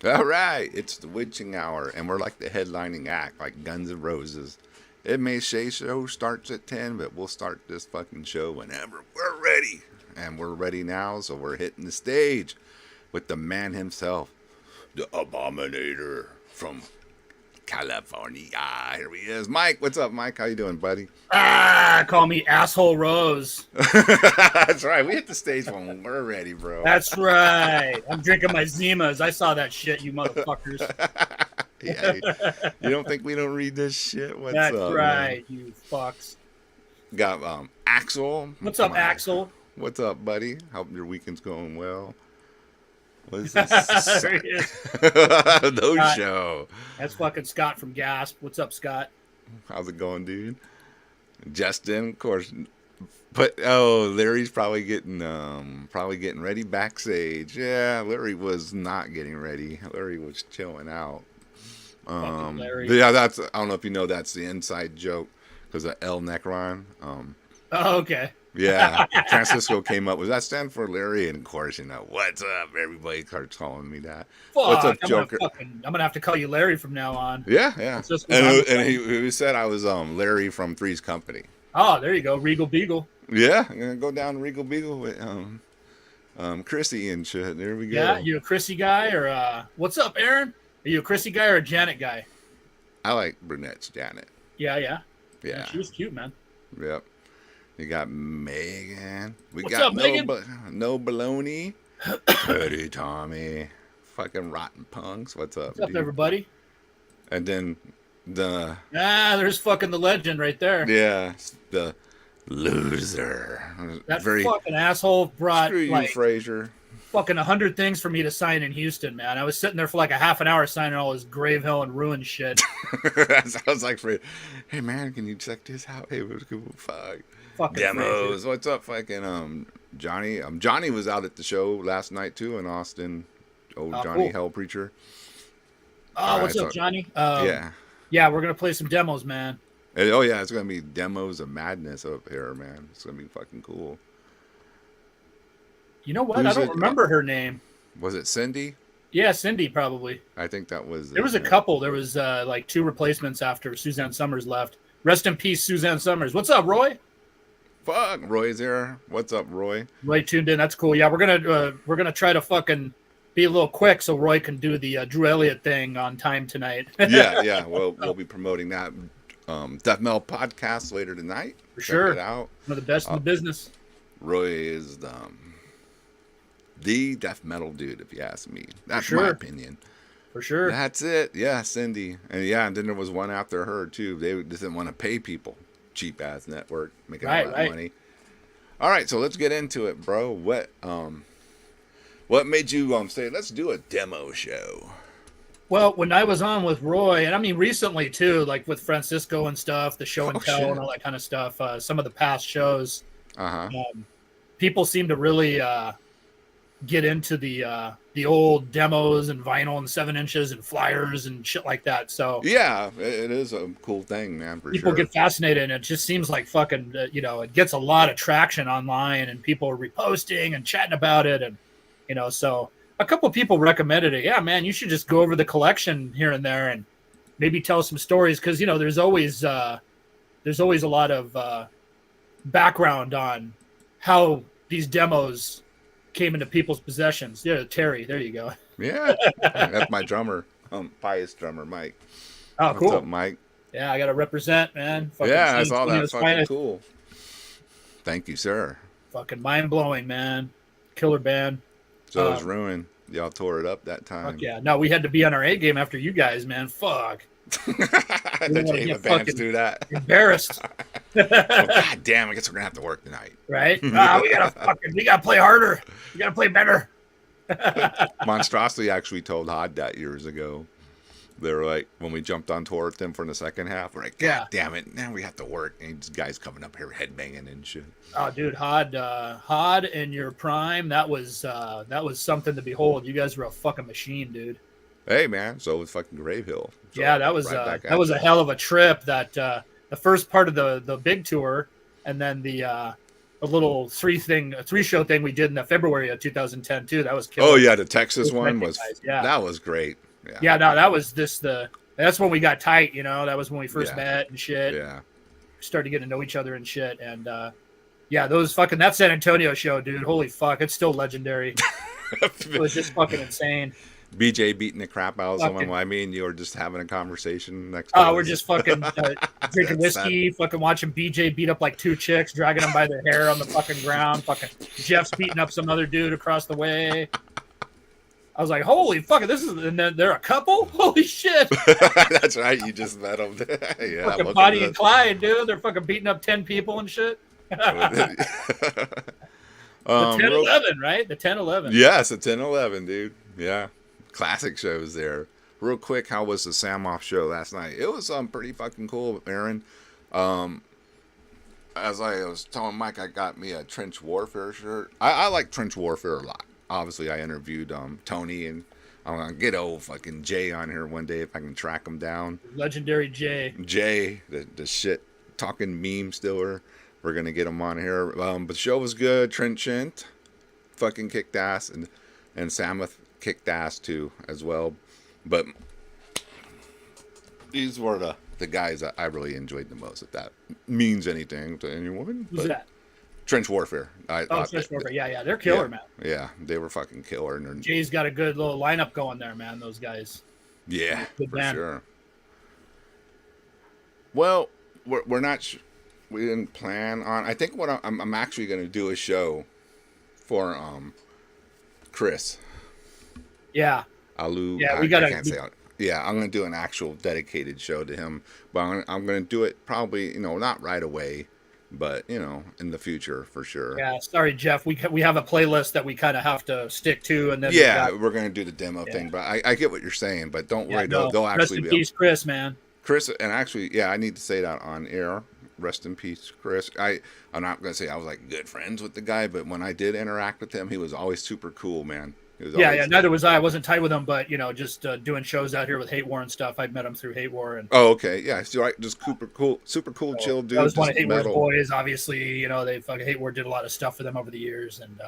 All right, it's the witching hour, and we're like the headlining act, like Guns N' Roses. It may say show starts at 10, but we'll start this fucking show whenever we're ready. And we're ready now, so we're hitting the stage with the man himself, the Abominator from California. Here he is. Mike, what's up, Mike? How you doing, buddy? Call me Asshole Rose. That's right. We hit the stage when we're ready, bro. That's right. I'm drinking my Zimas. I saw that shit, you motherfuckers. Yeah, you don't think we don't read this shit? What's That's up, right, man? you fucks. Got Axel. What's up, Axel? What's up, buddy? Hope your weekend's going well. What is this? There he is. No Scott. show. That's fucking Scott from Gasp. What's up, Scott? How's it going, dude? Justin, of course. But Larry's probably getting ready backstage. Yeah, Larry was not getting ready. Larry was chilling out. Larry. Yeah, I don't know if you know that's the inside joke because of El Necron. Oh, okay. Yeah, Francisco came up with that stand for Larry, and of course, what's up? Everybody starts calling me that. Fuck, What's up, Joker? I'm gonna have to call you Larry from now on. Yeah. And he said I was Larry from Three's Company. Oh, there you go, Regal Beagle. Yeah, I'm gonna go down to Regal Beagle with Chrissy and shit. There we go. Yeah, you a Chrissy guy or what's up, Aaron? Are you a Chrissy guy or a Janet guy? I like brunettes, Janet. Yeah. Yeah, She was cute, man. Yep. You got Megan. What's up, Megan? No baloney. Pretty Tommy. Fucking rotten punks. What's up, What's up, dude? everybody? And then there's fucking the legend right there. Yeah, the loser. That fucking asshole brought screw you, Frazier. Fucking 100 things for me to sign in Houston, man. I was sitting there for like a half an hour signing all this Grave Hill and Ruin shit. I was like, hey man, can you check this out? Hey, what's cool? Fuck. Fucking Demos. Frazier. What's up, fucking Johnny? Johnny was out at the show last night too in Austin. Johnny, cool. Hell Preacher. What's up, Johnny? Yeah, we're gonna play some demos, man. Oh yeah, it's gonna be Demos of Madness up here, man. It's gonna be fucking cool. You know what? I don't remember her name. Was it Cindy? Yeah, Cindy probably. I think that was. There was a couple. There was like two replacements after Suzanne Summers left. Rest in peace, Suzanne Summers. What's up, Roy? Fuck, Roy's here. What's up, Roy? Roy tuned in. That's cool. Yeah, we're gonna try to fucking be a little quick so Roy can do the Drew Elliott thing on time tonight. yeah. We'll be promoting that Death Metal podcast later tonight. For sure. Check it out. One of the best in the business. Roy is the death metal dude, if you ask me. That's sure. my opinion. For sure. That's it. Yeah, Cindy. And and then there was one after her too. They just didn't want to pay people. Cheap ass network making all that money. All right, so let's get into it, bro. What made you say let's do a demo show? Well, when I was on with Roy, and I mean recently too, like with Francisco and stuff, the show and tell and all that kind of stuff, some of the past shows, people seem to really get into the old demos and vinyl and 7 inches and flyers and shit like that. So yeah, it is a cool thing, man. For people sure. get fascinated, and it just seems like fucking it gets a lot of traction online, and people are reposting and chatting about it, and so a couple of people recommended it. Yeah, man, you should just go over the collection here and there and maybe tell some stories, because there's always a lot of background on how these demos came into people's possessions. Yeah, Terry, there you go. Yeah, that's my drummer, pious drummer, Mike. Oh, cool. What's up, Mike? Yeah, I got to represent, man. Fucking I saw that. Fucking cool. Thank you, sir. Fucking mind-blowing, man. Killer band. So it was Ruin. Y'all tore it up that time. Fuck yeah. No, we had to be on our A game after you guys, man. Fuck. The Java bands do that. Embarrassed. God damn, I guess we're gonna have to work tonight. Right? We gotta play harder. We gotta play better. Monstrosity actually told Hod that years ago. They were like, when we jumped on tour with them for the second half, we're like, God damn it, now we have to work. And these guys coming up here headbanging and shit. Oh, dude, Hod in your prime, that was something to behold. You guys were a fucking machine, dude. Hey, man, so was fucking Grave Hill. So yeah, that was a hell of a trip. That the first part of the big tour, and then the little three show thing we did in the February of 2010 too. That was killer. Oh yeah, the Texas one was yeah. That was great. Yeah, no, that was that's when we got tight, that was when we first met and shit. Yeah. Started getting to know each other and shit. And yeah, that San Antonio show, dude, holy fuck, it's still legendary. It was just fucking insane. BJ beating the crap out of someone. Well, I mean, you were just having a conversation next to we're just fucking drinking whiskey, fucking watching BJ beat up like 2 chicks, dragging them by their hair on the fucking ground. Fucking Jeff's beating up some other dude across the way. I was like, holy fuck, and then they're a couple? Holy shit. That's right, you just met them. Yeah, fucking Bonnie and Clyde, dude. They're fucking beating up 10 people and shit. The 10-11, right? The 10-11. Yes, the 10-11, dude. Yeah. Classic shows there. Real quick, how was the Sam Off show last night? It was pretty fucking cool, Aaron. As I was telling Mike, I got me a Trench Warfare shirt. I like Trench Warfare a lot. Obviously, I interviewed Tony, and I'm gonna get old fucking Jay on here one day if I can track him down. Legendary Jay. Jay, the shit talking meme stiller. We're gonna get him on here. But the show was good. Trenchant fucking kicked ass, and Samoth kicked ass too as well. But these were the guys that I really enjoyed the most, if that means anything to anyone. Who's that? Trench Warfare. Trench Warfare. Yeah, they're killer, man. Yeah, they were fucking killer. And Jay's got a good little lineup going there, man. Those guys. Yeah, good for band. Sure. Well, we're not. We didn't plan on. I think what I'm actually going to do a show for Chris. Yeah. Alu. Yeah, I can't say it. Yeah, I'm going to do an actual dedicated show to him, but I'm going to do it probably, not right away, but in the future for sure. Yeah, sorry, Jeff. We have a playlist that we kind of have to stick to, and then we're going to do the demo thing. But I get what you're saying, but don't worry, they'll actually rest in peace, Chris, man. Chris, and actually, I need to say that on air. Rest in peace, Chris. I'm not going to say I was like good friends with the guy, but when I did interact with him, he was always super cool, man. Neither was I. I wasn't tight with him, but just doing shows out here with Hate War and stuff. I'd met him through Hate War. And okay, yeah, so right, just super cool, chill dude. That was one of Hate War's boys. Obviously, they fucking Hate War did a lot of stuff for them over the years, and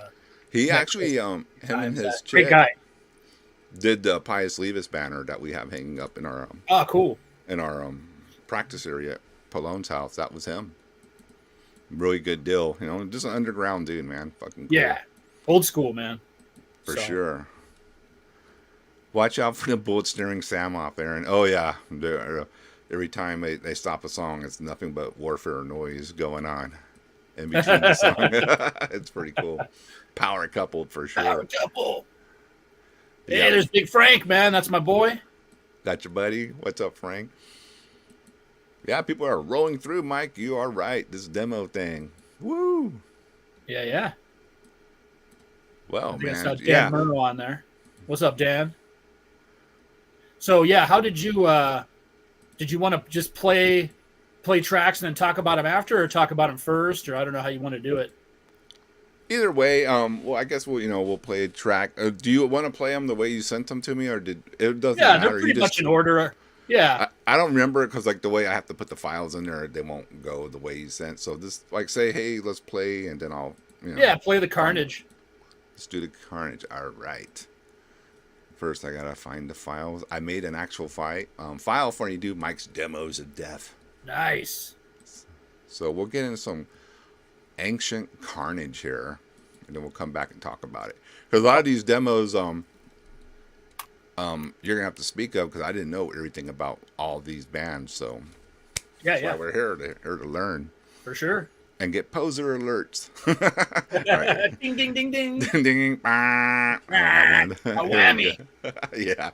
he actually, him and his chick, great guy, did the Pius Levis banner that we have hanging up in our cool in our practice area at Palone's house. That was him. Really good deal, just an underground dude, man. Fucking cool. Yeah, old school, man. For sure. Watch out for the bullet steering Sam off, Aaron. Oh, yeah. Every time they stop a song, it's nothing but warfare noise going on in between the song. It's pretty cool. Power coupled for sure. Power couple. Hey, there's Big Frank, man. That's my boy. That's your buddy. What's up, Frank? Yeah, people are rolling through, Mike. You are right. This demo thing. Woo. Yeah. Well, man, Dan Murrow on there. What's up, Dan? So how did you want to just play tracks and then talk about them after, or talk about them first, or I don't know how you want to do it. Either way, well, I guess we'll play a track. Do you want to play them the way you sent them to me, or it doesn't matter? Yeah, they're pretty much in order. Yeah, I don't remember it because the way I have to put the files in there, they won't go the way you sent. So just say, hey, let's play, and then I'll play the Carnage. Let's do the Carnage. All right. First, I gotta find the files. I made an actual file for you to do Mike's Demos of Death. Nice. So we'll get into some ancient Carnage here, and then we'll come back and talk about it. Because a lot of these demos, you're gonna have to speak of, because I didn't know everything about all these bands. So that's why we're here to learn. For sure. And get poser alerts. Right. Ding, ding, ding, ding. Ding, ding. A whammy. Yeah.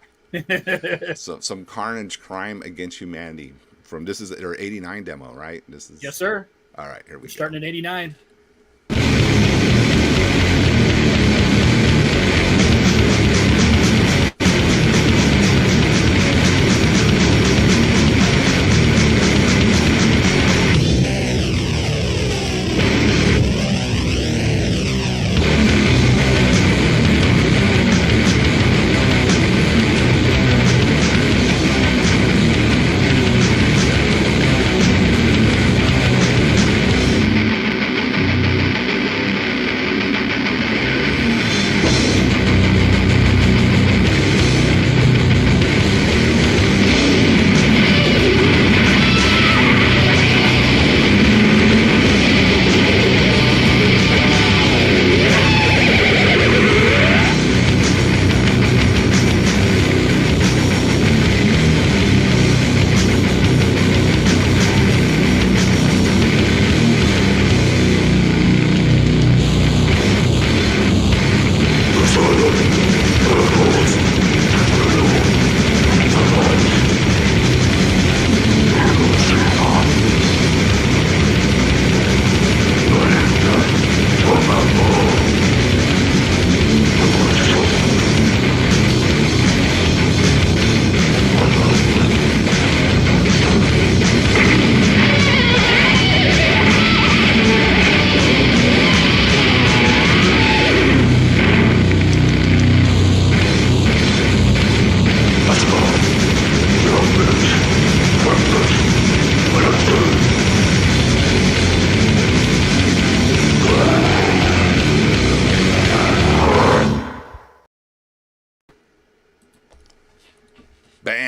So some Carnage, Crime Against Humanity. This is their 89 demo, right? Yes, sir. All right, here we go. Starting at 89.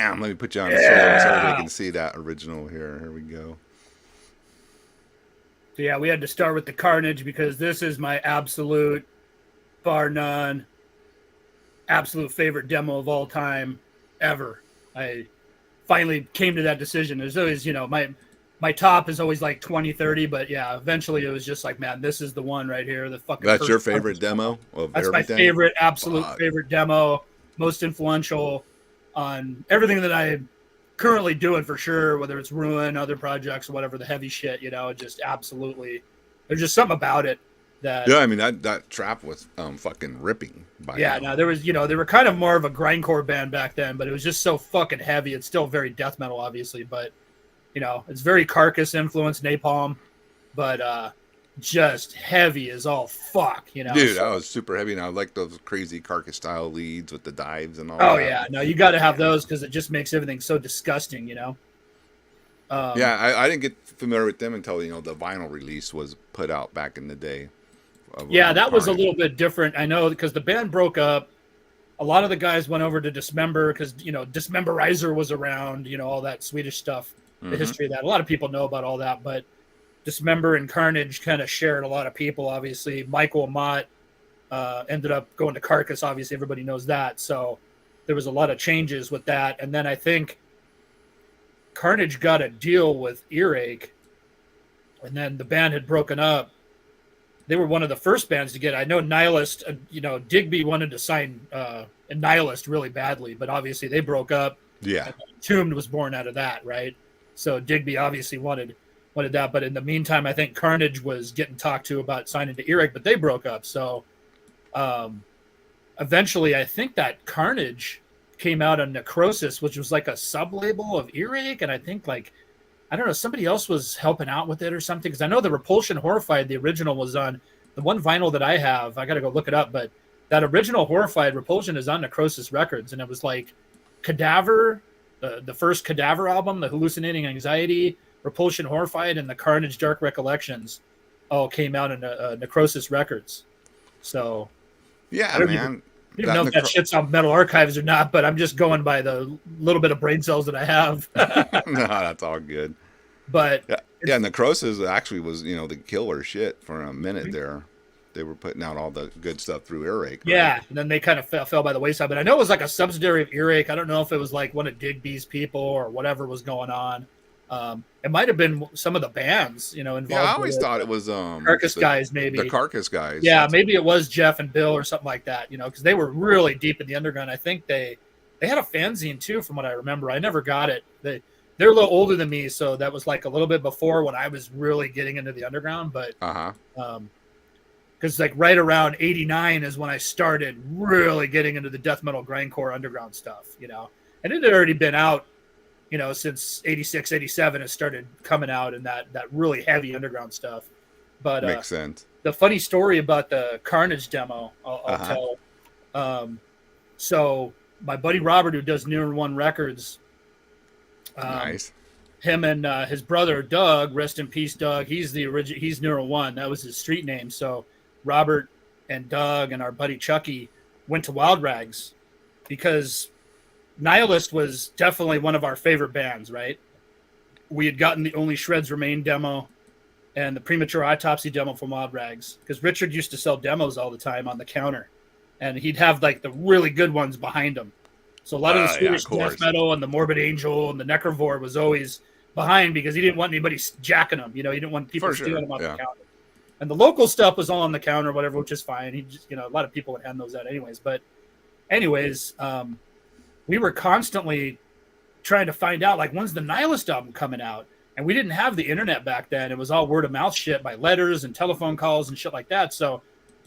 Bam! Let me put you on slow so everybody can see that original here. Here we go. So yeah, we had to start with the Carnage because this is my absolute, bar none, absolute favorite demo of all time ever. I finally came to that decision. There's always, my top is always like 20, 30, but yeah, eventually it was just like, man, this is the one right here. The fucking That's your favorite demo of That's everything? my favorite, absolute favorite demo, most influential on everything that I'm currently doing for sure, whether it's Ruin, other projects, or whatever, the heavy shit, just absolutely. There's just something about it that. Yeah, I mean, that trap was fucking ripping. There was, they were kind of more of a grindcore band back then, but it was just so fucking heavy. It's still very death metal, obviously, but, it's very Carcass influenced, Napalm, but just heavy as all fuck, Dude, that was super heavy, and I like those crazy Carcass style leads with the dives and all that. Oh, yeah. No, you got to have those because it just makes everything so disgusting, yeah, I didn't get familiar with them until, the vinyl release was put out back in the day. Yeah, that was a little bit different. I know because the band broke up. A lot of the guys went over to Dismember because, Dismemberizer was around, all that Swedish stuff, the history of that. A lot of people know about all that, but Dismember and Carnage kind of shared a lot of people, obviously. Michael Mott ended up going to Carcass, obviously. Everybody knows that. So there was a lot of changes with that. And then I think Carnage got a deal with Earache, and then the band had broken up. They were one of the first bands to get. I know Nihilist. Digby wanted to sign Nihilist really badly, but obviously they broke up. Yeah, Entombed was born out of that, right? So Digby obviously wanted that, but in the meantime, I think Carnage was getting talked to about signing to Earache, but they broke up. So eventually, I think that Carnage came out on Necrosis, which was like a sub-label of Earache, and I think I don't know, somebody else was helping out with it or something, because I know the Repulsion Horrified, the original, was on the one vinyl that I have. I got to go look it up, but that original Horrified Repulsion is on Necrosis Records, and it was like Cadaver, the first Cadaver album, the Hallucinating Anxiety, Repulsion Horrified, and the Carnage Dark Recollections all came out in Necrosis Records. So yeah, man. I don't know if that shit's on Metal Archives or not, but I'm just going by the little bit of brain cells that I have. No, that's all good. But yeah, Necrosis actually was, the killer shit for a minute there. They were putting out all the good stuff through Earache. Right? Yeah, and then they kind of fell by the wayside. But I know it was like a subsidiary of Earache. I don't know if it was like one of Digby's people or whatever was going on. It might have been some of the bands, involved. Yeah, I always thought it was Carcass guys, maybe the Carcass guys. Yeah, maybe it was Jeff and Bill or something like that. Because they were really deep in the underground. I think they had a fanzine too, from what I remember. I never got it. They're a little older than me, so that was like a little bit before when I was really getting into the underground. But because like right around '89 is when I started really getting into the death metal grindcore underground stuff. And it had already been out. Since 86, 87, it started coming out in that really heavy underground stuff. But makes sense. The funny story about the Carnage demo, I'll tell. So my buddy Robert, who does Newer One Records, nice. Him and his brother Doug, rest in peace, Doug. He's he's Newer One. That was his street name. So Robert and Doug and our buddy Chucky went to Wild Rags because Nihilist was definitely one of our favorite bands, right? We had gotten the Only Shreds Remain demo and the Premature Autopsy demo from Wild Rags, because Richard used to sell demos all the time on the counter, and he'd have like the really good ones behind him. So a lot of the Swedish death metal and the Morbid Angel and the Necrovore was always behind because he didn't want anybody jacking them. He didn't want people stealing them off the counter. And the local stuff was all on the counter, whatever, which is fine. He just, a lot of people would hand those out anyways. But anyways, we were constantly trying to find out, like, when's the Nihilist album coming out? And we didn't have the internet back then. It was all word of mouth shit by letters and telephone calls and shit like that. So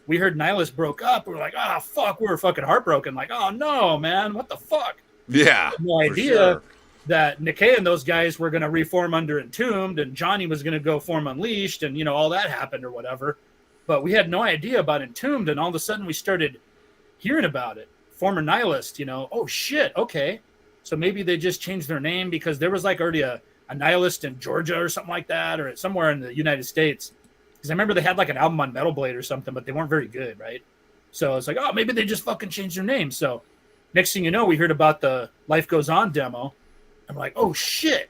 we heard Nihilist broke up. We were like, oh, fuck. We were fucking heartbroken. Like, oh, no, man. What the fuck? Yeah. No idea that Nikkei and those guys were going to reform under Entombed, and Johnny was going to go form Unleashed, and, all that happened or whatever. But we had no idea about Entombed, and all of a sudden we started hearing about it. Former Nihilist, oh shit, okay. So maybe they just changed their name because there was like already a Nihilist in Georgia or something like that, or somewhere in the United States. Because I remember they had like an album on Metal Blade or something, but they weren't very good, right? So it's like, oh, maybe they just fucking changed their name. So Next thing you know, we heard about the Life Goes On demo. I'm like, oh shit.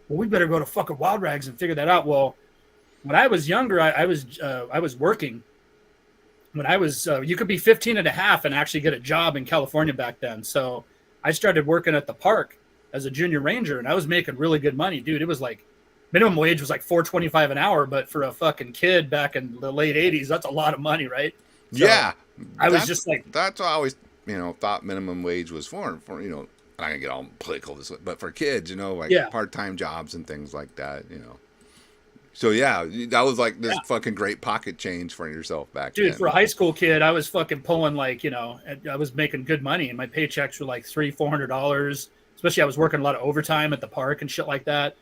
Well, we better go to fucking Wild Rags and figure that out. Well, when I was younger, I was working. When I was, you could be 15 and a half and actually get a job in California back then. So I started working at the park as a junior ranger, and I was making really good money, dude. It was like minimum wage was like $4.25 an hour, but for a fucking kid back in the late 80s, that's a lot of money, right? So Yeah. I was just like, that's what I always, thought minimum wage was for, I can get all political this way, but for kids, like yeah, part-time jobs and things like that. So yeah, that was like this fucking great pocket change for yourself back dude, then. for a high school kid, I was fucking pulling like, I was making good money, and my paychecks were like $300-$400. Especially I was working a lot of overtime at the park and shit like that,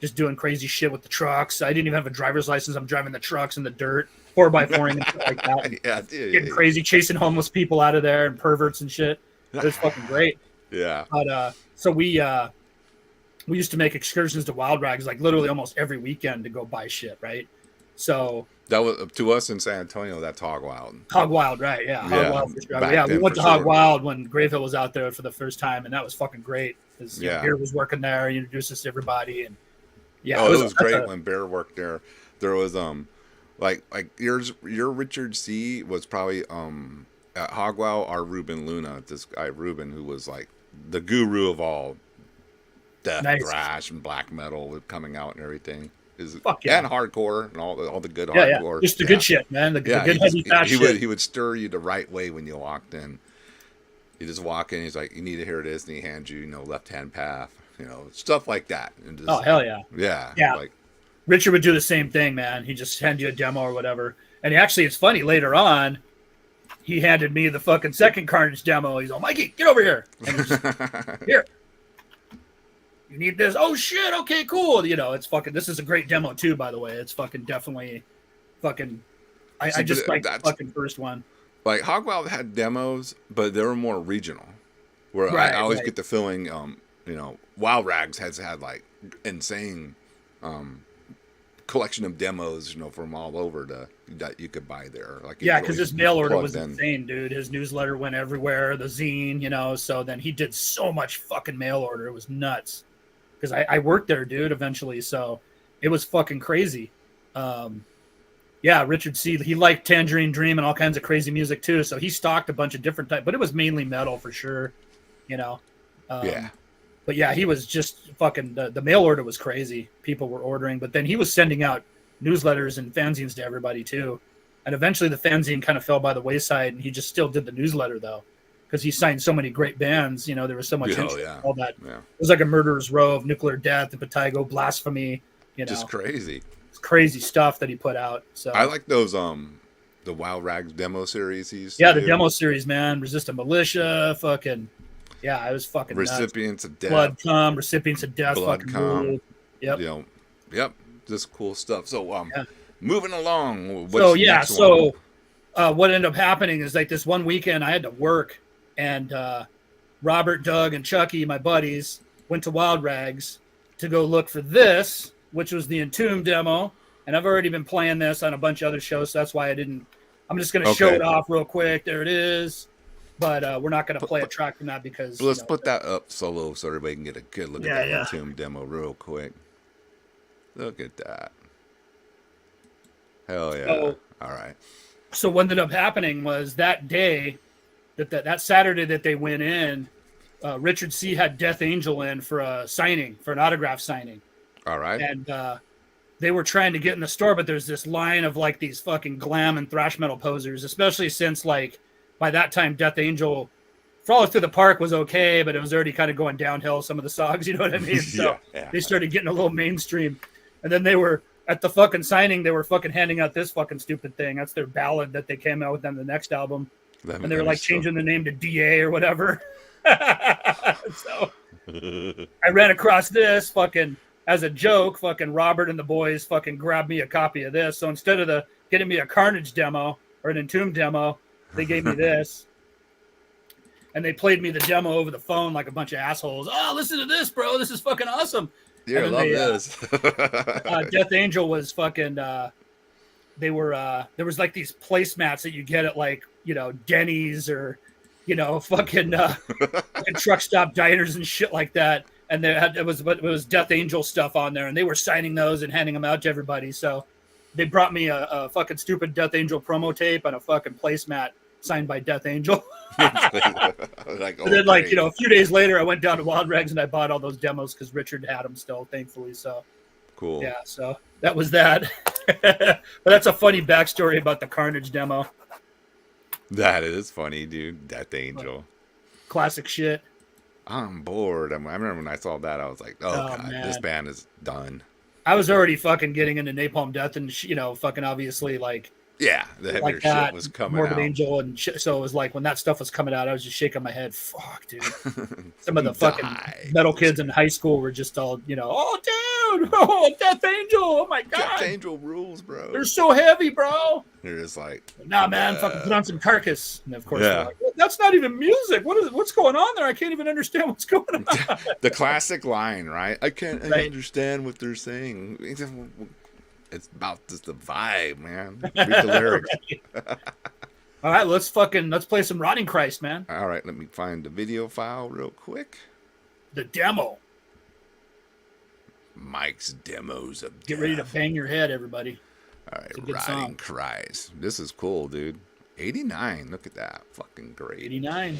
just doing crazy shit with the trucks. I didn't even have a driver's license. I'm driving the trucks in the dirt, 4x4 and shit like that. Yeah, dude. Getting crazy, chasing homeless people out of there and perverts and shit. It was fucking great. Yeah. But so we used to make excursions to Wild Rags like literally almost every weekend to go buy shit, right? So that was to us in San Antonio. That's Hog Wild. Hog Wild, right? Yeah, Hog Wild for sure. Yeah, we went to Hog Wild when Grave Hill was out there for the first time, and that was fucking great. Because Bear was working there, he introduced us to everybody, and yeah, it was great when Bear worked there. There was like your Richard C was probably at Hog Wild. Our Ruben Luna, this guy Ruben, who was like the guru of all death thrash and black metal coming out and everything. And hardcore and all the good hardcore. Just the good shit, man. The good heavy fast shit. He would stir you the right way when you walked in. You just walk in, he's like, you need to hear this, and he hands you, left hand path, stuff like that. And just, oh hell yeah. Yeah. Like Richard would do the same thing, man. He just hand you a demo or whatever. And actually it's funny, later on, he handed me the fucking second Carnage demo. He's like, Mikey, get over here. And he's just, here. You need this. Oh shit. Okay, cool. It's fucking. This is a great demo too, by the way. It's fucking definitely, fucking. I just like the fucking first one. Like Hog Wild had demos, but they were more regional. Where I always get the feeling, Wild Rags has had like insane, collection of demos, from all over that you could buy there. Like because his mail order was insane, dude. His newsletter went everywhere. The zine, So then he did so much fucking mail order. It was nuts. Because I worked there, dude, eventually. So it was fucking crazy. Richard C. He liked Tangerine Dream and all kinds of crazy music, too. So he stocked a bunch of different types. But it was mainly metal for sure, But yeah, he was just fucking... The mail order was crazy. People were ordering. But then he was sending out newsletters and fanzines to everybody, too. And eventually the fanzine kind of fell by the wayside. And he just still did the newsletter, though. Because he signed so many great bands, there was so much interest in all that. Yeah. It was like a Murderer's Row of Nuclear Death, the Patago, Blasphemy, Just crazy. It's crazy stuff that he put out. So I like those the Wild Rags demo series he's the demo series, man. Resistant Militia, fucking it was fucking Recipients nuts. of Death. Blood Come, Recipients of Death, Blood fucking Come. Yep. Yep. Just cool stuff. So moving along. What ended up happening is like this one weekend I had to work. And Robert, Doug, and Chucky, my buddies, went to Wild Rags to go look for this, which was the Entomb demo. And I've already been playing this on a bunch of other shows, so that's why I'm just going to show it off real quick. There it is. But we're not going to play a track from that because... Let's put that up solo so everybody can get a good look at that Entomb demo real quick. Look at that. Hell yeah. So, all right. So what ended up happening was that day... That Saturday that they went in, Richard C. had Death Angel in for a signing, for an autograph signing. All right. And they were trying to get in the store, but there's this line of like these fucking glam and thrash metal posers, especially since like by that time Death Angel, Follow Through the Park was okay, but it was already kind of going downhill, some of the songs, you know what I mean? So they started getting a little mainstream. And then they were at the fucking signing, they were fucking handing out this fucking stupid thing. That's their ballad that they came out with on the next album. And they were like changing the name to DA or whatever. So I ran across this fucking as a joke. Fucking Robert and the boys fucking grabbed me a copy of this. So instead of getting me a Carnage demo or an Entomb demo, they gave me this. And they played me the demo over the phone like a bunch of assholes. Oh, listen to this, bro. This is fucking awesome. Yeah, I love this. Death Angel was fucking... they were there was like these placemats that you get at like Denny's or fucking and truck stop diners and shit like that. And it was Death Angel stuff on there, and they were signing those and handing them out to everybody. So they brought me a fucking stupid Death Angel promo tape and a fucking placemat signed by Death Angel. Like, and then, a few days later, I went down to Wild Rags and I bought all those demos because Richard had them still, thankfully. So cool. Yeah, so that was that. But that's a funny backstory about the Carnage demo. That is funny, dude. Death Angel. Classic shit. I'm bored. I remember when I saw that, I was like, oh God, man. This band is done. I was already fucking getting into Napalm Death and, fucking obviously yeah, the heavier shit was coming Morbid out. Angel and shit. So it was like when that stuff was coming out, I was just shaking my head. Fuck, dude. Some of the fucking metal kids in high school were just all, oh, dude, oh, Death Angel, oh my God. Death Angel rules, bro. They're so heavy, bro. They're just like, nah, man, fucking put on some Carcass. And of course, they're like, well, that's not even music. What's going on there? I can't even understand what's going on. The classic line, right? I can't understand what they're saying. It's about just the vibe, man. Read the lyrics. All right, let's play some Rotting Christ, man. All right, let me find the video file real quick. The demo. Mike's demos of Get ready to bang your head, everybody. All right, Rotting Christ. This is cool, dude. 89. Look at that. Fucking great. 89.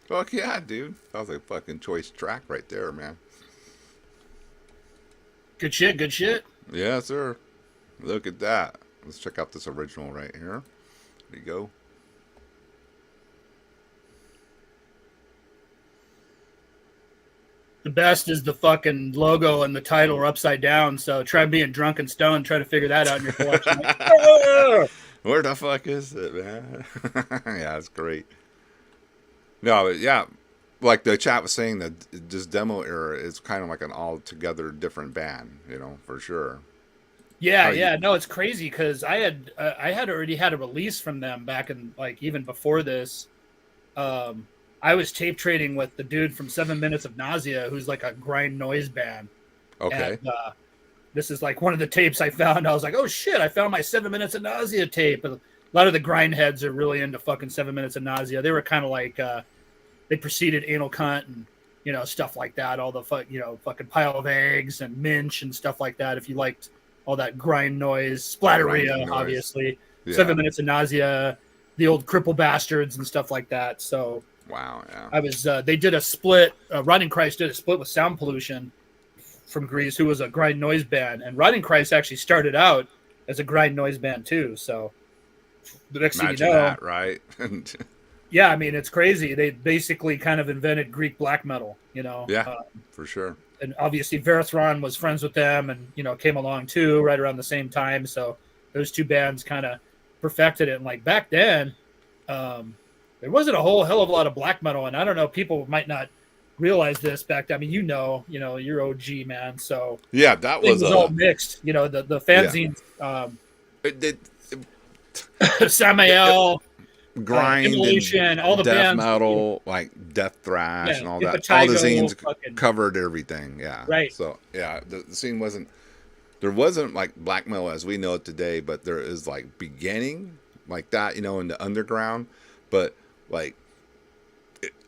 Fuck yeah, dude. That was a fucking choice track right there, man. Good shit, good shit. Yeah, sir. Look at that. Let's check out this original right here. There you go. The best is the fucking logo and the title are upside down. So try being drunk and stoned. Try to figure that out in your collection. Like, "Ah!" Where the fuck is it, man? Yeah, it's great. No, but yeah, like the chat was saying that this demo era is kind of like an altogether different band, for sure. Yeah, How you? yeah. No, it's crazy because I had already had a release from them back in like even before this. I was tape trading with the dude from 7 Minutes of Nausea, who's like a grind noise band, and Okay. this is like one of the tapes I found. I was like, oh shit, I found my 7 Minutes of Nausea tape. A lot of the grind heads are really into fucking 7 Minutes of Nausea. They were kind of like they preceded Anal Cunt and stuff like that. All the fucking Pile of Eggs and Minch and stuff like that. If you liked all that grind noise, Grinding Splatteria, noise. obviously, Yeah. 7 Minutes of Nausea, the old Cripple Bastards and stuff like that. So Wow. Yeah. I was they did a split. Riding Christ did a split with Sound Pollution from Greece, who was a grind noise band, and Riding Christ actually started out as a grind noise band too. So the next thing you Imagine know, that, right? yeah, I mean it's crazy. They basically kind of invented Greek black metal, Yeah, for sure. and obviously Verathron was friends with them, and came along too right around the same time. So those two bands kind of perfected it. And like back then, there wasn't a whole hell of a lot of black metal, and I don't know, people might not realize this back then. I mean, you're OG, man. So Yeah, that it was was all mixed. The yeah. fanzines, It, it, Samael, grind Immolation, all and the death bands, metal, like death thrash yeah, and all that. All the Impetigo, zines fucking covered everything. Yeah. right. So yeah, the scene wasn't. There wasn't like black metal as we know it today, but there is like beginning like that, in the underground. But like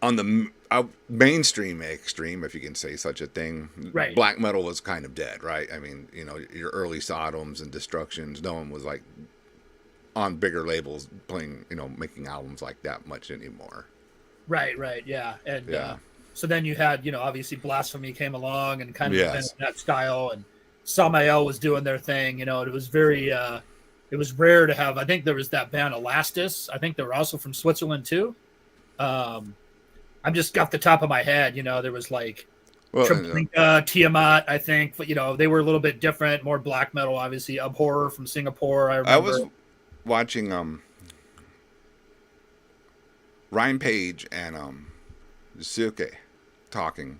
on the mainstream extreme, if you can say such a thing, Right. black metal was kind of dead, right? I mean, your early Sodoms and Destructions, no one was like on bigger labels playing, making albums like that much anymore. Right, yeah. And Yeah. so then you had, obviously Blasphemy came along and kind of invented Yes. that style, and Samael was doing their thing. It was very, it was rare to have. I think there was that band Elastis. I think they were also from Switzerland too. I'm just off the top of my head, there was like Well, Treblinka, Tiamat, I think, but they were a little bit different, more black metal, obviously. Abhorror from Singapore, I I remember. was watching Ryan Page and Suke talking,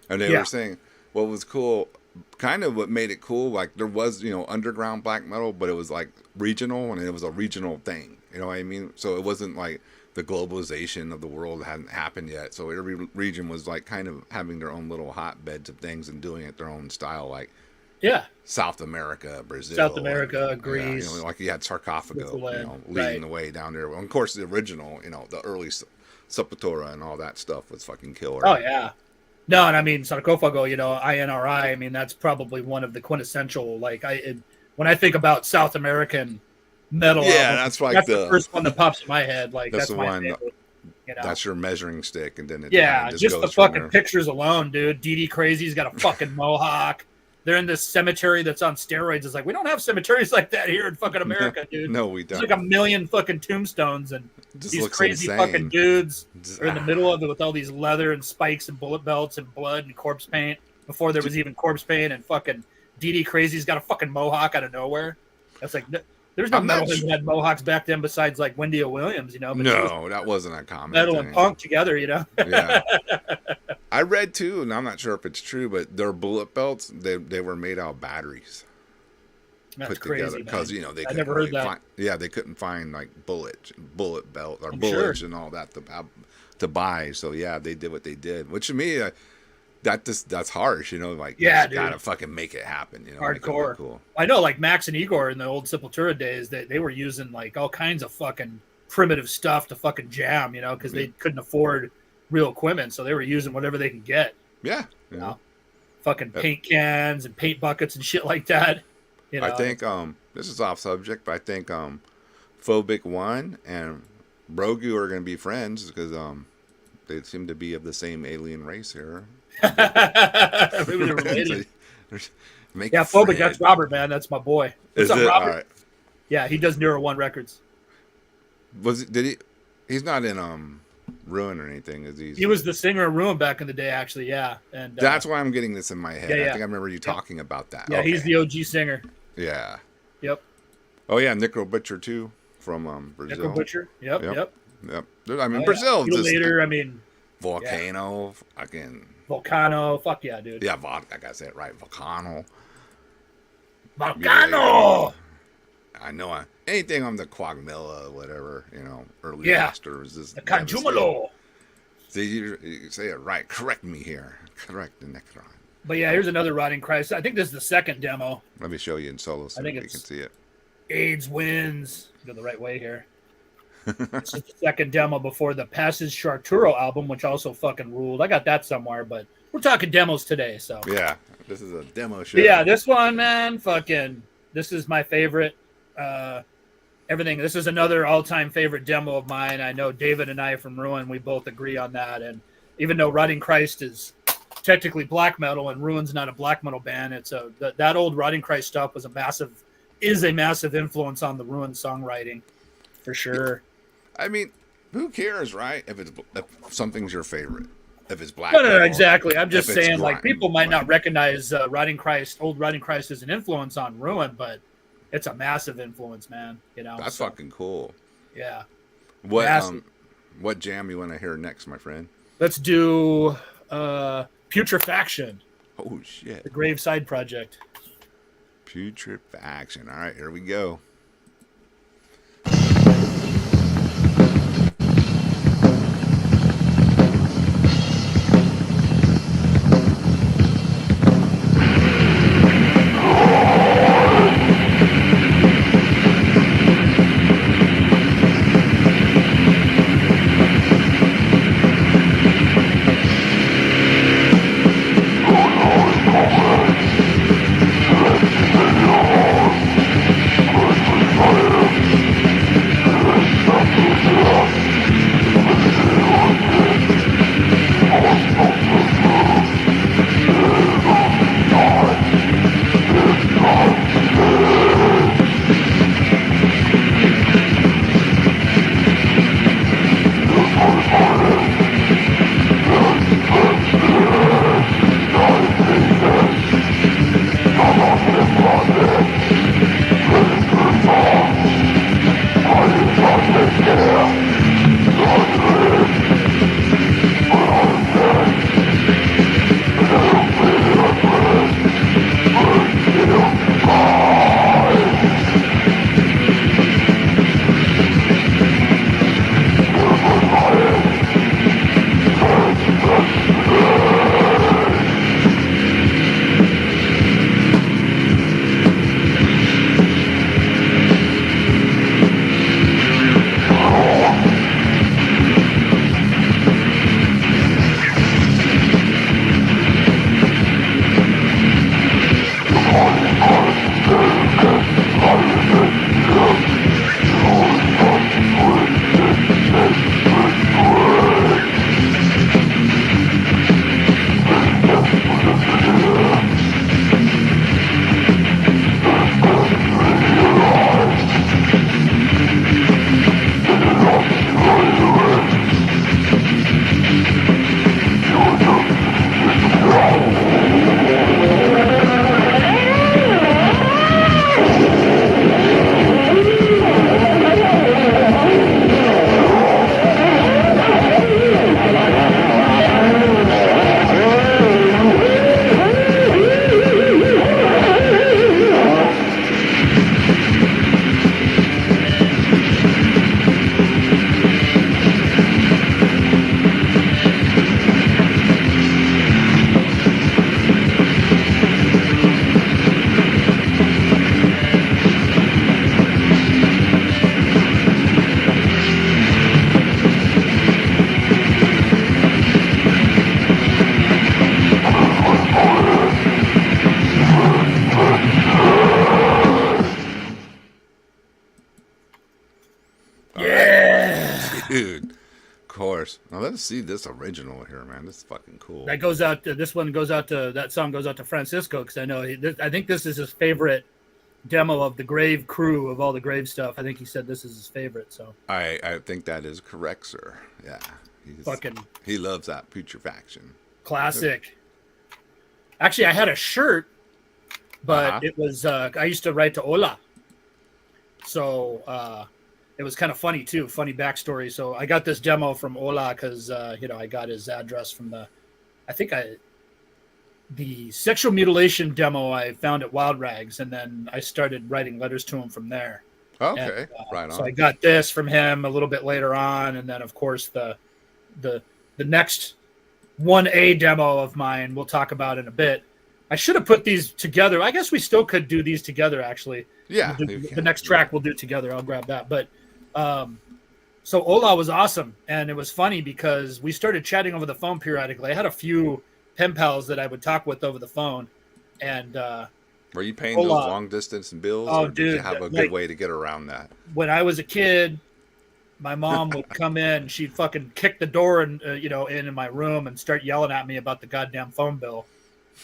and they Yeah. were saying what was cool, kind of what made it cool. Like there was underground black metal, but it was like regional, and it was a regional thing. You know what I mean? So it wasn't like the globalization of the world hadn't happened yet. So every region was like kind of having their own little hotbeds of things and doing it their own style. Like Yeah. South America, Brazil, South America, and, Greece, like you had Sarcophago, Switzerland, leading right. the way down there. Well, of course, the original, the early Sepultura and all that stuff was fucking killer. Oh, yeah. No, and I mean, Sarcophago, INRI, I mean, that's probably one of the quintessential, when I think about South American metal Yeah, albums, that's like that's the first one that pops in my head. Like, that's that's the my one. favorite, That's your measuring stick, and then it Yeah, just just the goes from fucking there. pictures alone, dude. DD Crazy's got a fucking mohawk. They're in this cemetery that's on steroids. It's like, we don't have cemeteries like that here in fucking America, dude. No, we There's don't. like a million fucking tombstones, and It just these looks crazy insane. fucking dudes Just- are in the middle of it with all these leather and spikes and bullet belts and blood and corpse paint before there was even corpse paint, and fucking DD Crazy's got a fucking mohawk out of nowhere. That's like, there's no I'm not metalheads that had mohawks back then besides like Wendy O. Williams, but it was No, that wasn't a common metal thing. and punk together, Yeah. I read too, and I'm not sure if it's true, but their bullet belts they were made out of batteries That's put crazy, together because man. they I couldn't never heard really that. find. Yeah, they couldn't find like bullet belt or I'm bullets sure. and all that to buy. So yeah, they did what they did, which to me that's harsh. Like Yeah, you dude. gotta fucking make it happen. Make it look Hardcore. cool. I know, like Max and Igor in the old Sepultura days, they were using like all kinds of fucking primitive stuff to fucking jam, because they couldn't afford real equipment, so they were using whatever they could get. Yeah. know? Fucking paint cans and paint buckets and shit like that. I think this is off subject, but I think Phobic One and Brogu are gonna be friends because they seem to be of the same alien race here. maybe they're related. Make Yeah, Phobic, that's Robert, man. That's my boy. What's Is up, it Robert? all right? Yeah, he does Neuro One Records. Did he? He's not in Ruin or anything. Is He was the singer of Ruin back in the day, actually. Yeah, and that's why I'm getting this in my head. Yeah, I yeah. think I remember you talking about that. Yeah, Okay. he's the OG singer. Yeah. Yep. Oh yeah, Necro Butcher too from Brazil. Necro Butcher. Yep. I mean, Brazil. Later, I mean, Volcano. Again. Volcano. Fuck yeah, dude. Yeah, I got to say it right. Volcano. Volcano. I know anything on the Quagmilla, whatever, early masters is the Cajumalo. See, you say it right. Correct me here. Correct the Necron. But yeah, here's another Rotting Christ. I think this is the second demo. Let me show you in solo so you can see it. AIDS Wins. Go the right way here. This is the second demo before the Passage Charturo album, which also fucking ruled. I got that somewhere, but we're talking demos today, so. Yeah, this is a demo show. But yeah, this one, man, this is my favorite. Everything. This is another all-time favorite demo of mine. I know David and I from Ruin, we both agree on that. And even though Rotting Christ is technically black metal and Ruin's not a black metal band, that old Rotting Christ stuff was a massive influence on the Ruin songwriting, for sure. I mean, who cares, right? If something's your favorite, if it's black. No, exactly. I'm just saying, like, people might not recognize old Rotting Christ as an influence on Ruin, but it's a massive influence, man. That's fucking cool. Yeah. What jam you want to hear next, my friend? Let's do Putrefaction. Oh shit. The Graveside Project. Putrefaction. All right, here we go. Dude, of course. Now let's see this original here, man. This is fucking cool. That goes out. That song goes out to Francisco, because I know I think this is his favorite demo of the Grave crew, of all the Grave stuff. I think he said this is his favorite. So I think that is correct, sir. Yeah, Fucking He loves that putrefaction. classic. Actually, I had a shirt, but Uh-huh. it was I used to write to Ola, so it was kind of funny too. Funny backstory. So I got this demo from Ola because I got his address from the sexual mutilation demo I found at Wild Rags, and then I started writing letters to him from there. And, Okay, right so I on. got this from him a little bit later on, and then of course the next 1A demo of mine we'll talk about in a bit. I should have put these together. I guess we still could do these together. Actually, Yeah, the next track we'll do together. I'll grab that. But so Ola was awesome, and it was funny because we started chatting over the phone periodically. I had a few pen pals that I would talk with over the phone, and were you paying Ola, those long distance bills, oh or did you dude, have a good like, way to get around that? when I was a kid, my mom would come in, she'd fucking kick the door and in my room and start yelling at me about the goddamn phone bill.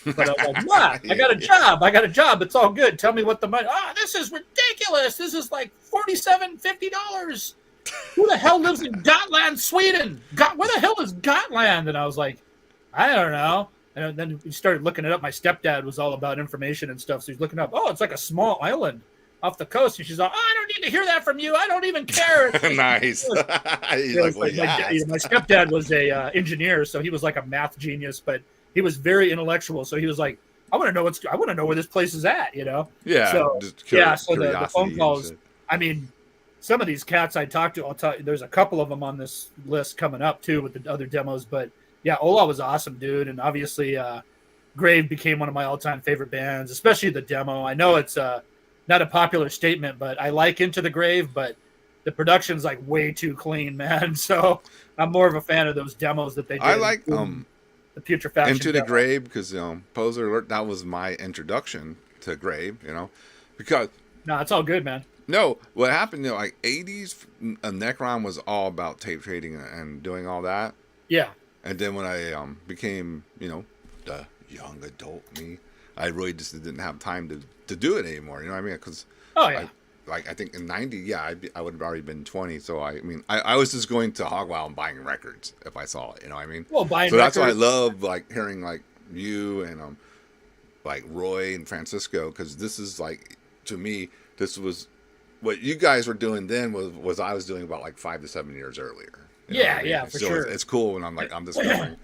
But I was like, "Ma, I got a job. I got a job. It's all good. Tell me what the money. Oh, this is ridiculous. This is like $47.50. Who the hell lives in Gotland, Sweden? Where the hell is Gotland?" And I was like, "I don't know." And then we started looking it up. My stepdad was all about information and stuff, so he's looking up. Oh, it's like a small island off the coast. And she's like, "Oh, I don't need to hear that from you. I don't even care." Nice. He's like, well, my stepdad was a engineer, so he was like a math genius, but he was very intellectual. So he was like, I want to know where this place is at, Yeah. So Just so the phone curiosity calls. and shit. I mean, some of these cats I talked to, I'll tell you, there's a couple of them on this list coming up too with the other demos. But yeah, Ola was awesome, dude, and obviously Grave became one of my all-time favorite bands, especially the demo. I know it's not a popular statement, but I like Into the Grave, but the production's like way too clean, man. So I'm more of a fan of those demos that they did. I like the Putrefaction Into the demo. Grave because Poser Alert, that was my introduction to Grave, because No, it's all good, man. no, what happened, like 80s, Necron was all about tape trading and doing all that. Yeah. And then when I became, the young adult me, I really just didn't have time to do it anymore. You know what I mean? Because Oh yeah. I think in 90, yeah, I would have already been 20. So I was just going to Hogwild and buying records if I saw it. You know what I mean? Well, buying so that's why I records- love like hearing like you and like Roy and Francisco, because this is like, to me, this was what you guys were doing then was I was doing about like 5 to 7 years earlier. You know Yeah, what I mean? yeah, for So sure. It's cool when I'm discovering.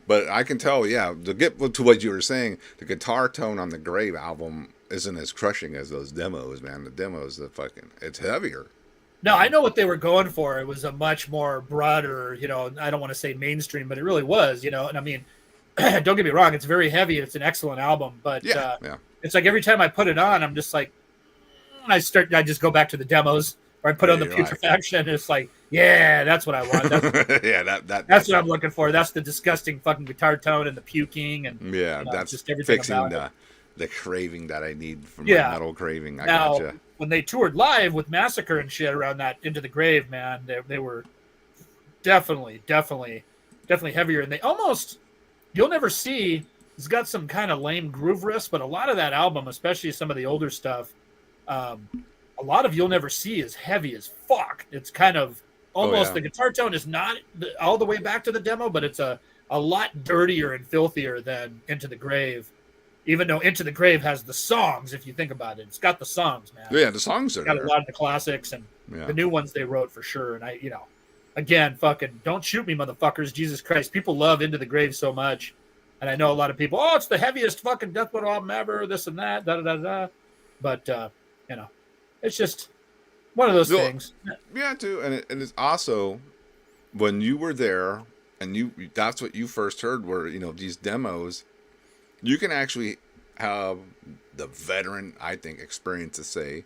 But I can tell, yeah, to get to what you were saying, the guitar tone on the Grave album isn't as crushing as those demos, man. The demos, it's heavier. No, I know what they were going for. It was a much more broader, I don't want to say mainstream, but it really was, and I mean, don't get me wrong, it's very heavy. It's an excellent album, but Yeah. it's like every time I put it on, I'm just like, I just go back to the demos or I put on the You're right. Putrefaction. And it's like, yeah, that's what I want. Yeah, That's what I'm looking for. That's the disgusting fucking guitar tone and the puking and yeah, that's just everything fixing about the craving that I need from Yeah. my metal craving. I Now, gotcha. when they toured live with Massacre and shit around that Into the Grave, man, they were definitely heavier. And you'll never see, it's got some kind of lame groove riffs, but a lot of that album, especially some of the older stuff, a lot of You'll Never See is heavy as fuck. It's kind of almost, the guitar tone is not all the way back to the demo, but it's a lot dirtier and filthier than Into the Grave. Even though Into the Grave has the songs, if you think about it, it's got the songs, man. Yeah, the songs are It's got there. a lot of the classics and Yeah. the new ones they wrote for sure. And again, fucking don't shoot me, motherfuckers. Jesus Christ, people love Into the Grave so much, and I know a lot of people. Oh, it's the heaviest fucking death metal album ever. This and that, da da da da. But it's just one of those No, things. Yeah, too, and it's also when you were there, and that's what you first heard were these demos. You can actually have the veteran, I think, experience to say,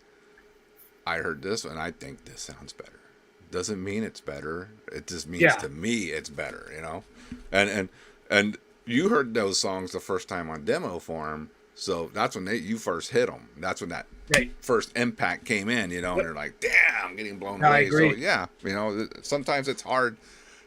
I heard this and I think this sounds better. Doesn't mean it's better. It just means to me it's better, And you heard those songs the first time on demo form, so that's when you first hit them. That's when that first impact came in, and you're like, damn, I'm getting blown away. I agree. So yeah, sometimes it's hard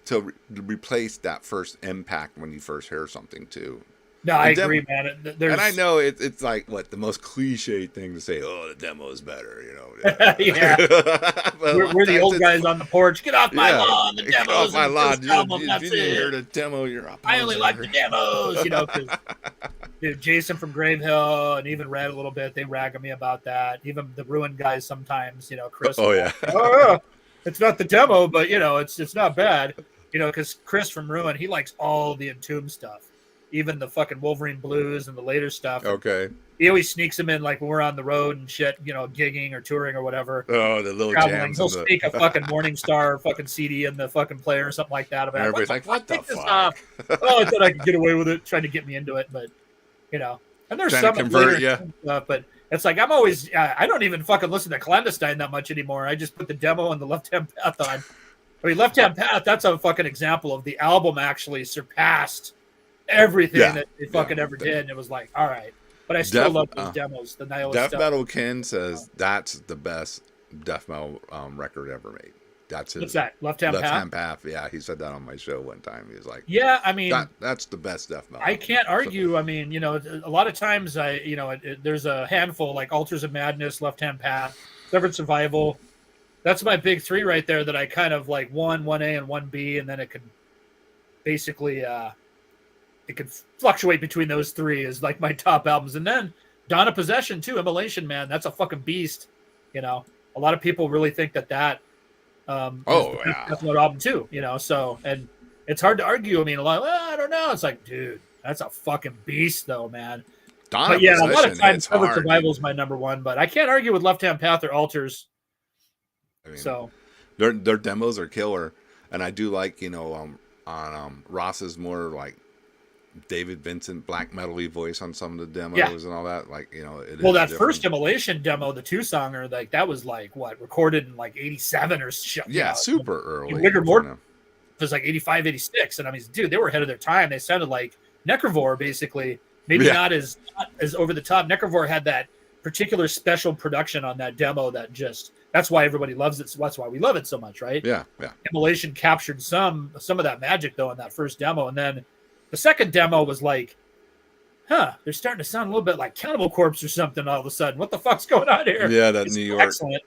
to replace that first impact when you first hear something too. No, I And agree, man. and I There's know it's like what the most cliche thing to say. Oh, the demo is better, you know. yeah. But a lot We're of the times old it's guys on the porch. Get off my yeah. lawn. The Get off demo's in my the first lawn. album. If you That's didn't hear it. the demo, you're a I only like the poser. demos, because dude, Jason from Grave Hill and even Red a little bit, they rag on me about that. Even the Ruin guys sometimes, Chris. Oh yeah. Oh, yeah, it's not the demo, but it's not bad. Because Chris from Ruin, he likes all the Entomb stuff, even the fucking Wolverine Blues and the later stuff. And Okay. he always sneaks them in like when we're on the road and shit, gigging or touring or whatever. Oh, the little Traveling, jams he'll and the sneak a fucking Morning Star fucking CD in the fucking player or something like that. and everybody's like, "What the Take this fuck?" off. Oh, I thought I could get away with it, trying to get me into it, but and there's Trying to some convert later stuff, but it's like I'm always I don't even fucking listen to Clandestine that much anymore. I just put the demo and the Left Hand Path on. I mean, Left Hand Path, that's a fucking example of the album actually surpassed everything that they fucking ever did. And it was like, all right. But I still love those demos, the Nihilist Death stuff. Metal Ken says that's the best death metal record ever made. That's his. What's that? Left Hand Path? Left Hand Path. Yeah, he said that on my show one time. He was like, yeah, I mean, that's the best death metal. I can't argue. I mean, a lot of times there's a handful like Altars of Madness, Left Hand Path, Severed Survival. That's my big three right there that I kind of like 1A and 1B, and then it could basically it could fluctuate between those three as like my top albums. And then Dawn of Possession too, Immolation, man, that's a fucking beast. A lot of people really think that is the best album too. So and it's hard to argue. I mean, a lot. Well, I don't know. It's like, dude, that's a fucking beast, though, man. But yeah, a lot of times Severed Survival is my number one, but I can't argue with Left Hand Path or Altars. I mean, so their demos are killer, and I do like on Ross's more like David Vincent black metal-y voice on some of the demos and all that. Like that first Immolation demo, the 2-songer, like that was like what recorded in like 87 or shit. Yeah, super early. Rigor Mortis was like 85, 86, and I mean, dude, they were ahead of their time. They sounded like Necrovore, basically. Maybe not as over the top. Necrovore had that particular special production on that demo that's why everybody loves it. So that's why we love it so much, right? Yeah. Immolation captured some of that magic though in that first demo, and then the second demo was like, they're starting to sound a little bit like Cannibal Corpse or something all of a sudden. What the fuck's going on here? Yeah, New York. Excellent.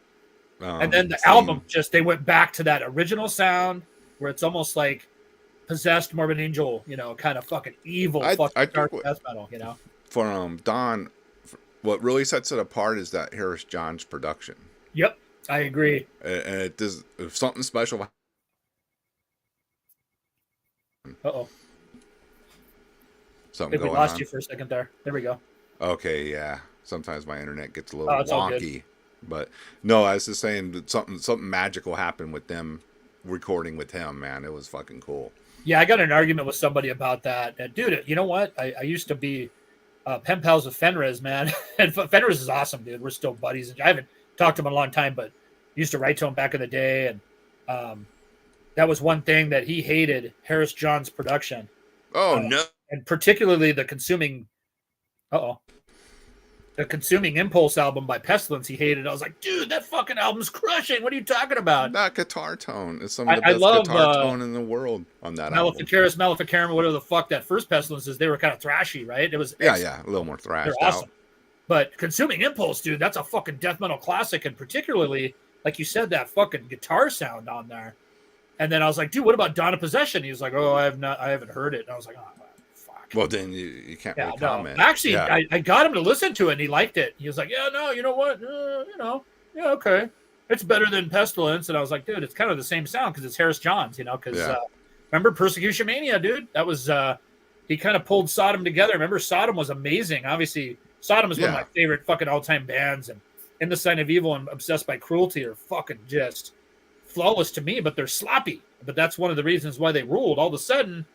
And then the album they went back to that original sound where it's almost like possessed Morbid Angel, kind of fucking evil, fucking dark death metal, For Dawn, what really sets it apart is that Harris John's production. Yep, I agree. And it does something special. Uh-oh. Something we lost you for a second there. There we go. Okay, yeah. Sometimes my internet gets a little wonky. But no, I was just saying that something magical happened with them recording with him, man. It was fucking cool. Yeah, I got an argument with somebody about that. And dude, you know what? I used to be pen pals with Fenriz, man. And Fenriz is awesome, dude. We're still buddies. I haven't talked to him in a long time, but used to write to him back in the day. And that was one thing that he hated, Harris John's production. Oh, no. And particularly the Consuming Impulse album by Pestilence, he hated. I was like, dude, that fucking album's crushing. What are you talking about? That guitar tone is some of the best guitar tone in the world on that album. Maleficarum, whatever the fuck that first Pestilence is, they were kind of thrashy, right? It was a little more thrashed They're awesome. Out. But Consuming Impulse, dude, that's a fucking death metal classic, and particularly, like you said, that fucking guitar sound on there. And then I was like, dude, what about Dawn of Possession? He was like, oh, I haven't heard it. And I was like, oh, fuck. Well, then you can't really comment. Actually, I got him to listen to it, and he liked it. He was like, yeah, no, you know what? Yeah, okay. It's better than Pestilence. And I was like, dude, it's kind of the same sound because it's Harris Johns, because remember Persecution Mania, dude? That was, he kind of pulled Sodom together. Remember, Sodom was amazing. Obviously, Sodom is one of my favorite fucking all-time bands, and In the Sign of Evil and Obsessed by Cruelty are fucking just flawless to me, but they're sloppy. But that's one of the reasons why they ruled. All of a sudden,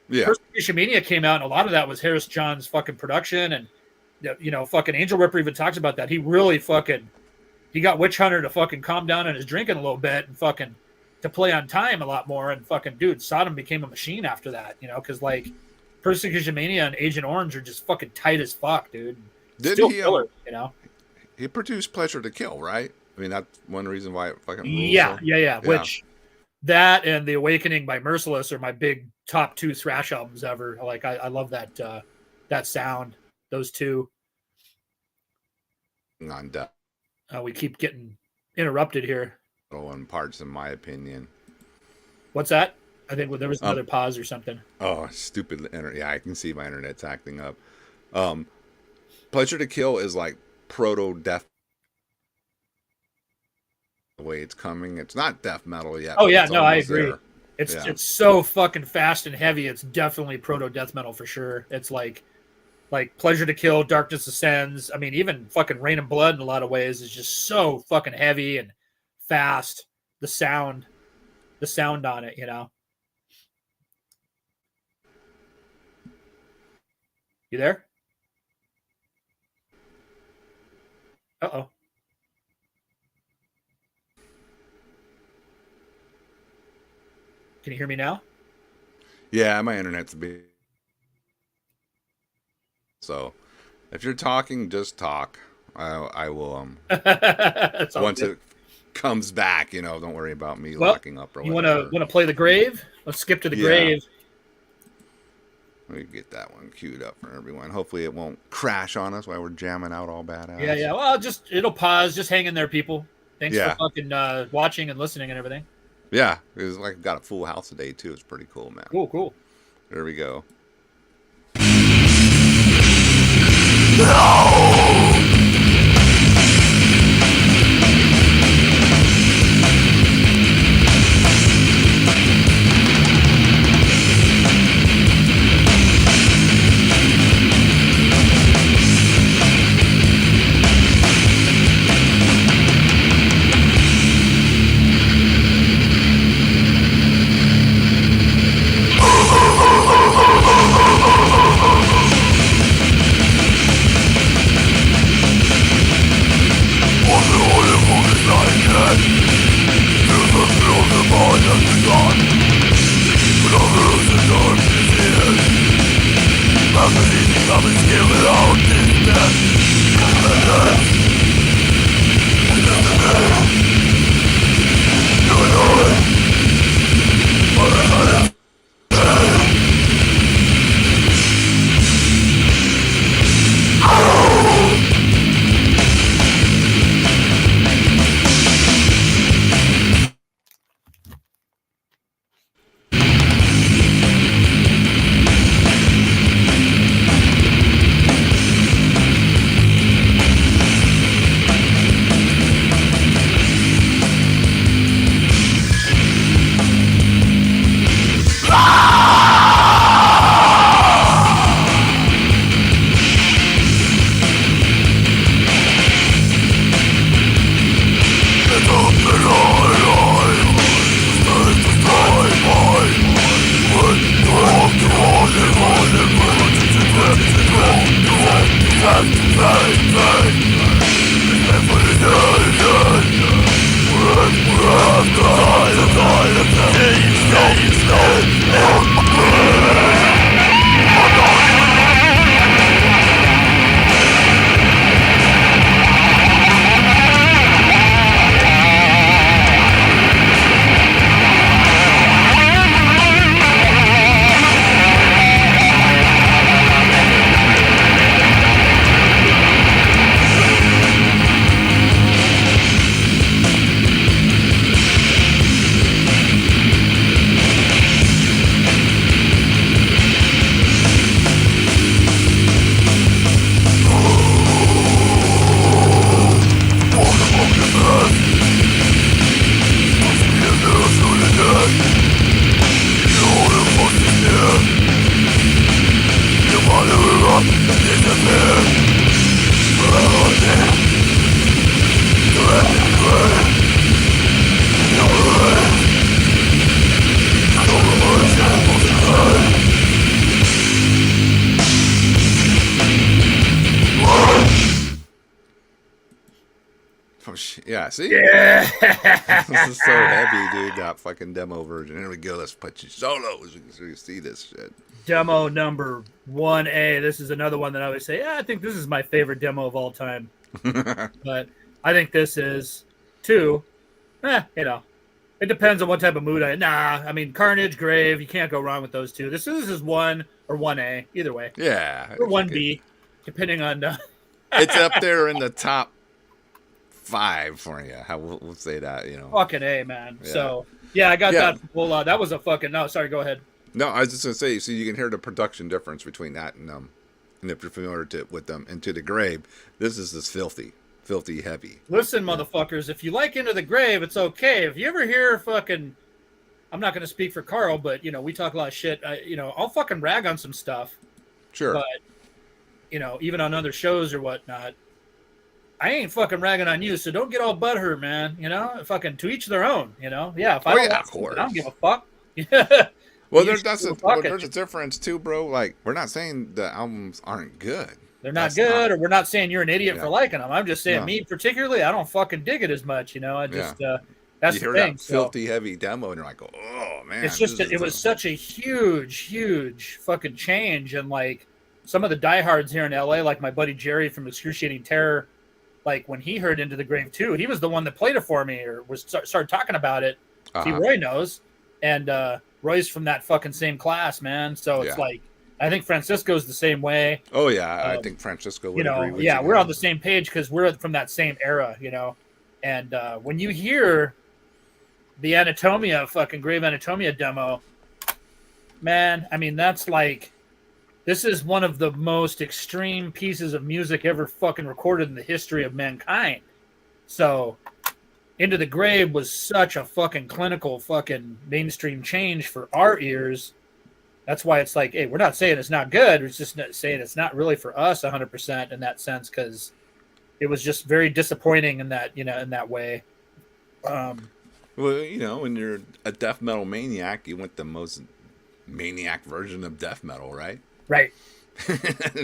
Persecution Mania came out, and a lot of that was Harris John's fucking production, and fucking Angel Ripper even talks about that. He really he got Witch Hunter to fucking calm down on his drinking a little bit and fucking to play on time a lot more, and fucking dude, Sodom became a machine after that, because like Persecution Mania and Agent Orange are just fucking tight as fuck, dude. Still killer, He produced Pleasure to Kill, right? I mean, that's one reason why it fucking rules. Yeah. Which that and The Awakening by Merciless are my big top 2 thrash albums ever. Like I love that that sound. Those two. On death We keep getting interrupted here. metal in parts, in my opinion. What's that? I think there was another pause or something. Oh, stupid internet. Yeah, I can see my internet's acting up. Pleasure to Kill is like proto death. The way it's coming, it's not death metal yet. Oh yeah, no, I agree. There. It's so fucking fast and heavy. It's definitely proto death metal for sure. It's like Pleasure to Kill, Darkness Ascends. I mean, even fucking Rain and Blood in a lot of ways is just so fucking heavy and fast. The sound on it, you know. You there? Uh-oh. Can you hear me now? Yeah, my internet's big. So, if you're talking, just talk. I will. Once it comes back, don't worry about me locking up or whatever. You want to play the grave? Let's skip to the grave. Let me get that one queued up for everyone. Hopefully, it won't crash on us while we're jamming out all badass. Yeah. Well, it'll pause. Just hang in there, people. Thanks for fucking watching and listening and everything. Yeah, it was like got a full house today too. It's pretty cool, man. Cool. There we go. Yeah, see? Yeah. This is so heavy, dude, that fucking demo version. Here we go. Let's put you solos so you can see this shit. Demo number 1A. This is another one that I always say, I think this is my favorite demo of all time. But I think this is 2. It depends on what type of mood I mean, Carnage, Grave, you can't go wrong with those two. This is 1. or 1A, either way, Yeah, or fucking, 1B, depending on. it's up there in the top 5 for you. How we'll say that, you know. Fucking A, man. Yeah, So yeah, I got yeah. that. Well, that was a fucking no. Sorry, go ahead. No, I was just gonna say, so you can hear the production difference between that and if you're familiar with them, Into the Grave. This is this filthy heavy. Listen, motherfuckers, if you like Into the Grave, it's okay. If you ever hear fucking, I'm not gonna speak for Carl, but you know we talk a lot of shit. I'll fucking rag on some stuff, Sure. but even on other shows or whatnot, I ain't fucking ragging on you. So don't get all butthurt, man. Fucking to each their own. Yeah. If I Oh don't yeah, want of something, course. I don't give a fuck. Yeah. Well, You there's should that's give a, a fuck. there's a difference too, bro. Like we're not saying the albums aren't good. They're not That's good, not. or we're not saying you're an idiot Yeah. for liking them. I'm just saying, No. me particularly, I don't fucking dig it as much. I just You that's the hear thing. that So filthy heavy demo, and you're like, oh man, it's just this it is was such a huge fucking change, and like some of the diehards here in LA, like my buddy Jerry from Excruciating Terror, like when he heard Into the Grave too, he was the one that played it for me or started talking about it. See, Uh-huh. Roy knows, and Roy's from that fucking same class, man. So it's Yeah. like I think Francisco's the same way. Oh yeah, I think Francisco would agree with you. Yeah, we're on the same page because we're from that same era, And when you hear the Anatomia, fucking Grave Anatomia demo, man, I mean, that's like, this is one of the most extreme pieces of music ever fucking recorded in the history of mankind. So, Into the Grave was such a fucking clinical fucking mainstream change for our ears. That's why it's like, hey, we're not saying it's not good. We're just saying it's not really for us 100% in that sense, because it was just very disappointing in that, in that way. Well, when you're a death metal maniac, you want the most maniac version of death metal, right? Right. So,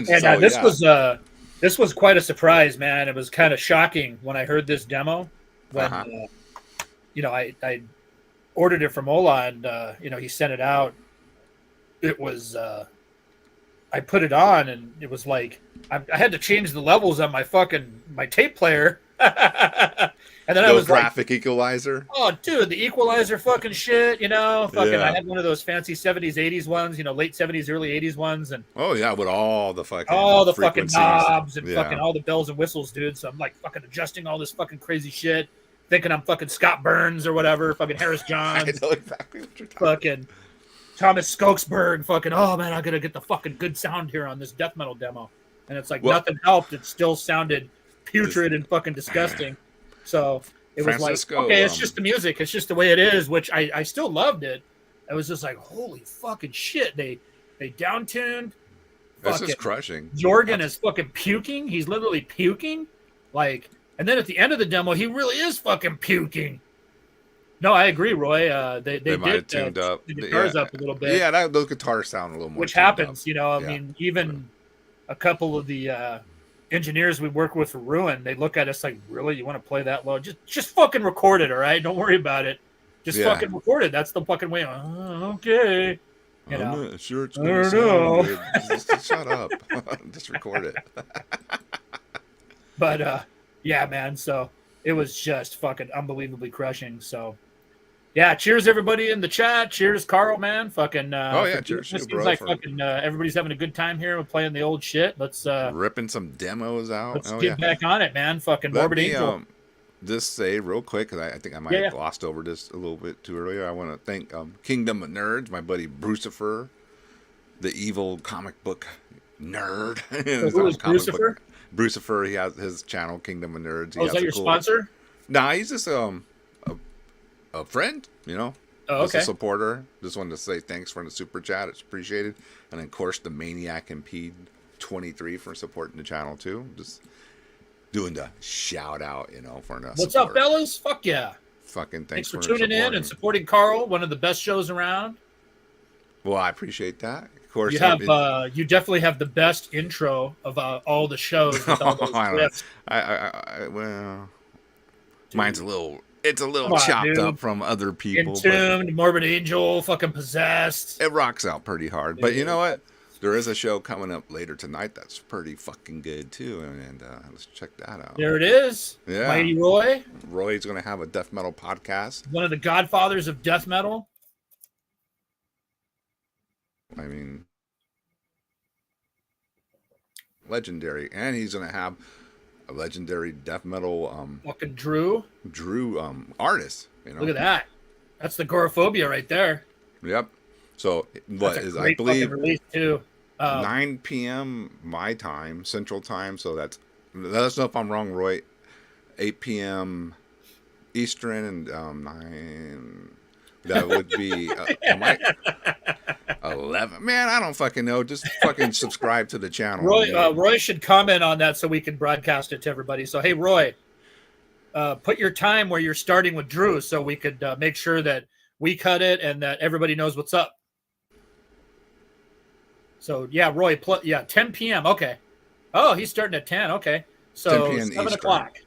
And this was quite a surprise, man. It was kind of shocking when I heard this demo. When I ordered it from Ola, and he sent it out. It was I put it on, and it was like I had to change the levels on my tape player. And then I was graphic equalizer. Oh, dude, the equalizer fucking shit, fucking. Yeah. I had one of those fancy 70s, 80s ones, late 70s, early 80s ones, and Oh yeah, with all the fucking fucking frequencies. knobs and Yeah. fucking all the bells and whistles, dude. So I'm like fucking adjusting all this fucking crazy shit, thinking I'm fucking Scott Burns or whatever, fucking Harris I Johns, know exactly what you're talking. fucking Thomas Skokesberg, fucking. Oh man, I gotta get the fucking good sound here on this death metal demo, and it's like nothing helped. It still sounded putrid and fucking disgusting. So it was Francisco, like, okay, it's just the music. It's just the way it is, which I still loved it. I was just like, holy fucking shit. They down-tuned. This is crushing. Jorgen is fucking puking. He's literally puking. Like, and then at the end of the demo, he really is fucking puking. No, I agree, Roy. They might have did tuned up the guitars up a little bit. Yeah, those guitars sound a little more. Which tuned happens, up. I mean, even a couple of the engineers we work with for Ruin, they look at us like, really, you want to play that low? Just fucking record it, all right? Don't worry about it. Just fucking record it. That's the fucking way. Okay. I'm not sure it's I gonna don't sound know. good. Just shut up. Just record it. But yeah, man. So it was just fucking unbelievably crushing. So yeah, cheers everybody in the chat. Cheers, Carl, man. Fucking Oh yeah, cheers, It you, seems bro. like For fucking everybody's having a good time here. We're playing the old shit. Let's ripping some demos out. let's Oh get yeah. back on it, man. Fucking Let Morbid me Angel. just say real quick, because I think I might have glossed over this a little bit too earlier. I want to thank Kingdom of Nerds, my buddy Brucifer, the evil comic book nerd. So who is Brucifer? Brucifer, he has his channel, Kingdom of Nerds. Oh, is that your sponsor? Nah, he's just a friend, Oh, just okay. a supporter. Just wanted to say thanks for the super chat. It's appreciated. And then, of course, the Maniac Impede 23 for supporting the channel too. Just doing the shout out, for the What's support. up, fellas? Fuck yeah. Fucking Thanks for supporting. tuning in and supporting Carl, one of the best shows around. Well, I appreciate that. Of course, You have you definitely have the best intro of all the shows with all those riffs. well, mine's a little. It's a little Come on, chopped dude. up from other people. But Entombed, Morbid Angel, fucking Possessed. it rocks out pretty hard. But you know what? There is a show coming up later tonight that's pretty fucking good too, and let's check that out. There it is. Yeah. Mighty Roy, Roy's gonna have a death metal podcast. one of the godfathers of death metal. I mean, legendary, and he's gonna have a legendary death metal Fucking Drew. artist. You know, Look at that. That's the Agoraphobia right there. Yep. So what That's a is great I believe fucking release too. 9 p.m. my time, Central Time. So that's let us know if I'm wrong, Roy. 8 p.m. Eastern and 9. That would be am I 11? Man, I don't fucking know. Just fucking subscribe to the channel. Roy should comment on that so we can broadcast it to everybody. So hey, Roy, put your time where you're starting with Drew, so we could make sure that we cut it and that everybody knows what's up. So yeah, Roy, 10 p.m. Okay. Oh, he's starting at 10. Okay. So 10 p.m. 7 Eastern. o'clock.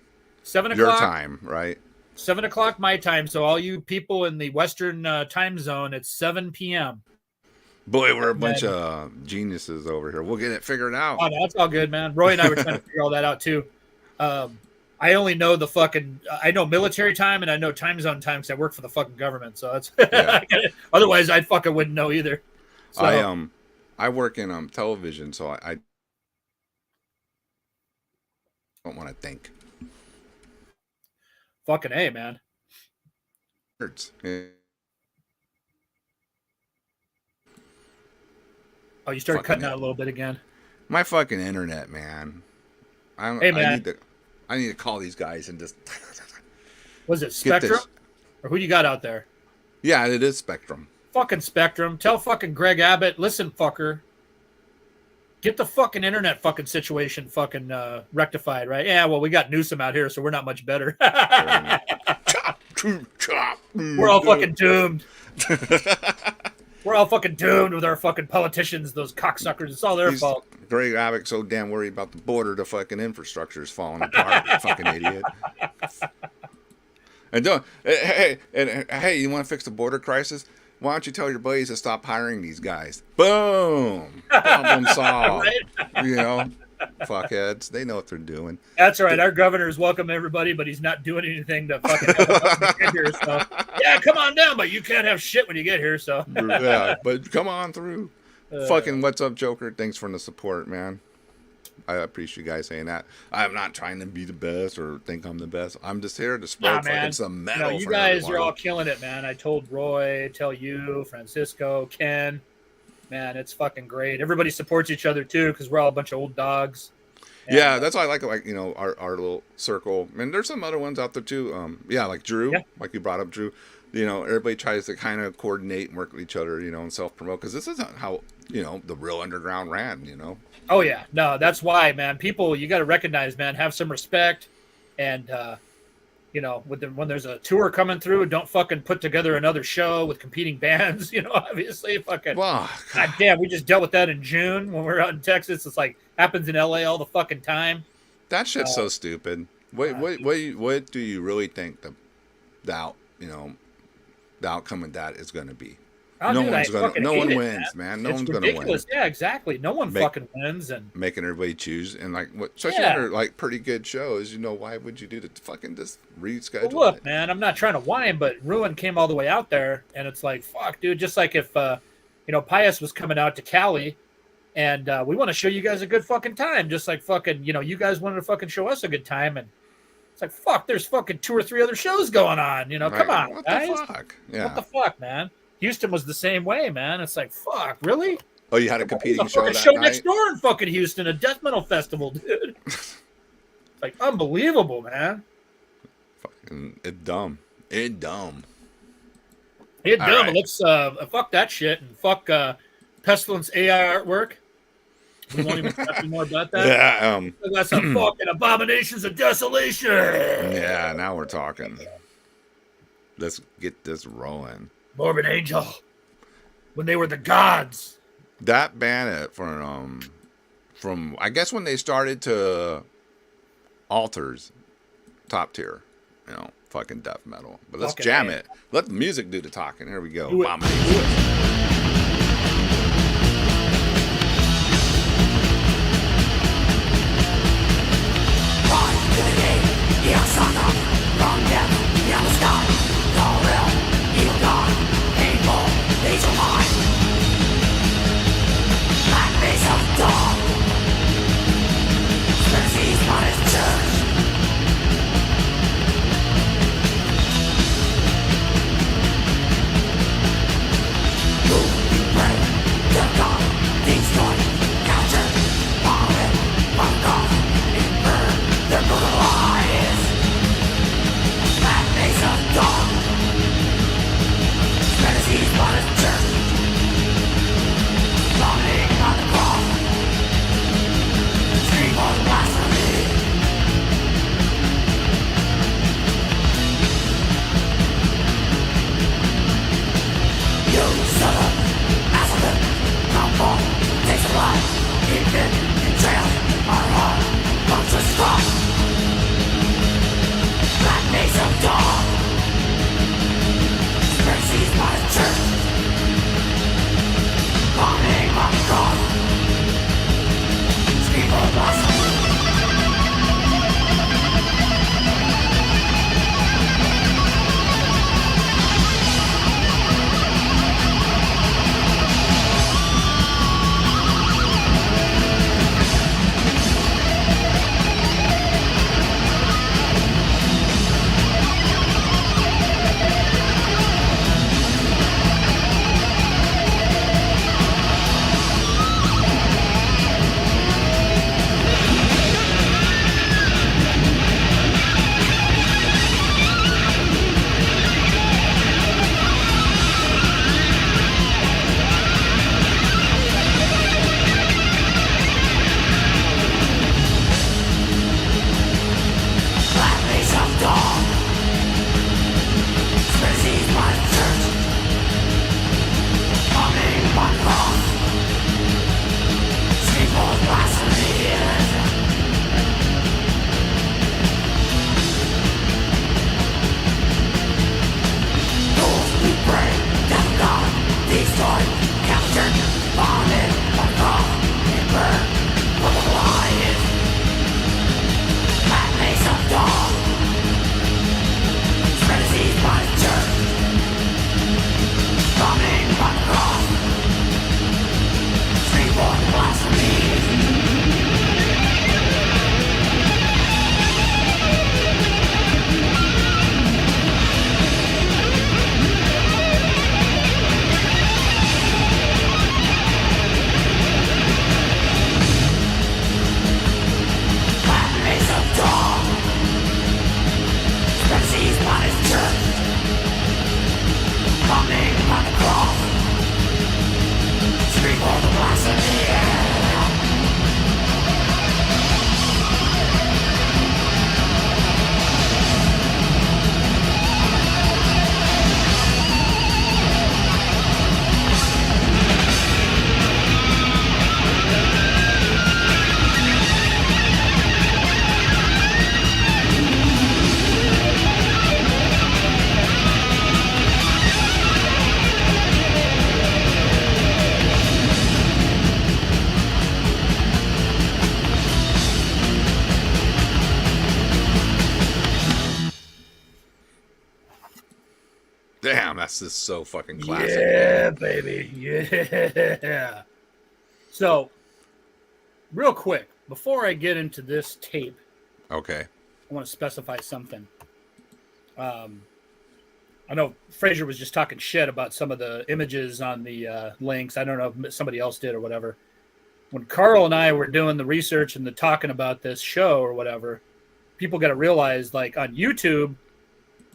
7 o'clock. Your time, right? 7 o'clock my time. So all you people in the Western time zone, it's 7 p.m. Boy, we're a bunch of geniuses over here. We'll get it figured out. Oh, no, that's all good, man. Roy and I were trying to figure all that out too. I only know I know military time and I know time zone time because I work for the fucking government. So that's otherwise I fucking wouldn't know either. So, I work in television, so I don't want to think. Fucking A, man. Hurts. Oh, you started cutting out a little bit again. My fucking internet, man. Hey, man. I need to call these guys and just. Was it Spectrum? Or who you got out there? Yeah, it is Spectrum. Fucking Spectrum. Tell fucking Greg Abbott, listen, fucker. Get the fucking internet fucking situation fucking rectified, right? Yeah, well, we got Newsom out here, so we're not much better. Chop, chop. We're all fucking doomed. We're all fucking doomed with our fucking politicians, those cocksuckers. It's all their fault. Greg Abbott's so damn worried about the border, the fucking infrastructure is falling apart. Fucking idiot. And hey, you want to fix the border crisis? Why don't you tell your buddies to stop hiring these guys? Boom! Problem solved. Right? You know, fuckheads. They know what they're doing. That's right. Our governor's welcome everybody, but he's not doing anything to fucking get here. So yeah, come on down, but you can't have shit when you get here. So yeah, but come on through. Fucking what's up, Joker? Thanks for the support, man. I appreciate you guys saying that. I'm not trying to be the best or think I'm the best. I'm just here to spread fucking some metal. No, you guys are all killing it, man. I told Roy, tell you, Francisco, Ken. Man, it's fucking great. Everybody supports each other too because we're all a bunch of old dogs. And, yeah, that's why I like it. Like, you know, our little circle. And there's some other ones out there too. Yeah, like Drew. Yeah. Like you brought up Drew. You know, everybody tries to kind of coordinate and work with each other, you know, and self-promote because this isn't how, you know, the real underground ran, you know. Oh, yeah. No, that's why, man. People, you got to recognize, man, have some respect. And, you know, when there's a tour coming through, don't fucking put together another show with competing bands, you know, obviously. Fucking, God damn, we just dealt with that in June when we were out in Texas. It's like, happens in LA all the fucking time. That shit's so stupid. What do you really think the outcome of that is going to be? No one wins, man. No one's going to win. Yeah, exactly. No one fucking wins, and making everybody choose and like especially under like pretty good shows. You know, why would you do to fucking just reschedule? Well, look, man, I'm not trying to whine, but Ruin came all the way out there, and it's like, fuck, dude. Just like if you know, Pius was coming out to Cali, and we want to show you guys a good fucking time, just like fucking, you know, you guys wanted to fucking show us a good time, and it's like, fuck, there's fucking 2 or 3 other shows going on, you know, come on, what guys. The fuck? Yeah. What the fuck, man? Houston was the same way, man. It's like, fuck, really? Oh, you had a competing show that show night? Next door in fucking Houston, a death metal festival, dude. Like, unbelievable, man. Fucking, it's dumb. It's dumb. It's dumb. Right. Let's fuck that shit and fuck Pestilence AI artwork. We won't even talk more about that. Yeah, that's some fucking Abominations of Desolation. Yeah, now we're talking. Let's get this rolling. Morbid Angel. When they were the gods. That band from I guess when they started to Altars, top tier, you know, fucking death metal. But let's jam it. Let the music do the talking. Here we go. Damn, that's just so fucking classic. Yeah, Man. baby. Yeah. So, real quick, before I get into this tape, Okay. I want to specify something. I know Fraser was just talking shit about some of the images on the links. I don't know if somebody else did or whatever. When Carl and I were doing the research and the talking about this show or whatever, people got to realize, like, on YouTube,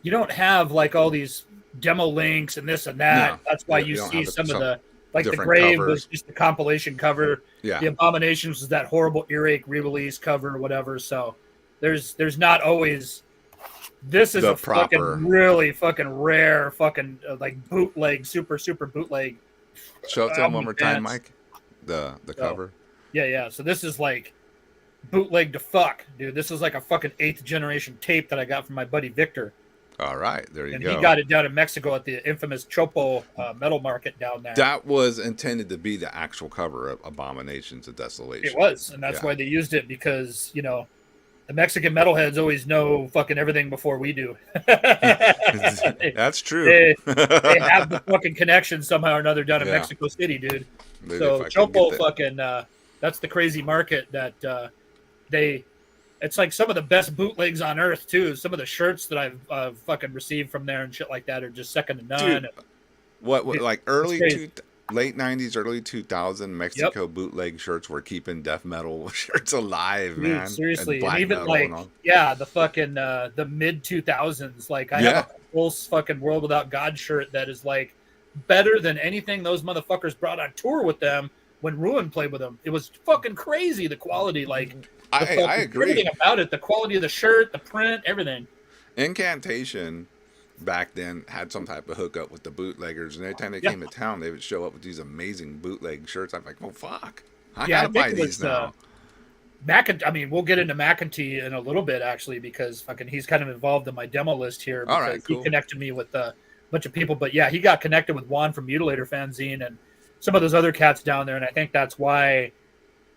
you don't have like all these demo links and this and that. No, That's why you see some of the, like, the Grave covers. was just the compilation cover. Yeah. The Abominations was that horrible earache re-release cover or whatever. So there's not always. This is The a proper, fucking really fucking rare fucking like bootleg, super bootleg. Show it to him one more time, bands. Mike. The cover. Yeah. So this is like bootleg to fuck, dude. This is like a fucking 8th generation tape that I got from my buddy Victor. All right, there you And go. he got it down in Mexico at the infamous Chopo metal market down there. That was intended to be the actual cover of Abominations of Desolation. It was, and that's why they used it, because, you know, the Mexican metalheads always know fucking everything before we do. That's true. They have the fucking connection somehow or another down in Mexico City, dude. So Chopo fucking, that's the crazy market that it's like some of the best bootlegs on earth too. Some of the shirts that I've fucking received from there and shit like that are just second to none. Dude, what like late 90s, early 2000 Mexico bootleg shirts were keeping death metal shirts alive, dude, man. Seriously, and even like the fucking the mid 2000s. Like I have a full fucking World Without God shirt that is like better than anything those motherfuckers brought on tour with them when Ruin played with them. It was fucking crazy, the quality, like I agree. Everything about it, the quality of the shirt, the print, everything. Incantation back then had some type of hookup with the bootleggers, and every time they came to town, they would show up with these amazing bootleg shirts. I'm like, oh fuck, I gotta buy these now. I mean, we'll get into McEntee in a little bit actually, because fucking he's kind of involved in my demo list here All because right, cool. he connected me with a bunch of people. But yeah, he got connected with Juan from Mutilator Fanzine and some of those other cats down there, and I think that's why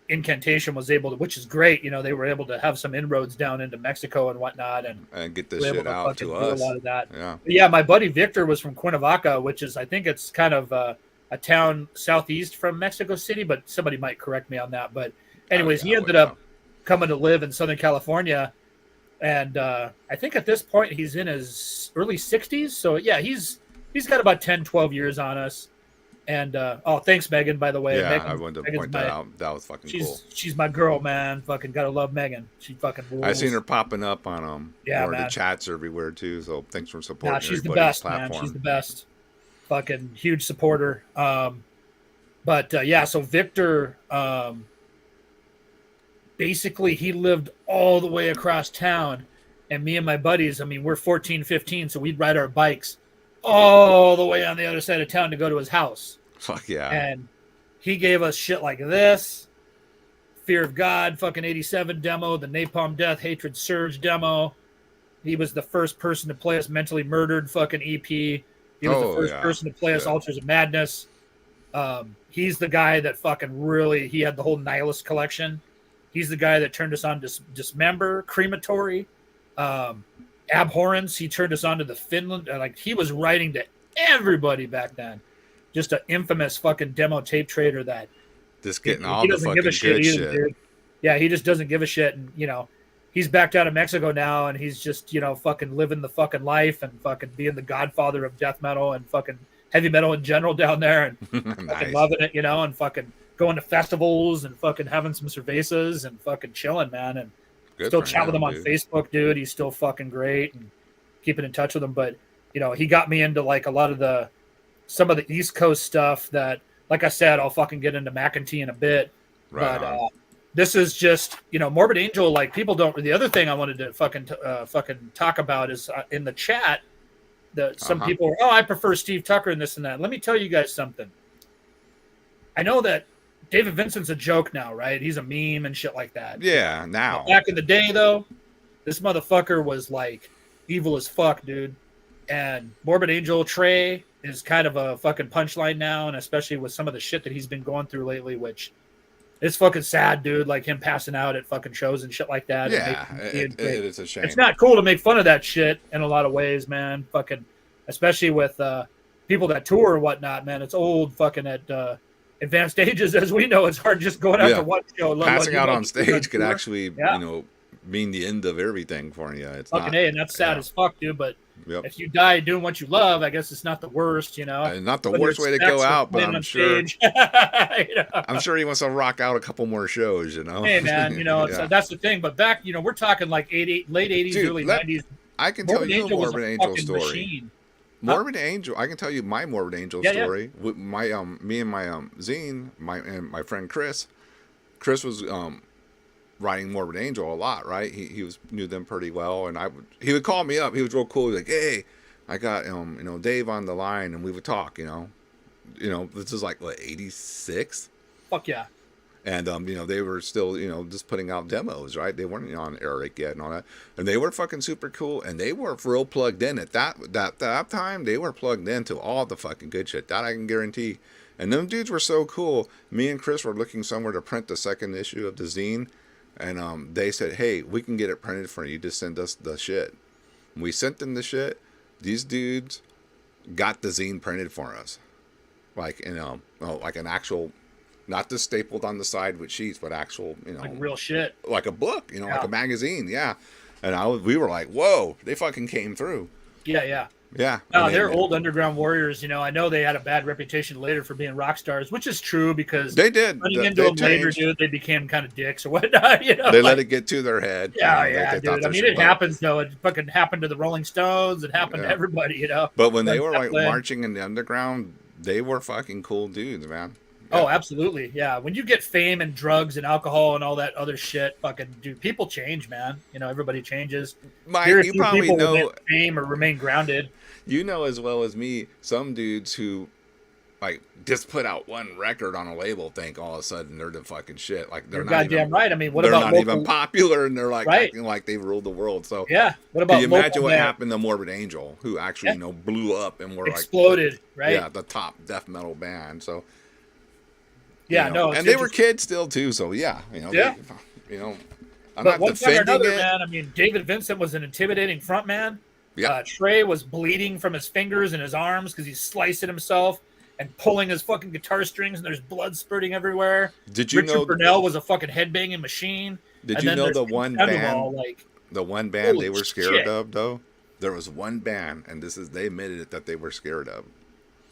Incantation was able to, which is great. You know, they were able to have some inroads down into Mexico and whatnot, and And get this were able shit to out fucking to do a us. lot of that. Yeah. But yeah, my buddy Victor was from Cuernavaca, which is, I think it's kind of a town southeast from Mexico City, but somebody might correct me on that. But anyways, he ended up coming to live in Southern California, and I think at this point he's in his early 60s. So yeah, he's got about 10, 12 years on us. And oh, thanks, Megan, by the way. Yeah, Megan, I wanted to Megan's point that out. That was fucking cool. She's my girl, man. Fucking gotta love Megan. She fucking rules. I seen her popping up on Yeah, the man. chats everywhere too. So thanks for supporting. Nah, she's the everybody's best, platform. man. She's the best. Fucking huge supporter. But yeah, so Victor, basically he lived all the way across town, and me and my buddies, I mean, we're 14, 15, so we'd ride our bikes all the way on the other side of town to go to his house. Fuck yeah. And he gave us shit like this: Fear of God, fucking 87 demo, the Napalm Death, Hatred Surge demo. He was the first person to play us Mentally Murdered fucking EP. He was the first person to play us Altars of Madness. He's the guy that fucking really, he had the whole Nihilist collection. He's the guy that turned us on to Dismember, Crematory, Abhorrence. He turned us on to the Finland. Like, he was writing to everybody back then. Just an infamous fucking demo tape trader that just getting all the fucking good shit. Dude. Yeah, he just doesn't give a shit. And, you know, he's back down in Mexico now, and he's just, you know, fucking living the fucking life and fucking being the godfather of death metal and fucking heavy metal in general down there, and Nice. fucking loving it, you know, and fucking going to festivals and fucking having some cervezas and fucking chilling, man. And Good still for chat with him on dude. Facebook, dude. He's still fucking great and keeping in touch with him. But, you know, he got me into like a lot of some of the East Coast stuff that, like I said, I'll fucking get into McEntee in a bit. Right but on. this is just, you know, Morbid Angel. Like, people don't. The other thing I wanted to fucking talk about is in the chat that some people are, I prefer Steve Tucker and this and that. Let me tell you guys something. I know that David Vincent's a joke now, right? He's a meme and shit like that. Yeah, now. Back in the day, though, this motherfucker was like evil as fuck, dude. And Morbid Angel Trey is kind of a fucking punchline now, and especially with some of the shit that he's been going through lately, which is fucking sad, dude. Like him passing out at fucking shows and shit like that. Yeah, it is a shame. It's not cool to make fun of that shit in a lot of ways, man. Fucking, especially with people that tour and whatnot, man. It's old fucking at advanced ages, as we know. It's hard just going out to one show. Passing out on stage could actually, you know, mean the end of everything for you. It's fucking not, and that's sad as fuck, dude. But if you die doing what you love, I guess it's not the worst, you know. Not the worst way to go out, but I'm sure. You know? I'm sure he wants to rock out a couple more shows, you know. Hey man, you know that's the thing. But back, you know, we're talking like late 80s, Dude, early 90s. I can tell you a Morbid Angel story. Machine. Morbid Angel. I can tell you my Morbid Angel story. With my me and my zine, my friend Chris. Chris was writing Morbid Angel a lot, right? He knew them pretty well, and he would call me up. He was real cool. He was like, hey, I got you know, Dave on the line, and we would talk. You know, this is like what, 86. Fuck yeah. And you know, they were still, you know, just putting out demos, right? They weren't on Eric yet and all that, and they were fucking super cool, and they were real plugged in at that time. They were plugged into all the fucking good shit, that I can guarantee. And them dudes were so cool. Me and Chris were looking somewhere to print the second issue of the zine, and they said, hey, we can get it printed for you. Just send us the shit. We sent them the shit. These dudes got the zine printed for us, like, you know, like an actual. Not just stapled on the side with sheets, but actual, you know, like real shit, like a book, you know, like a magazine, And we were like, whoa, they fucking came through. Yeah. Yeah. No, they're old underground warriors. You know, I know they had a bad reputation later for being rock stars, which is true because they did. Running into them later, dude, they became kind of dicks or whatnot. You know, they let it get to their head. Yeah, dude. I mean, it happens though. It fucking happened to the Rolling Stones. It happened to everybody. You know. But when they were like marching in the underground, they were fucking cool dudes, man. Oh, absolutely. Yeah. When you get fame and drugs and alcohol and all that other shit, fucking dude, people change, man. You know, everybody changes. Mike, you probably know fame or remain grounded. You know as well as me, some dudes who like just put out one record on a label, think all of a sudden they're the fucking shit. Like they're You're not goddamn even right. I mean, what they're about not even local? popular, and they're like Right. acting like they ruled the world. So Yeah. What can about you local imagine what band? happened to Morbid Angel, who actually Yeah. blew up and were Exploded, like right? yeah, the top death metal band. So Yeah, no, it's and they were interesting. kids still too. So yeah, Yeah. I'm But not one time or defending another, it. man, I mean, David Vincent was an intimidating frontman. Yeah. Trey was bleeding from his fingers and his arms because he's slicing himself and pulling his fucking guitar strings, and there's blood spurting everywhere. Did you Richard know? Burnell was a fucking headbanging machine. Did And you then know there's the Pete one Sandoval, band? like, The one band they holy were scared shit. of, though. There was one band, and they admitted it, that they were scared of.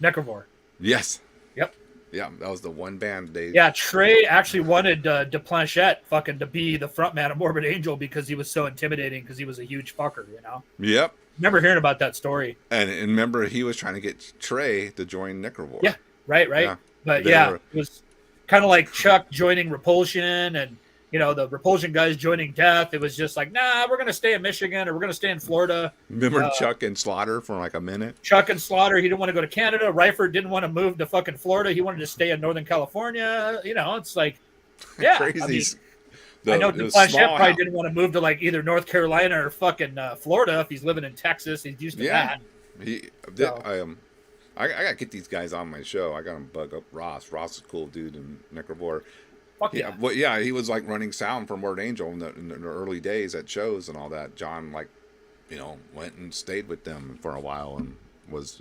Necrovore. Yes. Yep. Yeah, that was the one band they. Yeah, Trey actually wanted De Planchette fucking to be the frontman of Morbid Angel because he was so intimidating because he was a huge fucker, you know? Yep. Remember hearing about that story. And remember, he was trying to get Trey to join Necrovore. Yeah, right. Yeah. But They yeah, were- it was kind of like Chuck joining Repulsion and, you know, the Repulsion guys joining Death. It was just like, nah, we're going to stay in Michigan or we're going to stay in Florida. Remember Chuck and Slaughter for like a minute? Chuck and Slaughter, he didn't want to go to Canada. Reifert didn't want to move to fucking Florida. He wanted to stay in Northern California. You know, it's like, yeah. Crazy. I know DePlanchette probably didn't want to move to like either North Carolina or fucking Florida if he's living in Texas. He's used to that. I gotta get these guys on my show. I gotta bug up Ross. Ross is a cool dude in Necrovore. Fuck yeah. Well, yeah, he was like running sound for Morbid Angel in the early days at shows and all that. John, like, went and stayed with them for a while and was,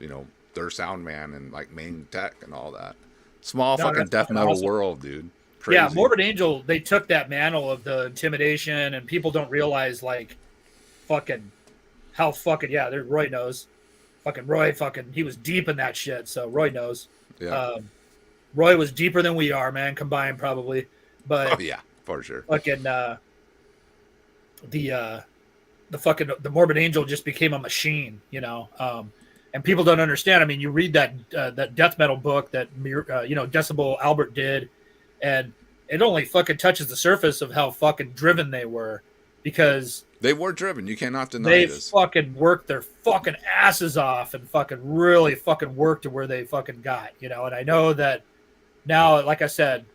their sound man and like main tech and all that. Small fucking death metal awesome. world, dude. Crazy. Yeah, Morbid Angel, they took that mantle of the intimidation, and people don't realize, like, fucking, how fucking, yeah, Roy knows. Fucking Roy, he was deep in that shit, so Roy knows. Yeah. Roy was deeper than we are, man, combined probably. But oh yeah, for sure. Fucking the Morbid Angel just became a machine, and people don't understand. I mean, you read that death metal book that Decibel Albert did, and it only fucking touches the surface of how fucking driven they were, because they were driven. You cannot deny they this. Fucking worked their fucking asses off and fucking really fucking worked to where they fucking got, And I know that now, like I said,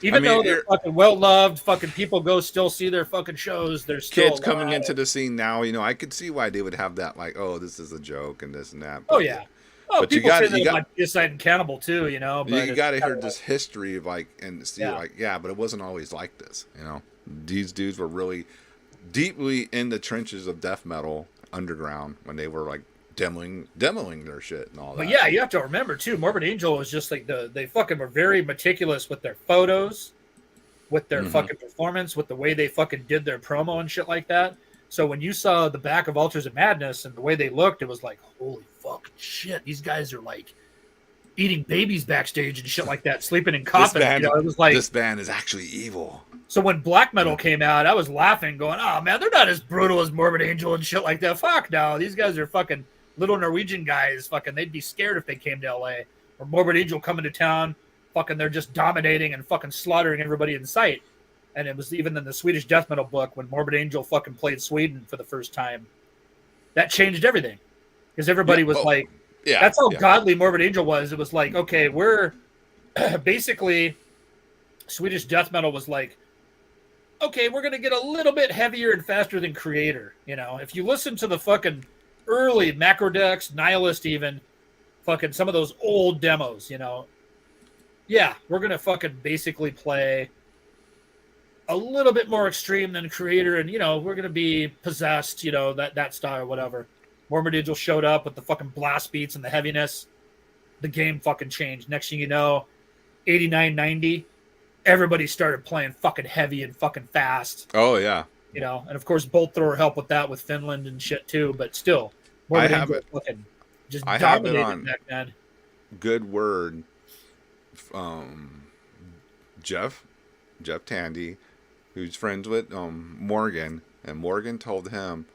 even though they're fucking well loved, fucking people go still see their fucking shows. There's still kids coming into the scene now. I could see why they would have that, like, oh, this is a joke and this and that. But, oh yeah. Oh, but people say that like Suicide and Cannibal too, But you got to hear this history of and see but it wasn't always like this, These dudes were really deeply in the trenches of death metal underground when they were like demoing their shit and all that. But yeah, you have to remember too, Morbid Angel was just like they fucking were very meticulous with their photos, with their fucking performance, with the way they fucking did their promo and shit like that. So when you saw the back of Altars of Madness and the way they looked, it was like, holy fucking shit, these guys are like eating babies backstage and shit like that, sleeping in coffins. It was like, this band is actually evil. So when black metal came out, I was laughing, going, "Oh man, they're not as brutal as Morbid Angel and shit like that. Fuck no, these guys are fucking little Norwegian guys. Fucking, they'd be scared if they came to LA. Or Morbid Angel coming to town, fucking, they're just dominating and fucking slaughtering everybody in sight." And it was even in the Swedish death metal book when Morbid Angel fucking played Sweden for the first time. That changed everything, because everybody was like, that's how godly Morbid Angel was. It was like, okay, we're basically Swedish death metal was like, okay, we're going to get a little bit heavier and faster than Creator. If you listen to the fucking early Macrodex, Nihilist even, fucking some of those old demos, yeah, we're going to fucking basically play a little bit more extreme than Creator, and, we're going to be possessed, that style or whatever. Morbid Angel showed up with the fucking blast beats and the heaviness. The game fucking changed. Next thing you know, 89, 90, everybody started playing fucking heavy and fucking fast. Oh, yeah. And of course, Bolt Thrower helped with that with Finland and shit too, but still, Morbid Angel fucking just dominated back then. Good word. Jeff Tandy, who's friends with Morgan, and Morgan told him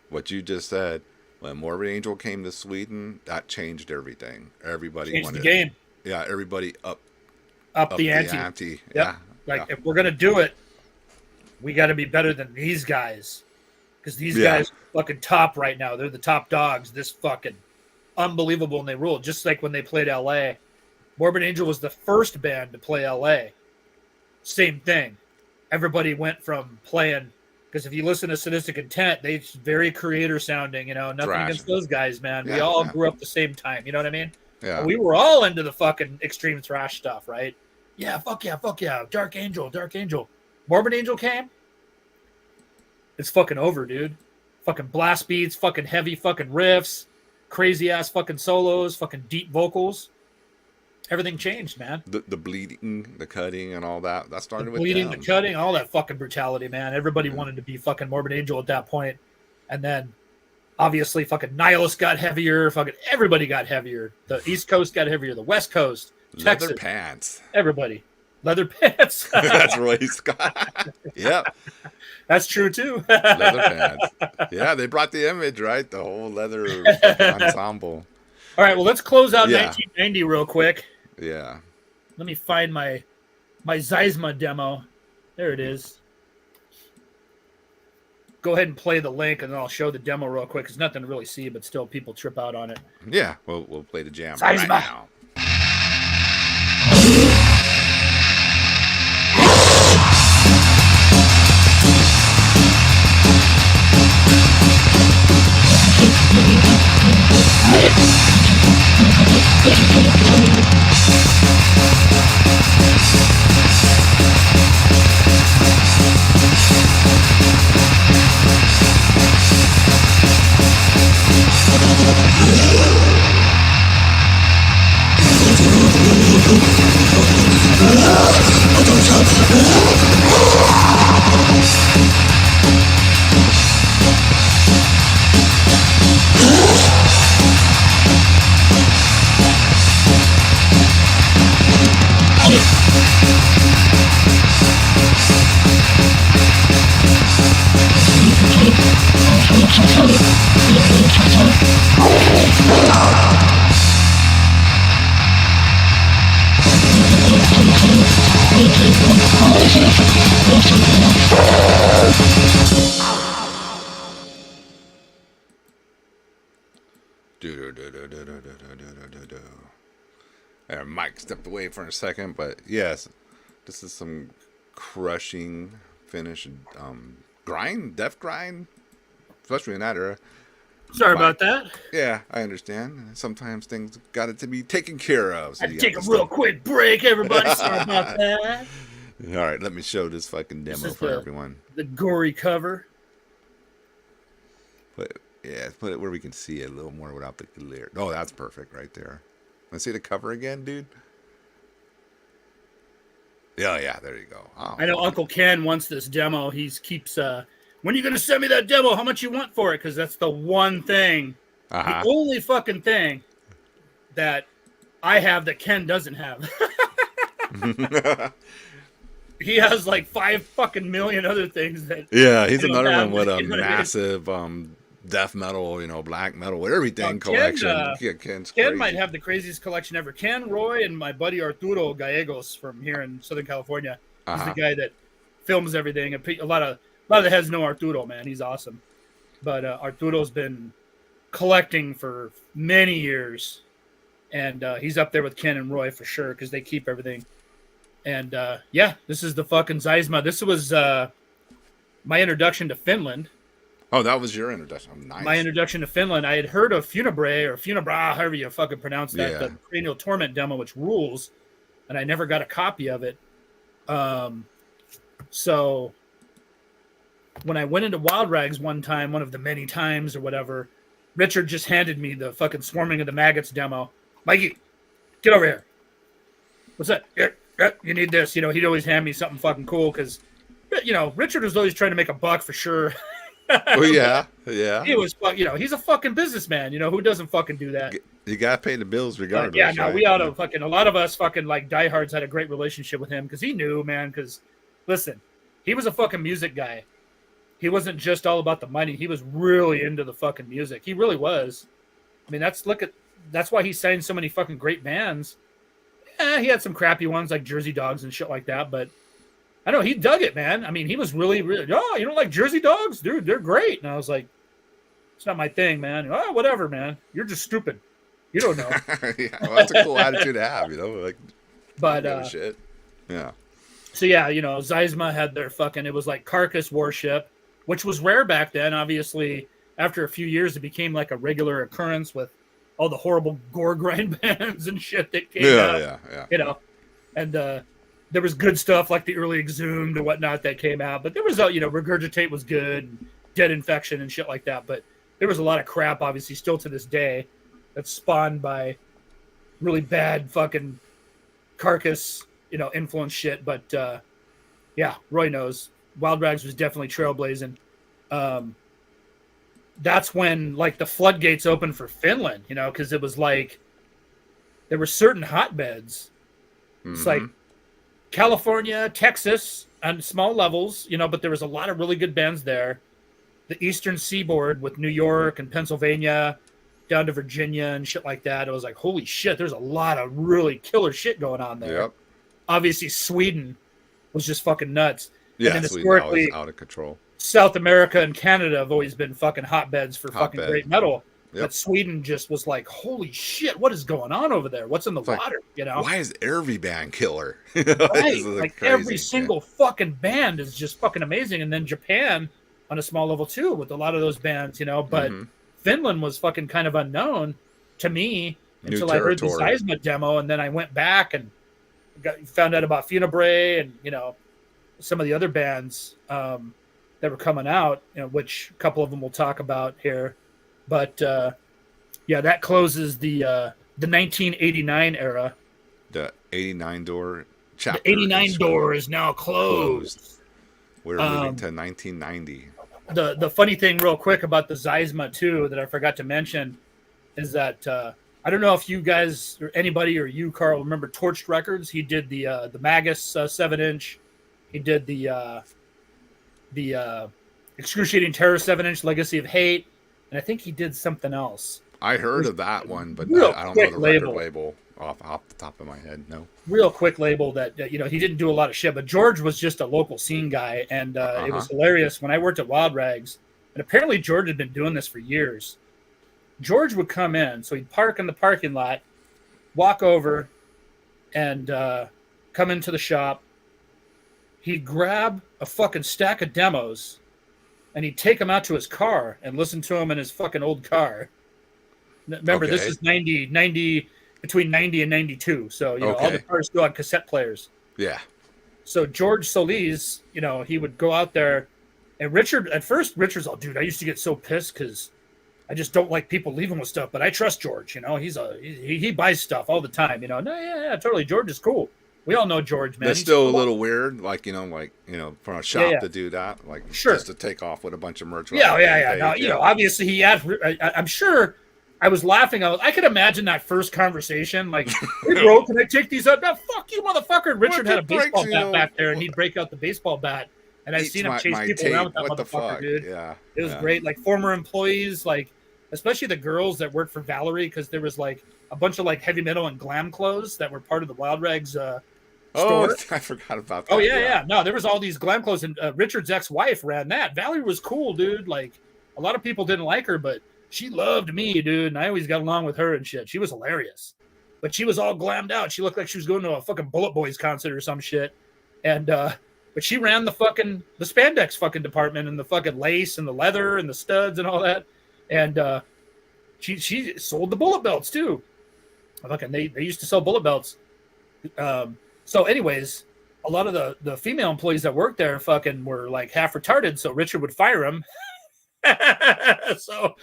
what you just said. When Morbid Angel came to Sweden, that changed everything. Everybody changed wanted the game. Yeah, everybody up the ante. Yep. Yeah. Like, if we're gonna do it, we got to be better than these guys, because these guys are fucking top right now. They're the top dogs. This fucking unbelievable, and they rule. Just like when they played LA, Morbid Angel was the first band to play LA. Same thing. Everybody went from playing, because if you listen to Sadistic Intent, they're very creator sounding, nothing Thrash. against those guys, man. Yeah, we all grew up the same time, you know what I mean? Yeah. We were all into the fucking extreme thrash stuff, right? Yeah, fuck yeah. Dark Angel. Morbid Angel came. It's fucking over, dude. Fucking blast beats, fucking heavy fucking riffs, crazy ass fucking solos, fucking deep vocals. Everything changed, man. The bleeding, the cutting, and all that. That started with bleeding, them. the cutting, all that fucking brutality, man. Everybody wanted to be fucking Morbid Angel at that point. And then obviously fucking Nihilist got heavier. Fucking everybody got heavier. The East Coast got heavier. The West Coast, Texas, Leather pants. everybody. Leather pants. That's Roy Scott. Yep. That's true too. Leather pants. Yeah, they brought the image, right? The whole leather ensemble. All right, well, let's close out Yeah. 1990 real quick. Yeah. Let me find my Zeisma demo. There it is. Go ahead and play the link, and then I'll show the demo real quick. It's nothing to really see, but still, people trip out on it. Yeah, we'll play the jam Seisma. right now. There, Mike stepped away for a second, but yes, this is some crushing finish, death grind, especially in that era. Sorry about that. Yeah, I understand. Sometimes things got it to be taken care of. So I had to take a real quick break, everybody. Sorry about that. All right, let me show this fucking demo for everyone. The gory cover. Put it where we can see it a little more without the glare. Oh, that's perfect right there. Let's see the cover again, dude. Yeah, there you go. Oh, I know Uncle Ken wants this demo. He keeps, when are you going to send me that demo? How much you want for it? Because that's the one thing, the only fucking thing that I have that Ken doesn't have. He has like 5 fucking million other things that. Yeah, he's another one with a massive death metal, black metal, everything collection. Ken might have the craziest collection ever. Ken, Roy, and my buddy Arturo Gallegos from here in Southern California. He's the guy that films everything. And a lot of the heads know Arturo, man. He's awesome. But Arturo's been collecting for many years, and he's up there with Ken and Roy for sure because they keep everything. And this is the fucking Zeisma. This was my introduction to Finland. Oh, that was your introduction. Oh, nice. My introduction to Finland. I had heard of Funebre or Funebra, however you fucking pronounce that, the Cranial Torment demo, which rules, and I never got a copy of it. So when I went into Wild Rags one time, one of the many times or whatever, Richard just handed me the fucking Swarming of the Maggots demo. Mikey, get over here. What's that? Here, you need this. He'd always hand me something fucking cool because, Richard was always trying to make a buck for sure. Oh yeah. He was, he's a fucking businessman. Who doesn't fucking do that? You gotta pay the bills regardless. Yeah, no, we ought to fucking. A lot of us fucking like diehards had a great relationship with him because he knew, man. Because listen, he was a fucking music guy. He wasn't just all about the money. He was really into the fucking music. He really was. I mean, that's why he signed so many fucking great bands. Yeah, he had some crappy ones like Jersey Dogs and shit like that, but. I know he dug it, man. I mean, he was really, really. Oh, you don't like Jersey Dogs, dude? They're great. And I was like, it's not my thing, man. Oh, whatever, man. You're just stupid. You don't know. Yeah, well, that's a cool attitude to have, like, I don't But give a shit. Yeah. so yeah, Zeisma had their fucking, it was like Carcass warship, which was rare back then. Obviously, after a few years, it became like a regular occurrence with all the horrible gore grind bands and shit that came out. Yeah. And there was good stuff like the early Exhumed and whatnot that came out, but there was Regurgitate was good, and Dead Infection and shit like that. But there was a lot of crap, obviously, still to this day, that's spawned by really bad fucking Carcass, influence shit. But yeah, Roy knows. Wild Rags was definitely trailblazing. That's when like the floodgates opened for Finland, because it was like there were certain hotbeds. It's like California, Texas, on small levels, but there was a lot of really good bands there. The Eastern Seaboard with New York and Pennsylvania, down to Virginia and shit like that. It was like, holy shit, there's a lot of really killer shit going on there. Yep. Obviously, Sweden was just fucking nuts. Yeah, and then Sweden historically, always out of control. South America and Canada have always been fucking hotbeds for fucking great metal. Yep. But Sweden just was like, holy shit, what is going on over there? What's in the water? Why is every band killer? Right. Like every single fucking band is just fucking amazing. And then Japan on a small level too, with a lot of those bands, but Finland was fucking kind of unknown to me until I heard the Seisma demo, and then I went back and found out about Funebre and some of the other bands that were coming out, which a couple of them we'll talk about here. But yeah, that closes the 1989 era. The 89 door chapter. The 89 door is now closed. We're moving to 1990. The funny thing, real quick, about the Zeisma too, that I forgot to mention, is that I don't know if you guys or anybody or you, Carl, remember Torched Records. He did the Magus 7-inch. He did the Excruciating Terror 7-inch, Legacy of Hate, and I think he did something else. I heard of that one, but I don't know the record label off the top of my head. No. Real quick label that he didn't do a lot of shit, but George was just a local scene guy, and it was hilarious when I worked at Wild Rags, and apparently George had been doing this for years. George would come in, so he'd park in the parking lot, walk over, and come into the shop. He'd grab a fucking stack of demos, and he'd take them out to his car and listen to them in his fucking old car. Remember, This is 90, between 90 and 92. So, all the cars go on cassette players. Yeah. So George Solis, he would go out there, and Richard's all, dude, I used to get so pissed because I just don't like people leaving with stuff, but I trust George, he buys stuff all the time, No, yeah, totally. George is cool. We all know George, man. That's still a little weird, from a shop to do that, just to take off with a bunch of merch. Yeah. No, obviously he asked. I'm sure. I was laughing. I could imagine that first conversation, like, "Hey, bro, can I take these out?" No, fuck you, motherfucker. And Richard had a baseball bat back there, and he'd break out the baseball bat, and I've seen him chase people around with that motherfucker, dude. Yeah, it was great. Like former employees, especially the girls that worked for Valerie, because there was a bunch of heavy metal and glam clothes that were part of the Wild Rags. Store. I forgot about that. Oh yeah. No, there was all these glam clothes, and Richard's ex-wife ran that. Valerie was cool, dude. Like, a lot of people didn't like her, but she loved me, dude, and I always got along with her and shit. She was hilarious, but she was all glammed out. She looked like she was going to a fucking Bullet Boys concert or some shit. And but she ran the spandex fucking department, and the fucking lace and the leather and the studs and all that. And she sold the bullet belts too. Fucking they used to sell bullet belts. So anyways, a lot of the female employees that worked there fucking were half retarded, so Richard would fire them. So,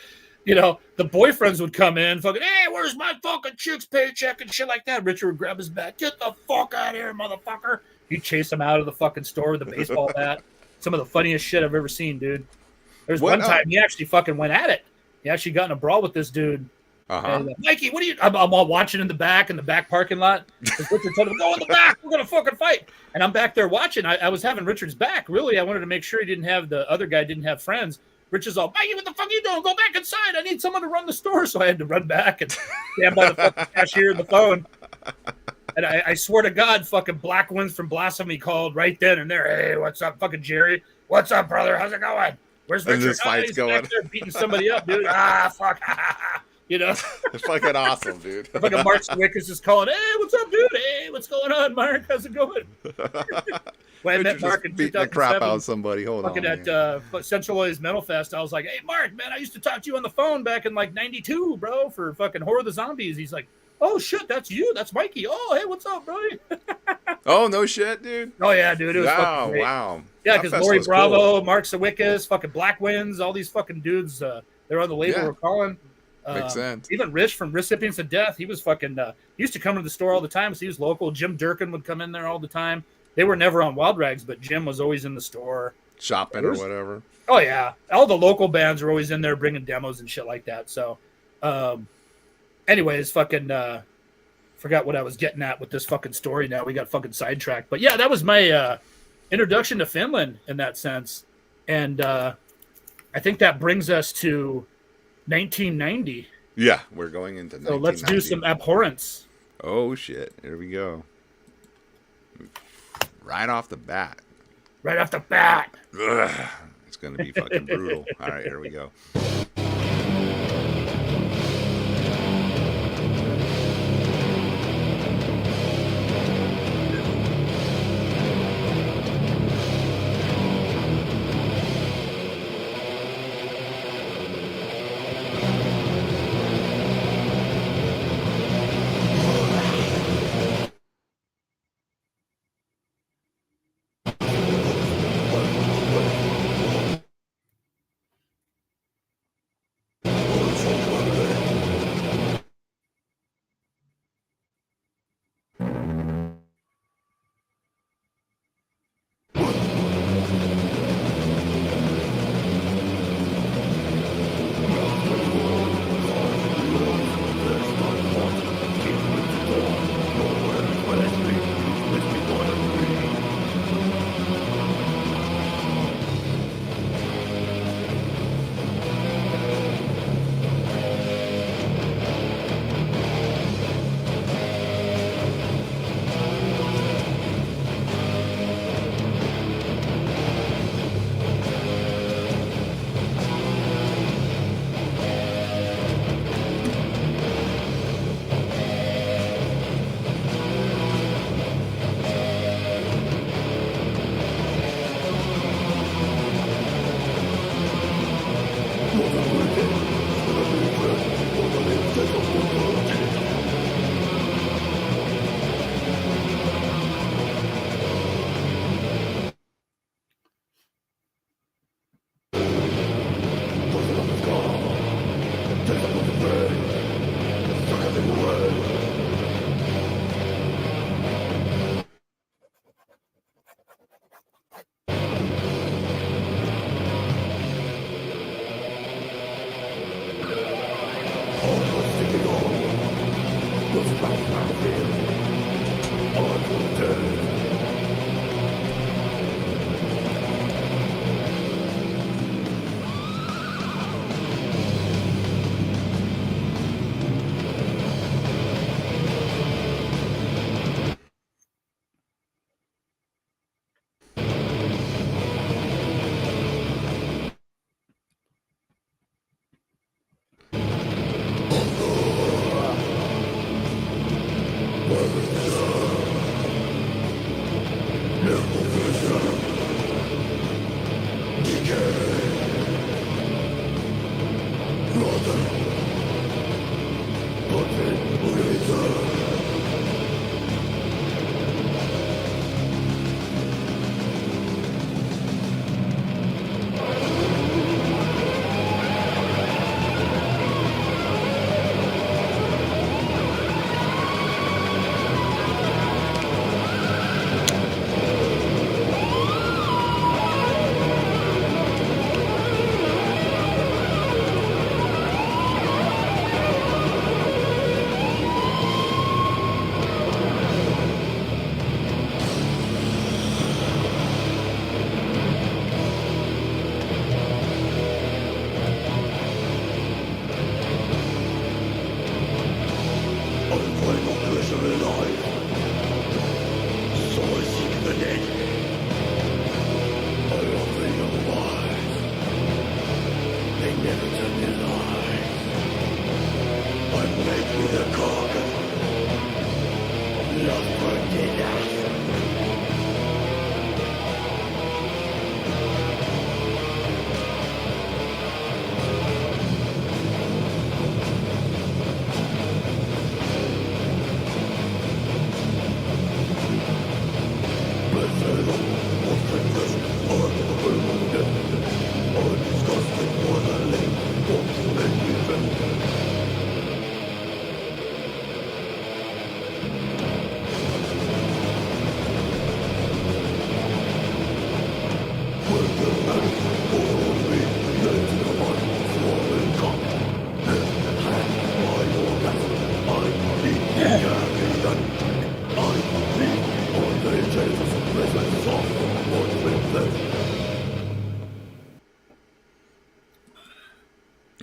the boyfriends would come in, fucking, "Hey, where's my fucking chick's paycheck?" and shit like that. Richard would grab his bat, "Get the fuck out of here, motherfucker." He'd chase them out of the fucking store with a baseball bat. Some of the funniest shit I've ever seen, dude. There's one time he actually fucking went at it. He actually got in a brawl with this dude. And, "Mikey, what are you?" I'm all watching in the back parking lot. Richard told him, "Go in the back. We're gonna fucking fight." And I'm back there watching. I was having Richard's back. Really, I wanted to make sure the other guy didn't have friends. Richard's all, "Mikey, what the fuck are you doing? Go back inside. I need someone to run the store." So I had to run back and stand by the fucking cashier and the phone. And I swear to God, fucking Black Winds from Blasphemy called right then and there. "Hey, what's up, fucking Jerry? What's up, brother? How's it going? Where's Richard?" And this fight's going. Back there beating somebody up, dude. Fuck. You know, Fucking awesome, dude. fucking Mark Swickers is calling, hey, what's up, dude? Hey, what's going on, Mark? How's it going? When I met Mark in beating the crap out 2007, of somebody. Hold on. fucking at Central Oil's Metal Fest, I was like, hey, Mark, man, I used to talk to you on the phone back in like 92, bro, for fucking Horror of the Zombies. He's like, oh, shit, that's you. That's Mikey. Oh, hey, what's up, bro? Oh, no shit, dude. Oh, yeah, dude. It was fucking Wow, great. wow. Yeah, That because fest Lori was Bravo, cool. Mark Sawickas, fucking Black Winds, all these fucking dudes, they're on the label Yeah. we're calling. Makes sense. Even Rich from Recipients of Death, he was fucking, he used to come to the store all the time, so he was local. Jim Durkin would come in there all the time. They were never on Wild Rags, but Jim was always in the store. Shopping or whatever. Oh, yeah. All the local bands were always in there bringing demos and shit like that. So, anyways, fucking, forgot what I was getting at with this fucking story now. We got fucking sidetracked. But yeah, that was my introduction to Finland in that sense. And I think that brings us to 1990. Yeah, we're going into So 1990. let's do some abhorrence. Oh, shit. Here we go. Right off the bat. Right off the bat. Ugh, it's going to be fucking brutal. All right, here we go.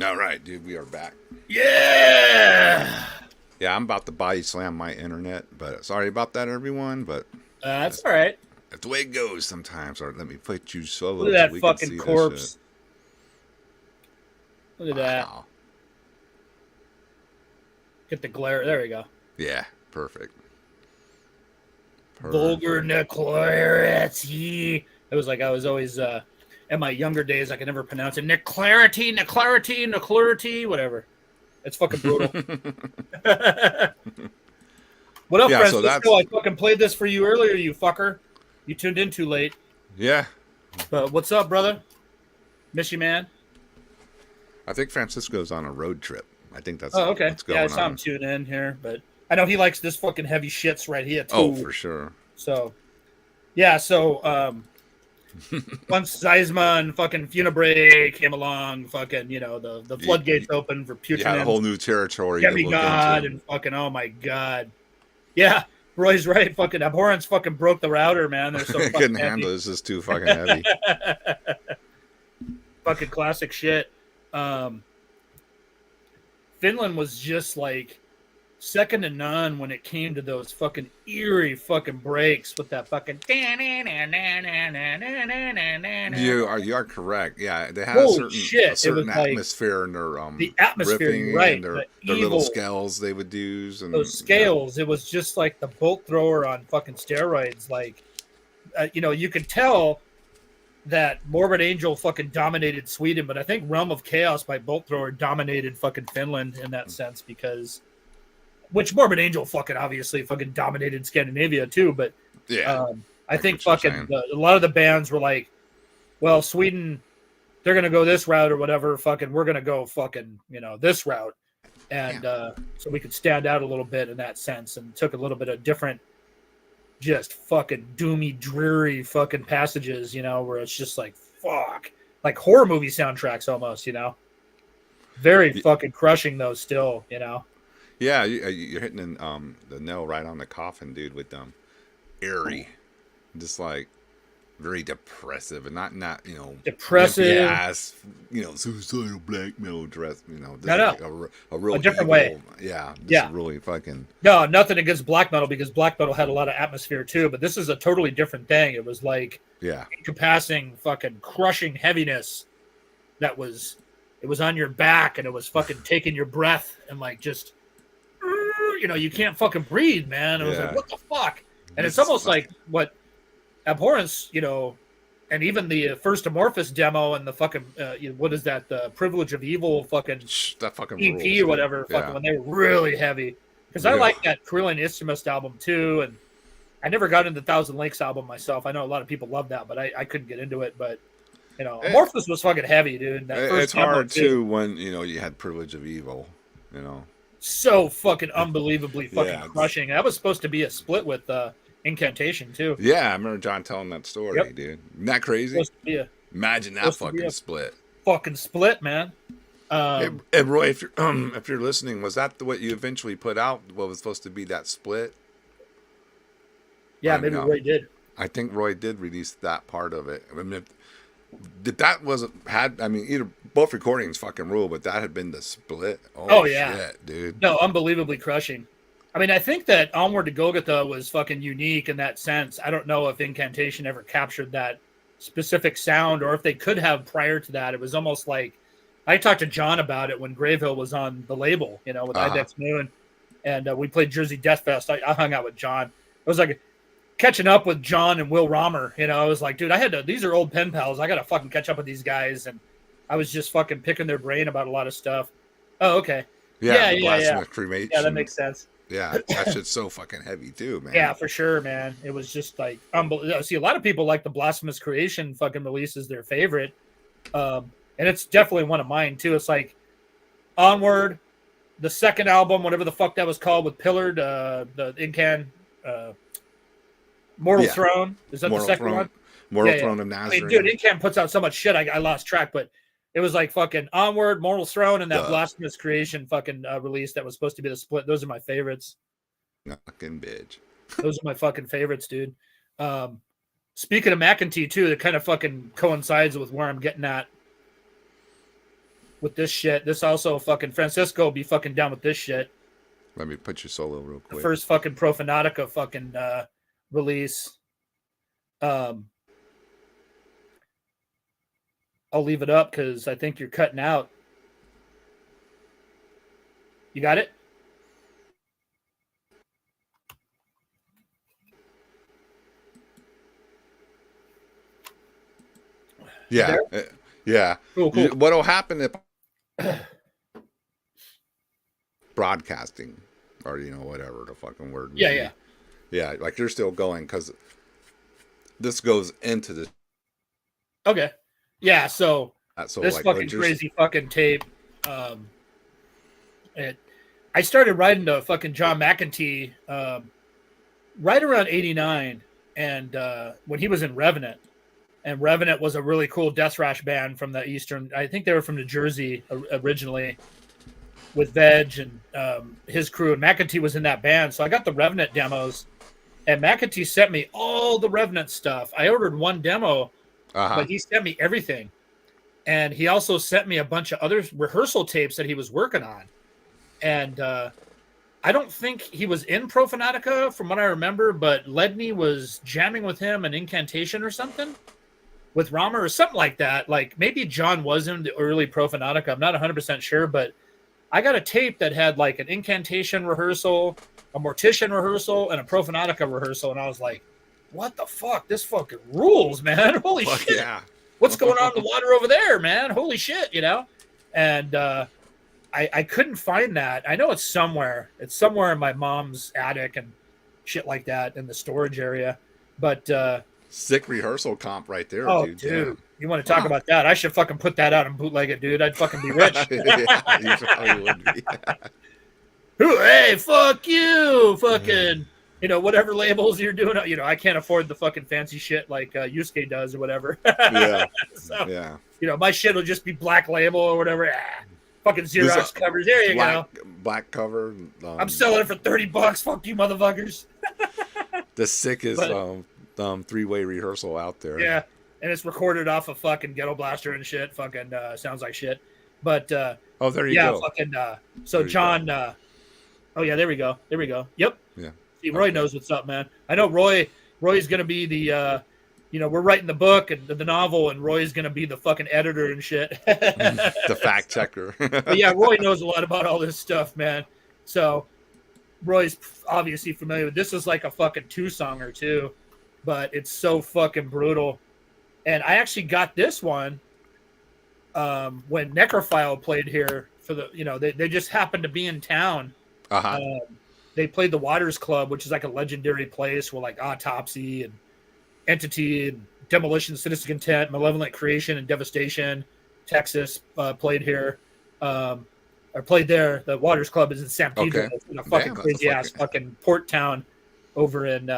All right, dude, we are back. Yeah. Yeah, I'm about to body slam my internet, but sorry about that, everyone. But That's all right. that's the way it goes sometimes. Or let me put you Look solo at so that we can fucking see this shit. corpse. Look at that. Wow. Get the glare. There we go. Yeah, perfect. Vulgar neclarity. It was like I was always in my younger days. I could never pronounce it. Neclarity, whatever. It's fucking brutal. What up, Yeah, so Francisco? I that's fucking played this for you earlier, you fucker. You tuned in too late. yeah. But what's up, brother? Miss you, man. I think Francisco's on a road trip. I think that's Oh, okay. what's Yeah, I going saw him on. tune in here, but I know he likes this fucking heavy shits right here too. Oh, for sure. So, yeah. So, once Zeisma and fucking Funebre came along, fucking, the floodgates opened for You had a Putin whole new territory to look demigod into. and fucking, oh my god. Yeah, Roy's right. Fucking Abhorrence fucking broke the router, man. They're so I fucking couldn't heavy. handle it. This is too fucking heavy. Fucking classic shit. Finland was just like second to none when it came to those fucking eerie fucking breaks with that fucking. You are correct. Yeah, they had Holy a shit, certain it was like atmosphere in their the atmosphere. riffing You're right. and their The little evil, scales they would use and those scales. It was just like the bolt thrower on fucking steroids. Like, you could tell that Morbid Angel fucking dominated Sweden, but I think Realm of Chaos by Bolt Thrower dominated fucking Finland in that sense because, which Morbid Angel fucking obviously fucking dominated Scandinavia too, but yeah. I think what you're fucking a lot of the bands were like, well, Sweden, they're gonna go this route or whatever, fucking we're gonna go fucking this route, and so we could stand out a little bit in that sense, and took a little bit of different. Just fucking doomy, dreary fucking passages, where it's just like, fuck. Like horror movie soundtracks almost, Very fucking crushing, though, still, Yeah, you're hitting the nail right on the coffin, dude, with eerie. Just like very depressive and not Depressive. ass, suicidal black metal dress, this No, is no. like a real A different evil, way. Yeah, this Yeah. is really fucking. No, nothing against black metal because black metal had a lot of atmosphere too, but this is a totally different thing. It was like Yeah. encompassing fucking crushing heaviness it was on your back and it was fucking taking your breath and like just you can't fucking breathe, man. It was like, what the fuck? And it's almost like what Abhorrence, and even the first Amorphous demo and the fucking what is that? The Privilege of Evil fucking That fucking EP rules, or whatever. Yeah. Fucking when they were really heavy. Because I like that Carillion Isthmus album too, and I never got into the Thousand Lakes album myself. I know a lot of people love that, but I couldn't get into it. But Amorphous was fucking heavy, dude. That first It's hard demo, too when you had Privilege of Evil, so fucking unbelievably fucking Yeah, crushing. That was supposed to be a split with Incantation too. Yeah, I remember John telling that story, Yep. dude. Isn't that crazy? Supposed to be a Imagine that supposed to be fucking a- split. fucking split, man. Hey, Roy, if you're listening, was that what you eventually put out? What was supposed to be that split? Yeah, I maybe know. Roy did. I think Roy did release that part of it. I mean, that wasn't either both recordings fucking rule, but that had been the split. Oh, yeah. shit, dude. No, unbelievably crushing. I mean, I think that Onward to Golgotha was fucking unique in that sense. I don't know if Incantation ever captured that specific sound or if they could have prior to that. It was almost like I talked to John about it when Gravehill was on the label, with Ibex Moon, and we played Jersey Death Fest. I hung out with John. It was like catching up with John and Will Romer. I was like, dude, these are old pen pals. I got to fucking catch up with these guys. And I was just fucking picking their brain about a lot of stuff. Oh, okay. Yeah, Yeah. cremation. Yeah, that makes sense. Yeah, that shit's so fucking heavy too, man. Yeah, for sure, man. It was just like unbelievable. See, a lot of people like the Blasphemous Creation fucking release as their favorite. And it's definitely one of mine too. It's like Onward, the second album, whatever the fuck that was called with Pillard, the Incan Mortal Throne. Is that the second one? Mortal Throne of Nazareth. I mean, dude, Incan puts out so much shit. I lost track, but it was like fucking Onward, Mortal Throne, and that Blasphemous Creation fucking release that was supposed to be the split. Those are my favorites. Fucking bitch. Those are my fucking favorites, dude. Speaking of McEntee too, it kind of fucking coincides with where I'm getting at. with this shit. This also fucking Francisco will be fucking down with this shit. Let me put your solo real quick. The first fucking Profanatica fucking release. I'll leave it up because I think you're cutting out. You got it? Yeah. Yeah. Cool. What'll happen if broadcasting or, whatever the fucking word. Yeah. Yeah. Like you're still going because this goes into the. Okay. Yeah. So this like, fucking crazy fucking tape. I started writing to fucking John McEntee right around 89, and when he was in Revenant. And Revenant was a really cool death thrash band from the eastern. I think they were from New Jersey originally, with Veg and his crew. And McEntee was in that band, so I got the Revenant demos. And McEntee sent me all the Revenant stuff. I ordered one demo, but he sent me everything. And he also sent me a bunch of other rehearsal tapes that he was working on. And I don't think he was in Profanatica from what I remember, but Ledney was jamming with him an incantation or something with Rama or something like that. Like maybe John was in the early Profanatica. I'm not 100% sure, but I got a tape that had like an incantation rehearsal, a mortician rehearsal, and a Profanatica rehearsal. And I was like, what the fuck? This fucking rules, man. Holy shit. Yeah. What's going on in the water over there, man? Holy shit, And I couldn't find that. I know it's somewhere. It's somewhere in my mom's attic and shit like that in the storage area. But sick rehearsal comp right there, dude. Dude. You want to talk about that? I should fucking put that out and bootleg it, dude. I'd fucking be rich. Yeah, you probably would be. Hey, fuck you. Fucking, whatever labels you're doing. I can't afford the fucking fancy shit like Yusuke does or whatever. Yeah. So, yeah. My shit will just be black label or whatever. Fucking Xerox covers. There you go. Black cover. I'm selling it for $30. Fuck you, motherfuckers. The sickest three-way rehearsal out there. Yeah, and it's recorded off of fucking Ghetto Blaster and shit. Fucking sounds like shit. But there you go. Yeah, fucking. So John. Oh yeah, there we go. Yep. Yeah. See, Roy knows what's up, man. I know Roy's gonna be the. We're writing the book and the novel, and Roy's gonna be the fucking editor and shit. The fact checker. But yeah, Roy knows a lot about all this stuff, man. So Roy's obviously familiar with this. Is like a fucking 2-songer too, but it's so fucking brutal. And I actually got this one when Necrophile played here for the. They just happened to be in town. They played the Waters Club, which is like a legendary place where like Autopsy and Entity and Demolition, Sadistic Intent, Malevolent Creation, and Devastation, Texas played here. Or played there. The Waters Club is in San Pedro. Okay. It's fucking crazy ass fucking port town over in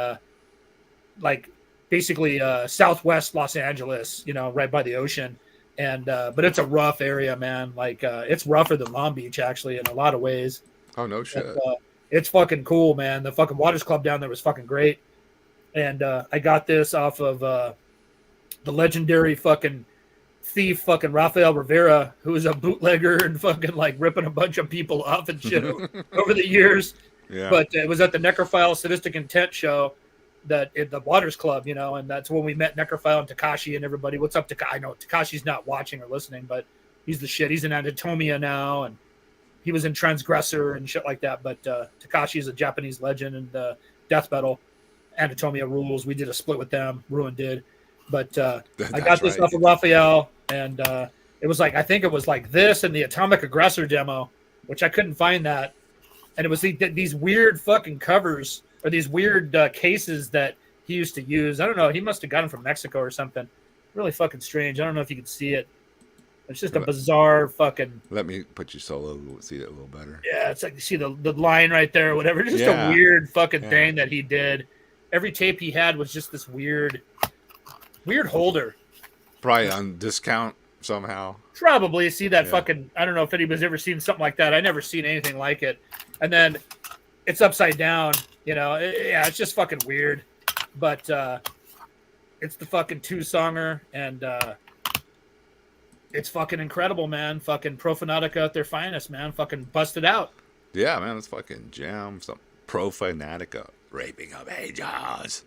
basically southwest Los Angeles, right by the ocean. And but it's a rough area, man. Like it's rougher than Long Beach actually in a lot of ways. Oh no shit. But, it's fucking cool, man. The fucking Waters Club down there was fucking great. And I got this off of the legendary fucking thief fucking Rafael Rivera, who was a bootlegger and fucking like ripping a bunch of people off and shit over the years. Yeah. But it was at the Necrophile Sadistic Intent show that at the Waters Club, and that's when we met Necrophile and Takashi and everybody. What's up, Takashi? I know Takashi's not watching or listening, but he's the shit. He's in Anatomia now, and he was in Transgressor and shit like that. But Takashi is a Japanese legend and death metal. Anatomia rules. We did a split with them. Ruin did. But I got this off of Raphael, and it was like, I think it was like this and the Atomic Aggressor demo, which I couldn't find that. And it was these weird fucking covers or these weird cases that he used to use. I don't know. He must have got them from Mexico or something. Really fucking strange. I don't know if you can see it. It's just a bizarre fucking. Let me put you solo. We'll see it a little better. Yeah, it's like you see the line right there or whatever. Just a weird fucking thing that he did. Every tape he had was just this weird holder. Probably on discount somehow. Probably see that fucking. I don't know if anybody's ever seen something like that. I never seen anything like it. And then it's upside down. It's just fucking weird. But it's the fucking 2-songer, and It's fucking incredible, man. Fucking Profanatica at their finest, man. Fucking busted out. Yeah, man, let's fucking jam some Pro Fanatica. Raping of Ages.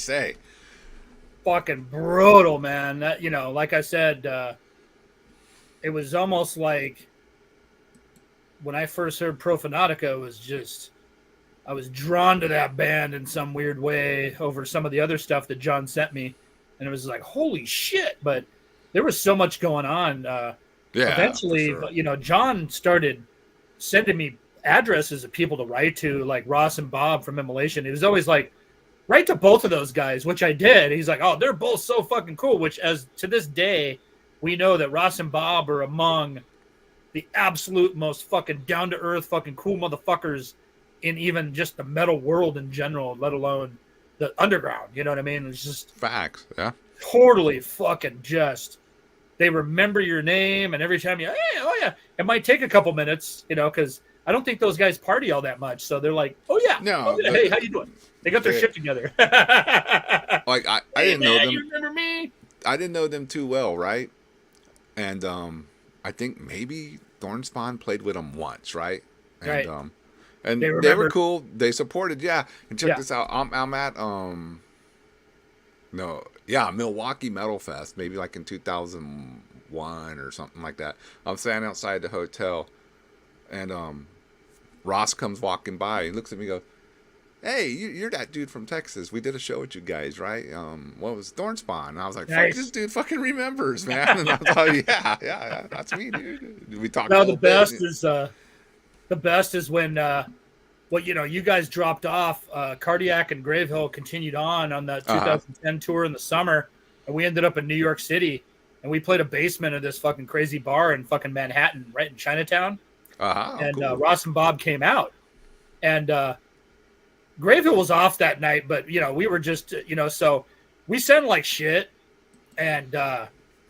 say? Fucking brutal, man. That, you know, like I said, it was almost like when I first heard Profanatica, it was just I was drawn to that band in some weird way over some of the other stuff that John sent me, and it was like, holy shit! But there was so much going on. Yeah, for Eventually, sure. you know, John started sending me addresses of people to write to, like Ross and Bob from Immolation. It was always like, write to both of those guys, which I did. He's like, oh, they're both so fucking cool. Which, as to this day, we know that Ross and Bob are among the absolute most fucking down to earth, fucking cool motherfuckers in even just the metal world in general, let alone the underground. You know what I mean? It's just Facts. Yeah. totally fucking just. They remember your name, and every time you, hey, oh yeah, it might take a couple minutes, you know, because I don't think those guys party all that much. So they're like, oh yeah, No, oh, yeah. Hey, how you doing? They got their shit together. Like I Hey, didn't know man, them. you remember me? I didn't know them too well, right? And I think maybe Thornspawn played with them once, right? And Right. and They they were remember. cool. They supported, yeah. And check Yeah. this out. I'm at no, yeah, Milwaukee Metal Fest, maybe like in 2001 or something like that. I'm standing outside the hotel, and Ross comes walking by. He looks at me, and goes, "Hey, you're that dude from Texas. We did a show with you guys, right? What was Thornspawn?" And I was like, "Fuck, Nice. this dude fucking remembers, man." And I was like, "Yeah, that's me, dude." We talked a No, little bit. the best is when well, you know, you guys dropped off. Cardiac and Gravehill continued on the 2010 tour in the summer, and we ended up in New York City, and we played a basement of this fucking crazy bar in fucking Manhattan, right in Chinatown. And Cool. Ross and Bob came out, and Gravehill was off that night, but you know, we were just, you know, so we sounded like shit, and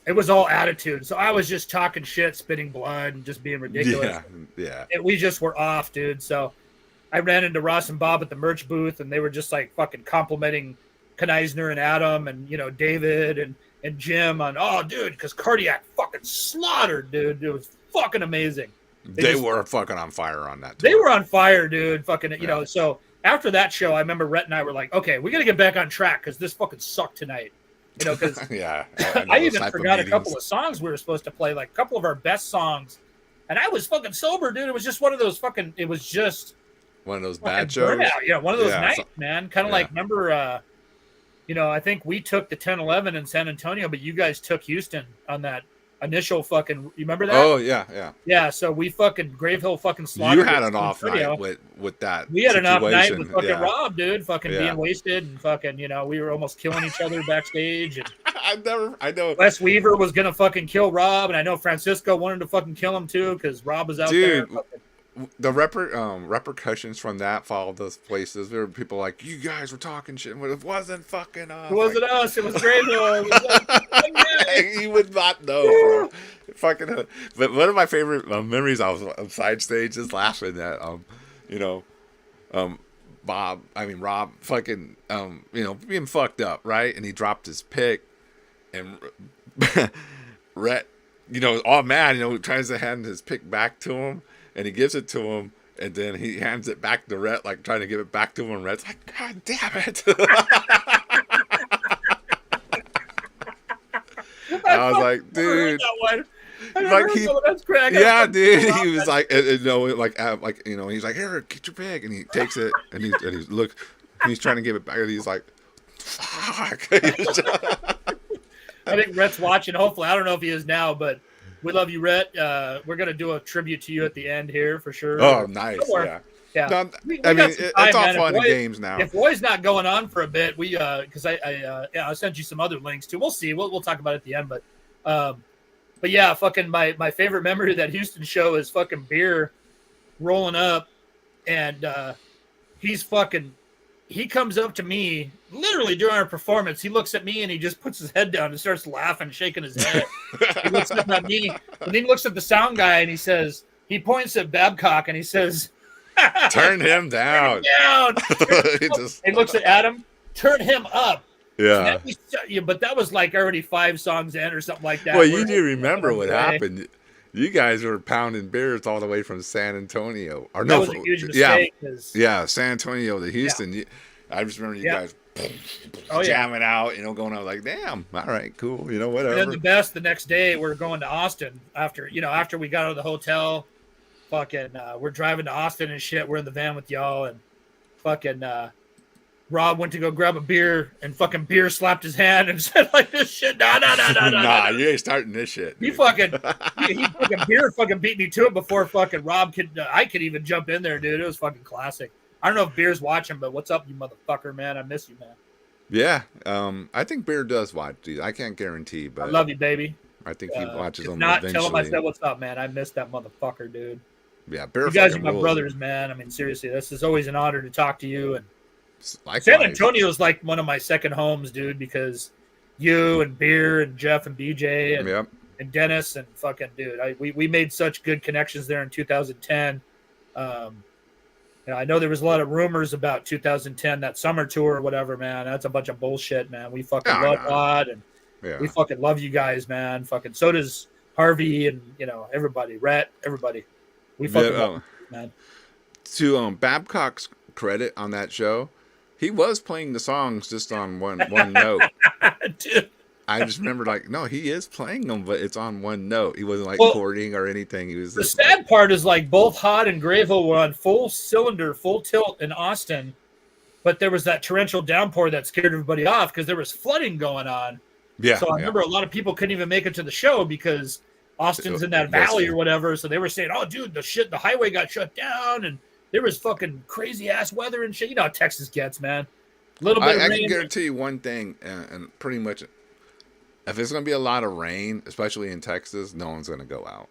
it was all attitude. So I was just talking shit, spitting blood, and just being ridiculous. Yeah. And we just were off, dude. So I ran into Ross and Bob at the merch booth, and they were just like fucking complimenting Kneisner and Adam and, you know, David and Jim on, oh, dude, because Cardiac fucking slaughtered, dude. It was fucking amazing. They were fucking on fire on that. They were on fire, dude. Fucking, you Yeah. know, so after that show, I remember Rhett and I were like, okay, we got to get back on track because this fucking sucked tonight. You know, because Yeah. I even forgot a couple of songs we were supposed to play, like a couple of our best songs. And I was fucking sober, dude. It was just one of those fucking, it was just One of those fucking bad shows. burnout. Yeah, one of those Yeah, nights, so- man. Kind of like, remember, you know, I think we took the 10-11 in San Antonio, but you guys took Houston on that initial fucking, you remember that? Oh yeah. Yeah, so we fucking Gravehill fucking slaughtered. You had it an in off Antonio. night with that. We had an off night situation. with fucking Yeah. Rob, dude, fucking Yeah. being wasted and fucking, you know, we were almost killing each other backstage. And I know. Wes Weaver was gonna fucking kill Rob, and I know Francisco wanted to fucking kill him too because Rob was out there. Dude, the repercussions from that followed those places. There were people like, "You guys were talking shit," but it wasn't fucking us. It wasn't us. It was Gravehill. It was like, You would not know, bro. Fucking. But one of my favorite memories, I was on side stage just laughing at, you know, Rob, fucking, you know, being fucked up, right? And he dropped his pick, and Rhett, you know, all mad, you know, tries to hand his pick back to him, and he gives it to him, and then he hands it back to Rhett, like trying to give it back to him, and Rhett's like, "God damn it." I was like, dude. That's crack. Yeah, dude. He was like, you know, like, you know, he's like, "Here, get your pick," and he takes it, and he's trying to give it back, and he's like, "Fuck." I think Rhett's watching. Hopefully, I don't know if he is now, but we love you, Rhett. We're gonna do a tribute to you at the end here for sure. Oh, nice. Somewhere. Yeah. Yeah. No, We I got mean, some it's time, all man. fun If and Roy- games now. If Roy's not going on for a bit, we because I sent you some other links too. We'll see. We'll talk about it at the end, but yeah, fucking my favorite memory of that Houston show is fucking Beer rolling up, and he comes up to me literally during our performance. He looks at me and he just puts his head down and starts laughing, shaking his head. He looks up at me and then he looks at the sound guy and he points at Babcock and he says, Turn him down. down. He He looks at Adam, turn him up. yeah. But that was like already 5 songs in or something like that. Well, you where- do remember what Okay. happened. You guys were pounding beers all the way from San Antonio. Or That no, was a huge mistake. 'Cause yeah, San Antonio to Houston. I just remember you Yeah. guys Oh yeah. jamming out, going out like, damn, all right, cool, And then whatever. the next day we're going to Austin after we got out of the hotel. Fucking, we're driving to Austin and shit. We're in the van with y'all, and fucking Rob went to go grab a beer, and fucking beer slapped his hand and said like this shit. No. Nah, you ain't starting this shit. He fucking beer fucking beat me to it before fucking Rob I could even jump in there, dude. It was fucking classic. I don't know if Beer's watching, but what's up, you motherfucker, man? I miss you, man. Yeah, I think Beer does watch these. I can't guarantee, but I love you, baby. I think he watches them not eventually. tell him I said what's up, man. I miss that motherfucker, dude. Yeah, Bear. You guys are my rules. brothers, man. I mean, seriously, this is always an honor to talk to you. And Likewise. San Antonio is like one of my second homes, dude, because you and Beer and Jeff and BJ and Dennis and fucking dude, we made such good connections there in 2010. I know there was a lot of rumors about 2010, that summer tour or whatever, man. That's a bunch of bullshit, man. We fucking love God, and we fucking love you guys, man. Fucking so does Harvey and everybody, Rhett, everybody. We fucking love you, man. To Babcock's credit on that show, he was playing the songs just on one note. Dude. I just remember no, he is playing them, but it's on one note. He wasn't chording or anything. He was. The sad part is both Hot and Grayville were on full cylinder, full tilt in Austin, but there was that torrential downpour that scared everybody off because there was flooding going on. Yeah. So I remember a lot of people couldn't even make it to the show because Austin's in that valley or whatever. So they were saying, "Oh, dude, the highway got shut down and there was fucking crazy ass weather and shit." You know how Texas gets, man. A little bit of rain. I can guarantee you one thing, and pretty much. If it's going to be a lot of rain, especially in Texas, no one's going to go out.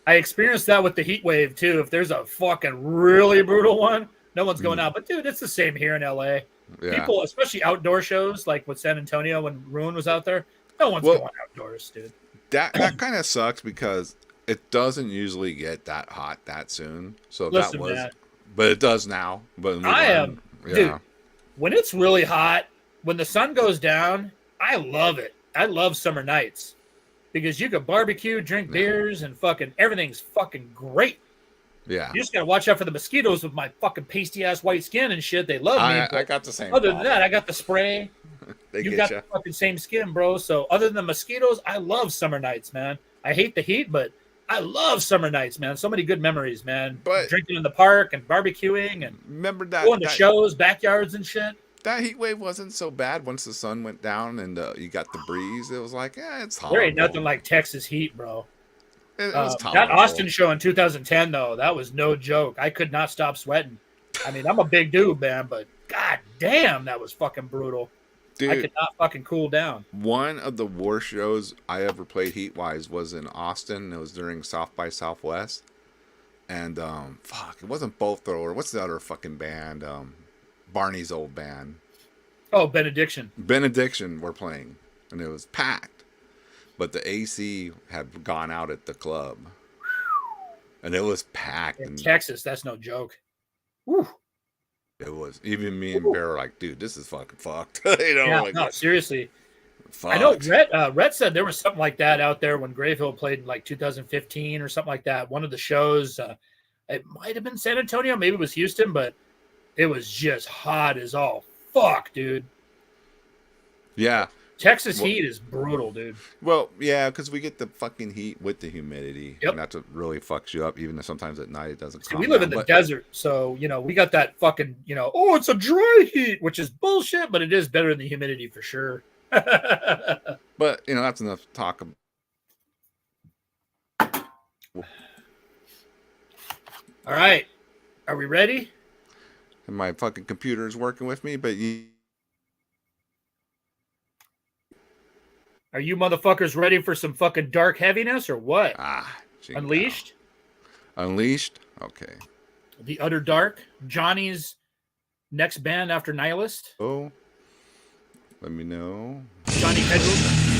I experienced that with the heat wave, too. If there's a fucking really brutal one, no one's going out. But, dude, it's the same here in L.A. Yeah. People, especially outdoor shows, like with San Antonio when Ruin was out there, no one's going outdoors, dude. That kind of sucks because it doesn't usually get that hot that soon. So Listen, that was, man, but it does now. But dude, when it's really hot, when the sun goes down, I love it. I love summer nights because you can barbecue, drink beers, and fucking everything's fucking great. Yeah. You just got to watch out for the mosquitoes with my fucking pasty-ass white skin and shit. They love me. I got the same. Other than that, I got the spray. You got the fucking same skin, bro. So other than the mosquitoes, I love summer nights, man. I hate the heat, but I love summer nights, man. So many good memories, man. But drinking in the park and barbecuing and remember that going to shows, backyards and shit. That heat wave wasn't so bad once the sun went down and you got the breeze. It was like, it's tolerable. There ain't nothing like Texas heat, bro. It was tolerable. That Austin show in 2010, though, that was no joke. I could not stop sweating. I mean, I'm a big dude, man, but god damn, that was fucking brutal. Dude, I could not fucking cool down. One of the worst shows I ever played heat-wise was in Austin. It was during South by Southwest. And, it wasn't Bolt Thrower. What's the other fucking band? Barney's old band. Oh, Benediction. Benediction were playing, and it was packed. But the AC had gone out at the club. And it was packed. In Texas, that's no joke. Whew. It was. Even me and Bear were like, dude, this is fucking fucked. No, seriously. Fucked. I know Rhett said there was something like that out there when Grayville played in 2015 or something like that. One of the shows, it might have been San Antonio, maybe it was Houston, but it was just hot as all fuck, dude. Yeah. Texas heat is brutal, dude. Well, yeah, because we get the fucking heat with the humidity. Yep. And that's what really fucks you up, even though sometimes at night it doesn't come we live in the desert, so, we got that fucking, it's a dry heat, which is bullshit, but it is better than the humidity for sure. But, that's enough talk. All right. Are we ready? And my fucking computer is working with me, but Are you motherfuckers ready for some fucking dark heaviness or what? Unleashed? Unleashed? Okay. The Utter Dark. Johnny's next band after Nihilist. Oh. Let me know. Johnny Hedges.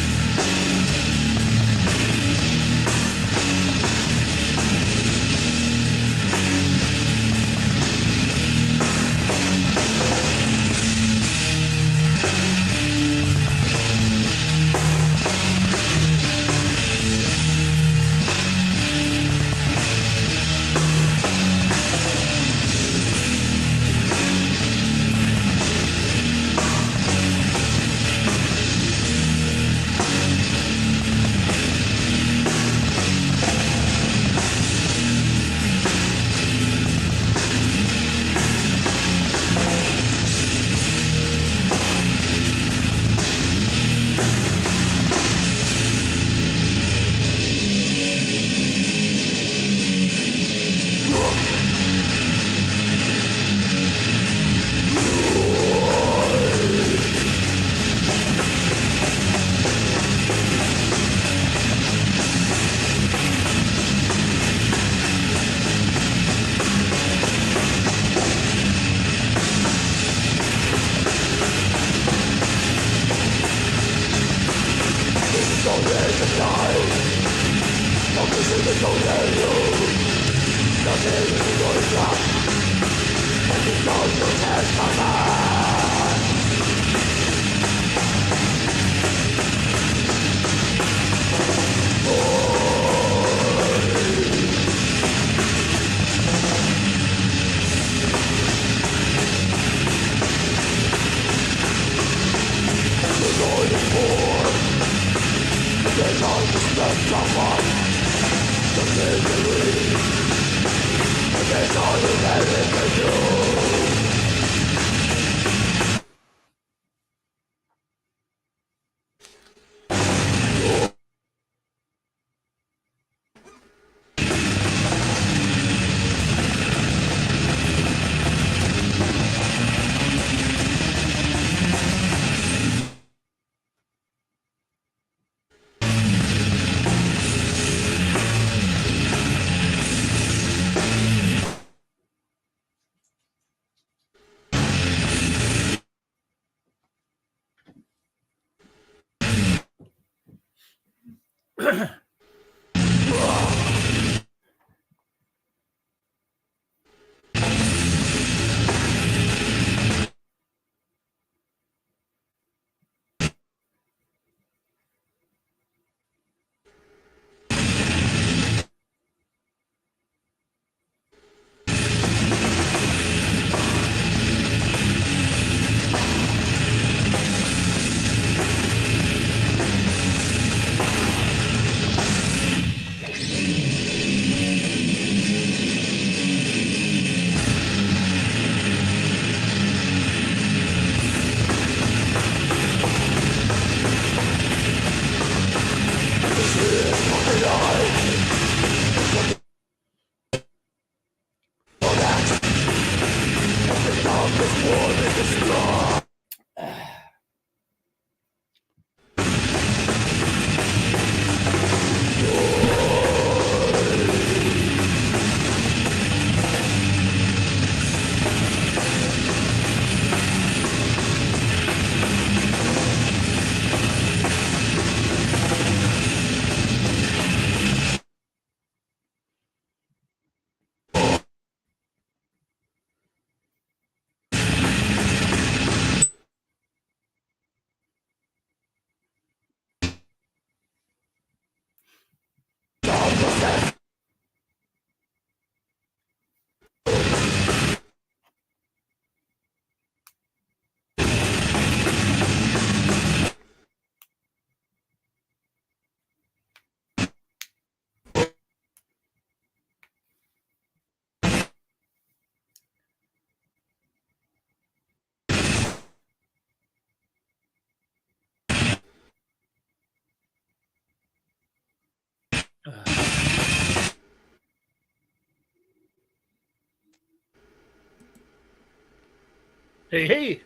Hey, hey.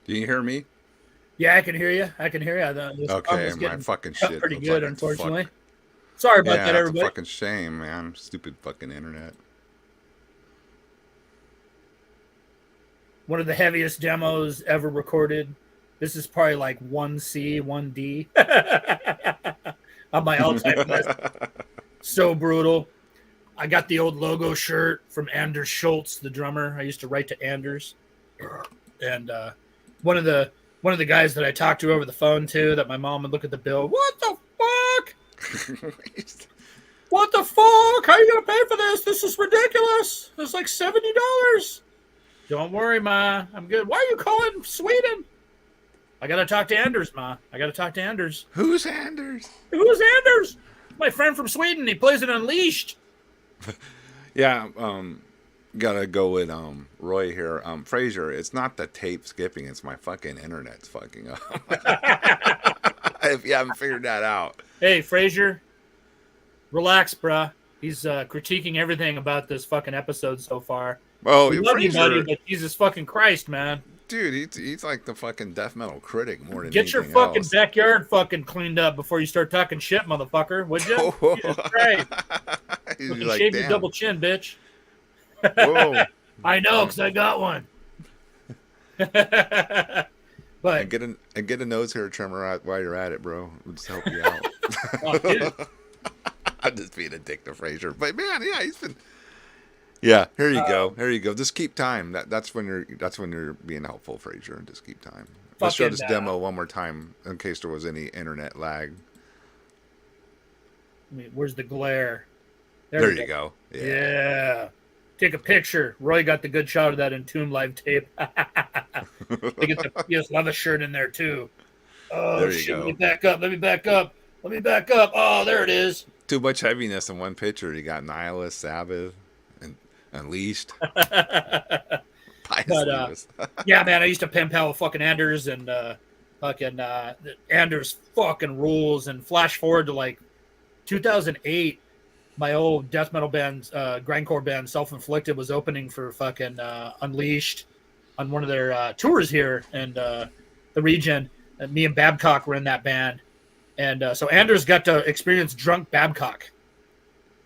Do you hear me? Yeah, I can hear you. I can hear you. This arm Okay, is my getting fucking cut shit pretty looks good, like it's unfortunately. fucked. Sorry about Yeah, that, that's a everybody. fucking shame, man. Stupid fucking internet. One of the heaviest demos ever recorded. This is probably like 1C, 1D on my all-time list. So brutal. I got the old logo shirt from Anders Schultz, the drummer. I used to write to Anders, and one of the one of the guys that I talked to over the phone too. That my mom would look at the bill. What the fuck? What the fuck? How are you gonna pay for this? This is ridiculous. It's like $70. Don't worry, Ma. I'm good. Why are you calling Sweden? I gotta talk to Anders, Ma. I gotta talk to Anders. Who's Anders? Who's Anders? My friend from Sweden. He plays in Unleashed. Yeah, gotta go with Roy here. Fraser, it's not the tape skipping, it's my fucking internet's fucking up. If you haven't figured that out. Hey, Frazier, relax, bruh. He's critiquing everything about this fucking episode so far. Oh, We love you, buddy, Fraser, but Jesus fucking Christ, man. dude, he's like the fucking death metal critic more than Get your anything fucking else. backyard fucking cleaned up before you start talking shit, motherfucker, would you? Jesus Christ. He's Fucking like, shave your damn. double chin, bitch. Whoa. I know, because I got one. But And get a nose hair trimmer out while you're at it, bro. It'll just help you out. Oh, dude. I'm just being a dick to Frazier, but man, yeah, he's been. Yeah, here you go. Um, Here you go. Just keep time. That's when you're being helpful, Frazier. Just keep time. Let's show fucking. this demo one more time in case there was any internet lag. Where's the glare? There we you go. Yeah. Take a picture. Roy got the good shot of that Entomb live tape. They get the PS Leather shirt in there too. Oh There you shit! go. Let me back up. Let me back up. Let me back up. Oh, there it is. Too much heaviness in one picture. You got Nihilist, Sabbath, and Unleashed. But yeah, man, I used to pen pal with fucking Anders and Anders fucking rules. And flash forward to like 2008, my old death metal band, grindcore band, Self Inflicted, was opening for fucking Unleashed on one of their tours here in the region. And me and Babcock were in that band, and so Anders got to experience Drunk Babcock,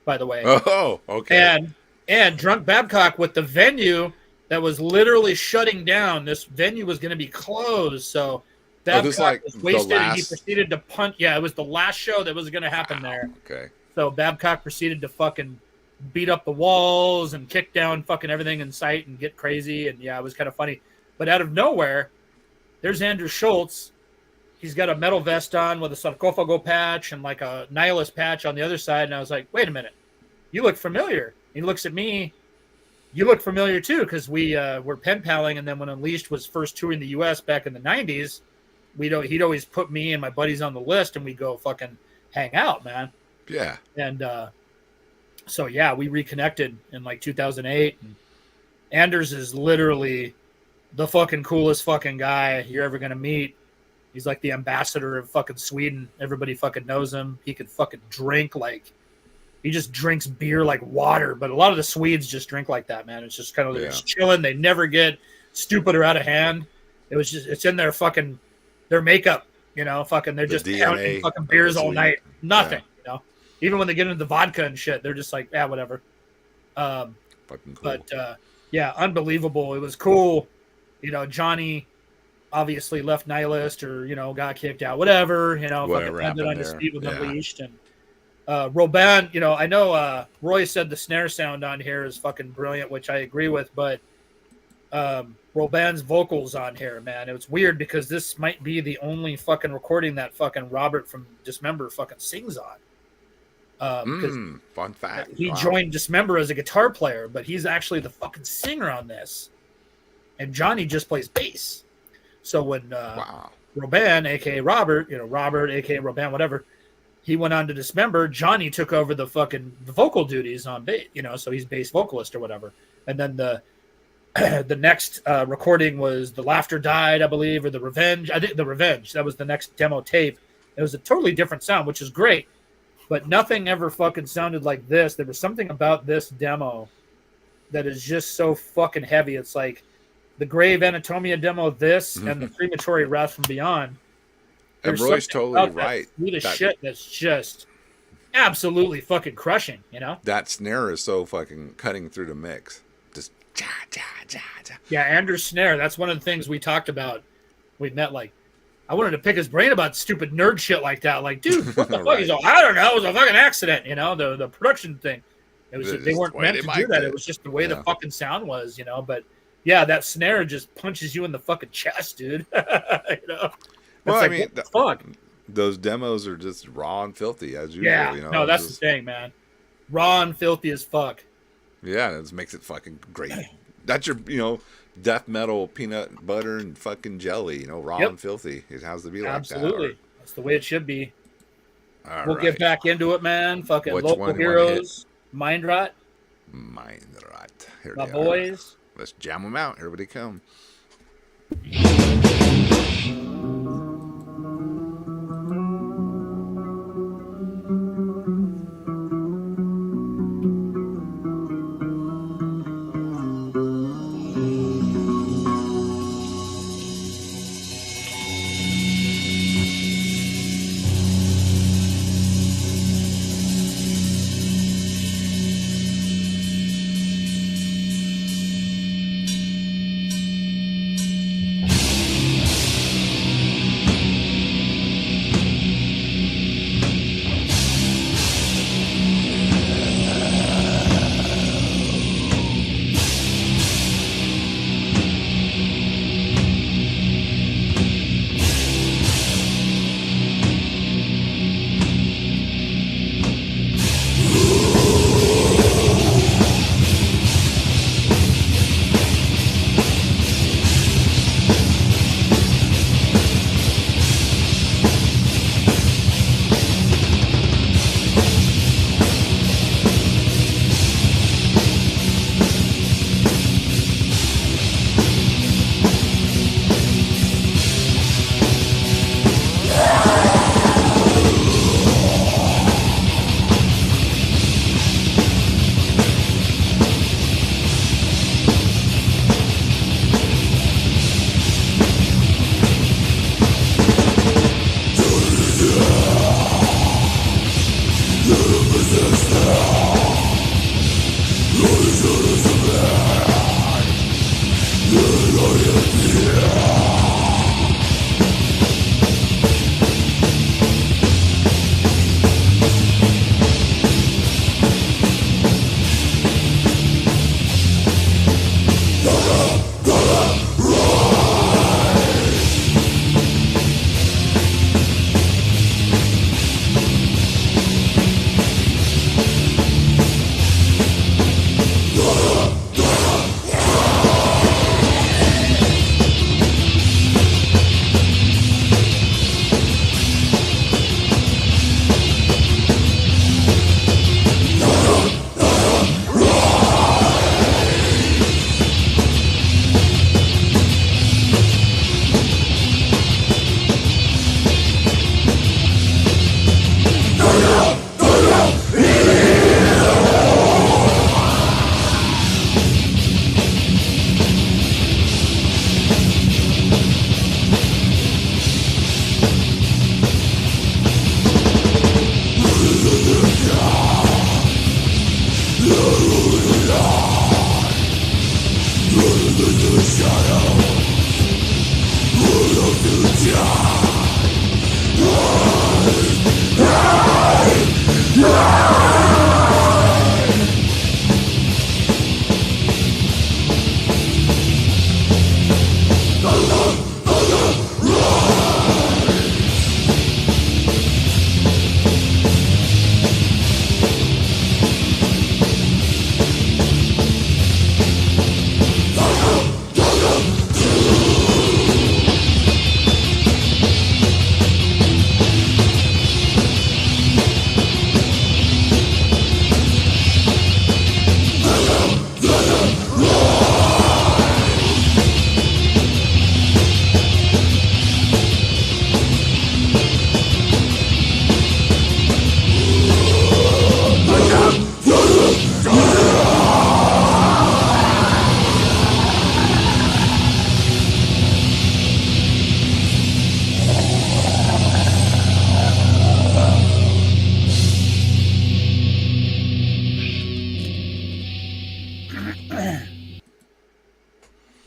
by the way. Oh, okay. And Drunk Babcock with the venue that was literally shutting down. This venue was going to be closed, so Babcock like was wasted, and he last... proceeded to punt. Yeah, it was the last show that was going to happen there. Okay. So Babcock proceeded to fucking beat up the walls and kick down fucking everything in sight and get crazy. And yeah, it was kind of funny. But out of nowhere, there's Andrew Schultz. He's got a metal vest on with a sarcophago patch and like a nihilist patch on the other side. And I was like, wait a minute, you look familiar. He looks at me. You look familiar too, because we were pen paling. And then when Unleashed was first touring the U.S. back in the 90s, he'd always put me and my buddies on the list and we'd go fucking hang out, man. Yeah. And so, yeah, we reconnected in like 2008. And Anders is literally the fucking coolest fucking guy you're ever going to meet. He's like the ambassador of fucking Sweden. Everybody fucking knows him. He could fucking drink like, he just drinks beer like water. But a lot of the Swedes just drink like that, man. It's just kind of, they're just chilling. They never get stupid or out of hand. It's in their fucking, their makeup, you know, fucking, they're just counting fucking beers all night. Nothing, you know. Even when they get into the vodka and shit, they're just like, yeah, whatever. Fucking cool. But, yeah, unbelievable. It was cool. You know, Johnny obviously left Nihilist or, you know, got kicked out, whatever, you know, fucking ended on his feet with Unleashed. And Robin, you know, I know Roy said the snare sound on here is fucking brilliant, which I agree with, but Robin's vocals on here, man, it was weird because this might be the only fucking recording that fucking Robert from Dismember fucking sings on. Fun fact. He joined Dismember as a guitar player, but he's actually the fucking singer on this. And Johnny just plays bass. So when Robin, aka Robert, you know, Robert, aka Robin, whatever, he went on to Dismember, Johnny took over the vocal duties on bass, you know, so he's bass vocalist or whatever. And then the next recording was The Laughter Died, I believe, or The Revenge. I think The Revenge. That was the next demo tape. It was a totally different sound, which is great. But nothing ever fucking sounded like this. There was something about this demo that is just so fucking heavy. It's like the Grave Anatomia demo, this, and the Crematory Wrath from Beyond. And Roy's totally right. That shit that's just absolutely fucking crushing, you know? That snare is so fucking cutting through the mix. Just ja, ja, ja, ja. Yeah, Andrew's snare. That's one of the things we talked about. We met, like, I wanted to pick his brain about stupid nerd shit like that. Like, dude, what the fuck? Right. He's like, I don't know. It was a fucking accident, you know, the production thing. It was they weren't meant to do that. It was just the way the fucking sound was, you know. But yeah, that snare just punches you in the fucking chest, dude. You know. Well, like, I mean, fuck. Those demos are just raw and filthy as usual. Yeah, you know? no, that's the thing, man. Raw and filthy as fuck. Yeah, it makes it fucking great. That's your, you know, death metal peanut butter and fucking jelly. You know, raw and filthy. It has to be like that. Absolutely, that's the way it should be. We'll get back into it, man. Fucking Which local heroes, Mind Rot. Here my they boys. Are. Let's jam them out. Everybody come.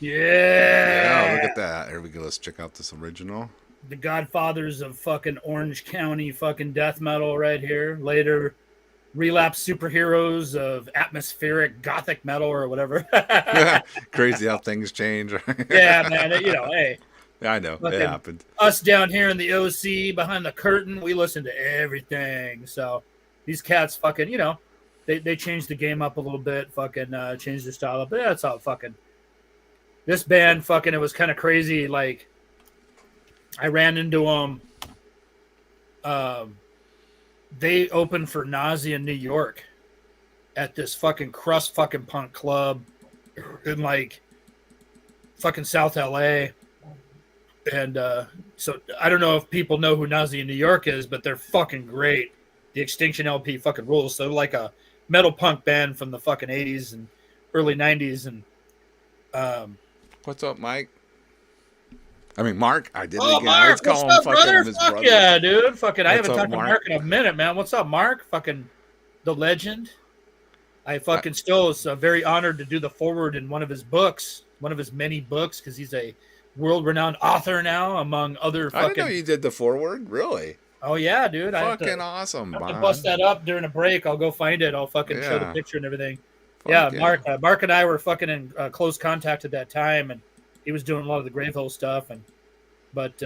Yeah, look Yeah. at that. Here we go. Let's check out this original. The godfathers of fucking Orange County fucking death metal right here. Later relapse superheroes of atmospheric gothic metal or whatever. Crazy how things change. Yeah, man. You know, hey, Yeah, I know. It fucking happened. us down here in the OC behind the curtain, we listen to everything. So these cats fucking, you know, they changed the game up a little bit, fucking changed the style up. But that's all fucking. This band fucking, it was kind of crazy. Like, I ran into them. They opened for Nazi in New York at this fucking crust fucking punk club in like fucking South LA. And so I don't know if people know who Nazi in New York is, but they're fucking great. The Extinction LP fucking rules. So like a metal punk band from the fucking 80s and early 90s. And What's up, Mike? I mean, Mark. I did it oh, again. I always Mark, what's call him up, fucking brother? his Fuck brother. yeah, dude. Fucking, I What's haven't up, talked to Mark? Mark in a minute, man. What's up, Mark? Fucking the legend. I fucking still is very honored to do the forward in one of his books, one of his many books, because he's a world-renowned author now, among other I didn't know fucking. you did the forward. Really? Oh yeah, dude. Fucking awesome, I have to Bond. bust that up during a break. I'll go find it. I'll fucking show the Yeah. picture and everything. Fuck Yeah, Mark and I were fucking in close contact at that time, and he was doing a lot of the Gravehill stuff. But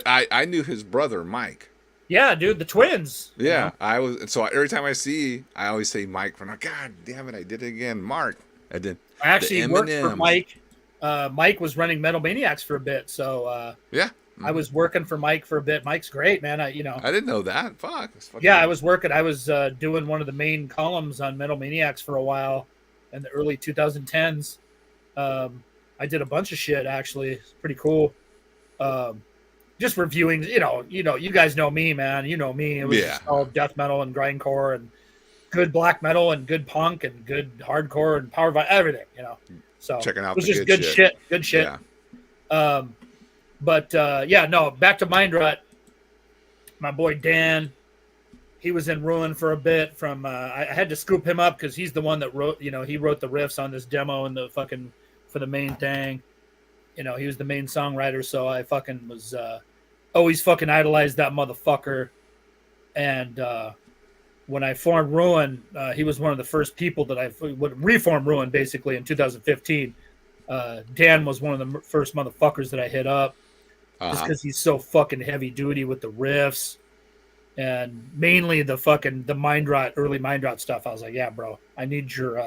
I knew his brother, Mike. yeah, dude, the twins. you Yeah, know? I was. So every time I always say Mike. For now, God damn it, I did it again, Mark. I did. I actually worked for M&Ms. Mike. Mike was running Metal Maniacs for a bit, so Yeah. I was working for Mike for a bit. Mike's great, man. I didn't know that. Fuck. It's fucking- Yeah, I was working. I was doing one of the main columns on Metal Maniacs for a while in the early 2010s. I did a bunch of shit actually. It's pretty cool. Just reviewing, you guys know me, man. You know me. It was Yeah. just all death metal and grindcore and good black metal and good punk and good hardcore and power violence, everything, So Checking out it was the just good shit. Good shit. Yeah. Back to Mindrut. My boy Dan, he was in Ruin for a bit. I had to scoop him up because he's the one that wrote. He wrote the riffs on this demo and the fucking for the main thing. You know, he was the main songwriter, so I fucking was always fucking idolized that motherfucker. And when I formed Ruin, he was one of the first people that I would reform Ruin basically in 2015. Dan was one of the first motherfuckers that I hit up just because he's so fucking heavy duty with the riffs and mainly the mind rot, early mind rot stuff. I was like, yeah, bro, I need you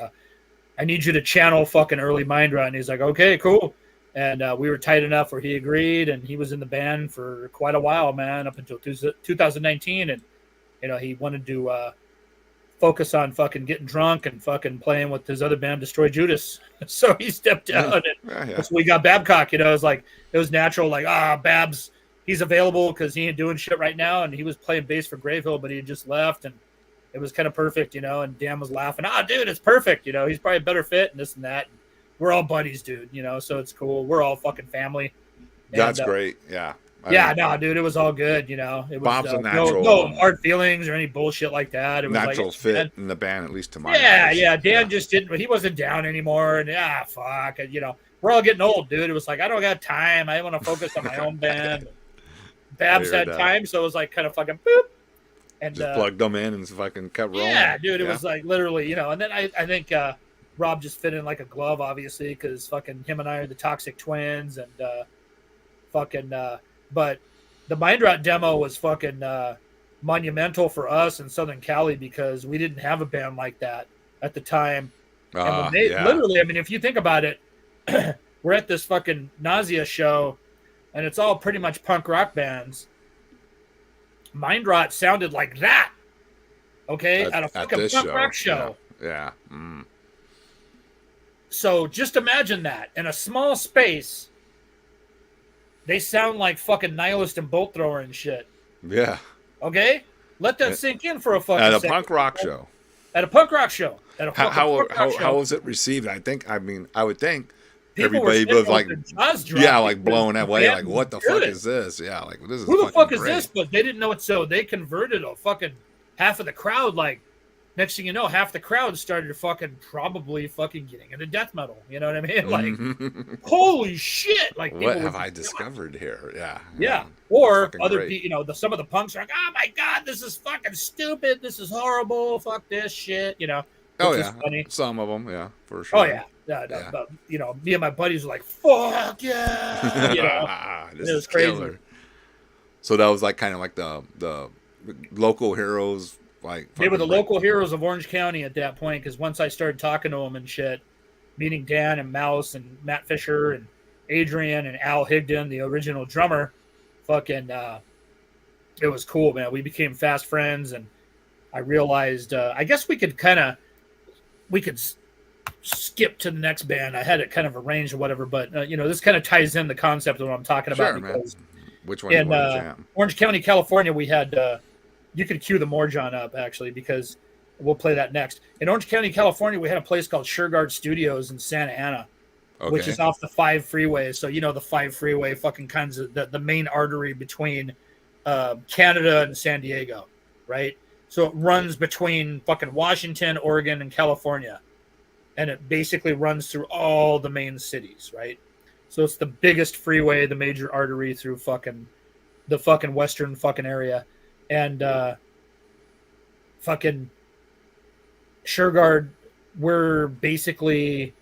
to channel fucking early mind rot. And he's like, okay, cool. And we were tight enough where he agreed, and he was in the band for quite a while, man, up until 2019. And you know, he wanted to focus on fucking getting drunk and fucking playing with his other band, Destroy Judas. So he stepped down, and so we got Babcock. You know, it was natural. Like, Babs, he's available because he ain't doing shit right now, and he was playing bass for Gravehill, but he had just left, and it was kind of perfect, you know. And Dan was laughing, dude, it's perfect. You know, he's probably a better fit, and this and that. And we're all buddies, dude. You know, so it's cool. We're all fucking family. That's great. Yeah. Dude, it was all good, you know. It was Bob's a natural, no hard feelings or any bullshit like that. It was natural like, fit in the band, at least to my knowledge. Dan just didn't. He wasn't down anymore, and fuck, and, you know, we're all getting old, dude. It was like, I don't got time. I want to focus on my own band. Babs had time, so it was like kind of fucking boop, and just plugged them in and fucking kept rolling. Yeah, dude, it was like literally, you know. And then I think Rob just fit in like a glove, obviously, because fucking him and I are the Toxic Twins, and but the Mind Rot demo was fucking monumental for us in Southern Cali because we didn't have a band like that at the time. And when they literally, I mean, if you think about it, we're at this fucking Nausea show, and it's all pretty much punk rock bands. Mind Rot sounded like that, okay, at a fucking punk rock show. Yeah. So just imagine that in a small space. They sound like fucking Nihilist and Bolt Thrower and shit. Yeah. Okay? Let that sink in for a fucking second. At a punk rock show. At a punk rock show. How was it received? I would think people everybody was like, like blown away. Like, what the fuck is this? Yeah, like, this is who the fuck is great. this? But they didn't know it, so they converted a fucking half of the crowd. Like, next thing you know, half the crowd started probably getting into death metal. You know what I mean? Like, holy shit! Like, what have I discovered here? Yeah. Or other people, you know, some of the punks are like, oh my god, this is fucking stupid. This is horrible. Fuck this shit. You know. Funny. Some of them, yeah, for sure. Oh yeah. But, you know, me and my buddies were like, fuck yeah. You know, this is crazy. Killer. So that was like kind of like the local heroes. Like, they were the local heroes of Orange County at that point, because once I started talking to them and shit, meeting Dan and Mouse and Matt Fisher and Adrian and Al Higdon, the original drummer, fucking, it was cool, man. We became fast friends, and I realized, I guess we could skip to the next band. I had it kind of arranged or whatever, but, you know, this kind of ties in the concept of what I'm talking about. Sure, because man. Which one? In Orange County, California, we had... you could cue the Morjon up, actually, because we'll play that next. In Orange County, California, we had a place called Sureguard Studios in Santa Ana, which is off the 5 freeway. So, you know, the 5 freeway fucking kinds of the main artery between Canada and San Diego, right? So it runs between fucking Washington, Oregon, and California. And it basically runs through all the main cities, right? So it's the biggest freeway, the major artery through the fucking western fucking area. And fucking Sureguard, we're basically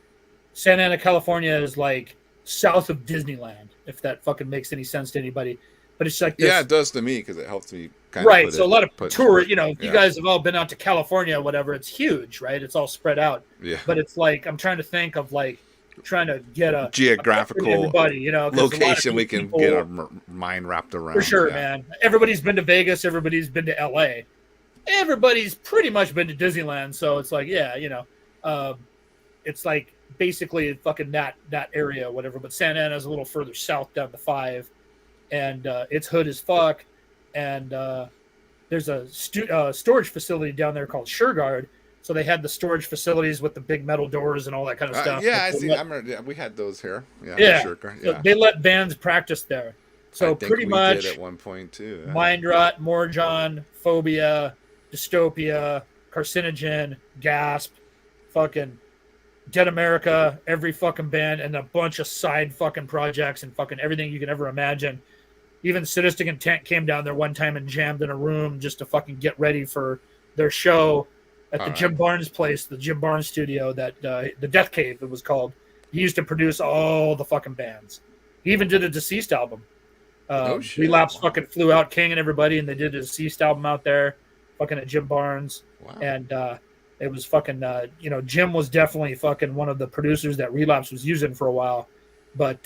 Santa Ana, California is like south of Disneyland, if that fucking makes any sense to anybody. But it's like this, it does to me because it helps me kind of so a lot of tourists, you know, you guys have all been out to California, whatever. It's huge, right? It's all spread out. Yeah. But it's like I'm trying to think of like trying to get a geographical you know, location we can get our mind wrapped around. For sure, man. Everybody's been to Vegas. Everybody's been to LA. Everybody's pretty much been to Disneyland. So it's like, yeah, you know, it's like basically fucking that area, whatever. But Santa Ana's a little further south down the 5, and it's hood as fuck. And there's a storage facility down there called Sureguard. So they had the storage facilities with the big metal doors and all that kind of stuff. I see. I remember, we had those here. Sure. So they let bands practice there. So pretty much did at one point too. Yeah. Mind Rot, Morjon, Phobia, Dystopia, Carcinogen, Gasp, fucking Dead America, every fucking band, and a bunch of side fucking projects and fucking everything you can ever imagine. Even Sadistic Intent came down there one time and jammed in a room just to fucking get ready for their show at the Jim Barnes place, the Jim Barnes studio, that the Death Cave it was called. He used to produce all the fucking bands. He even did a Deceased album. Relapse fucking flew out King and everybody, and they did a Deceased album out there, fucking at Jim Barnes. Wow. And it was fucking, Jim was definitely fucking one of the producers that Relapse was using for a while. But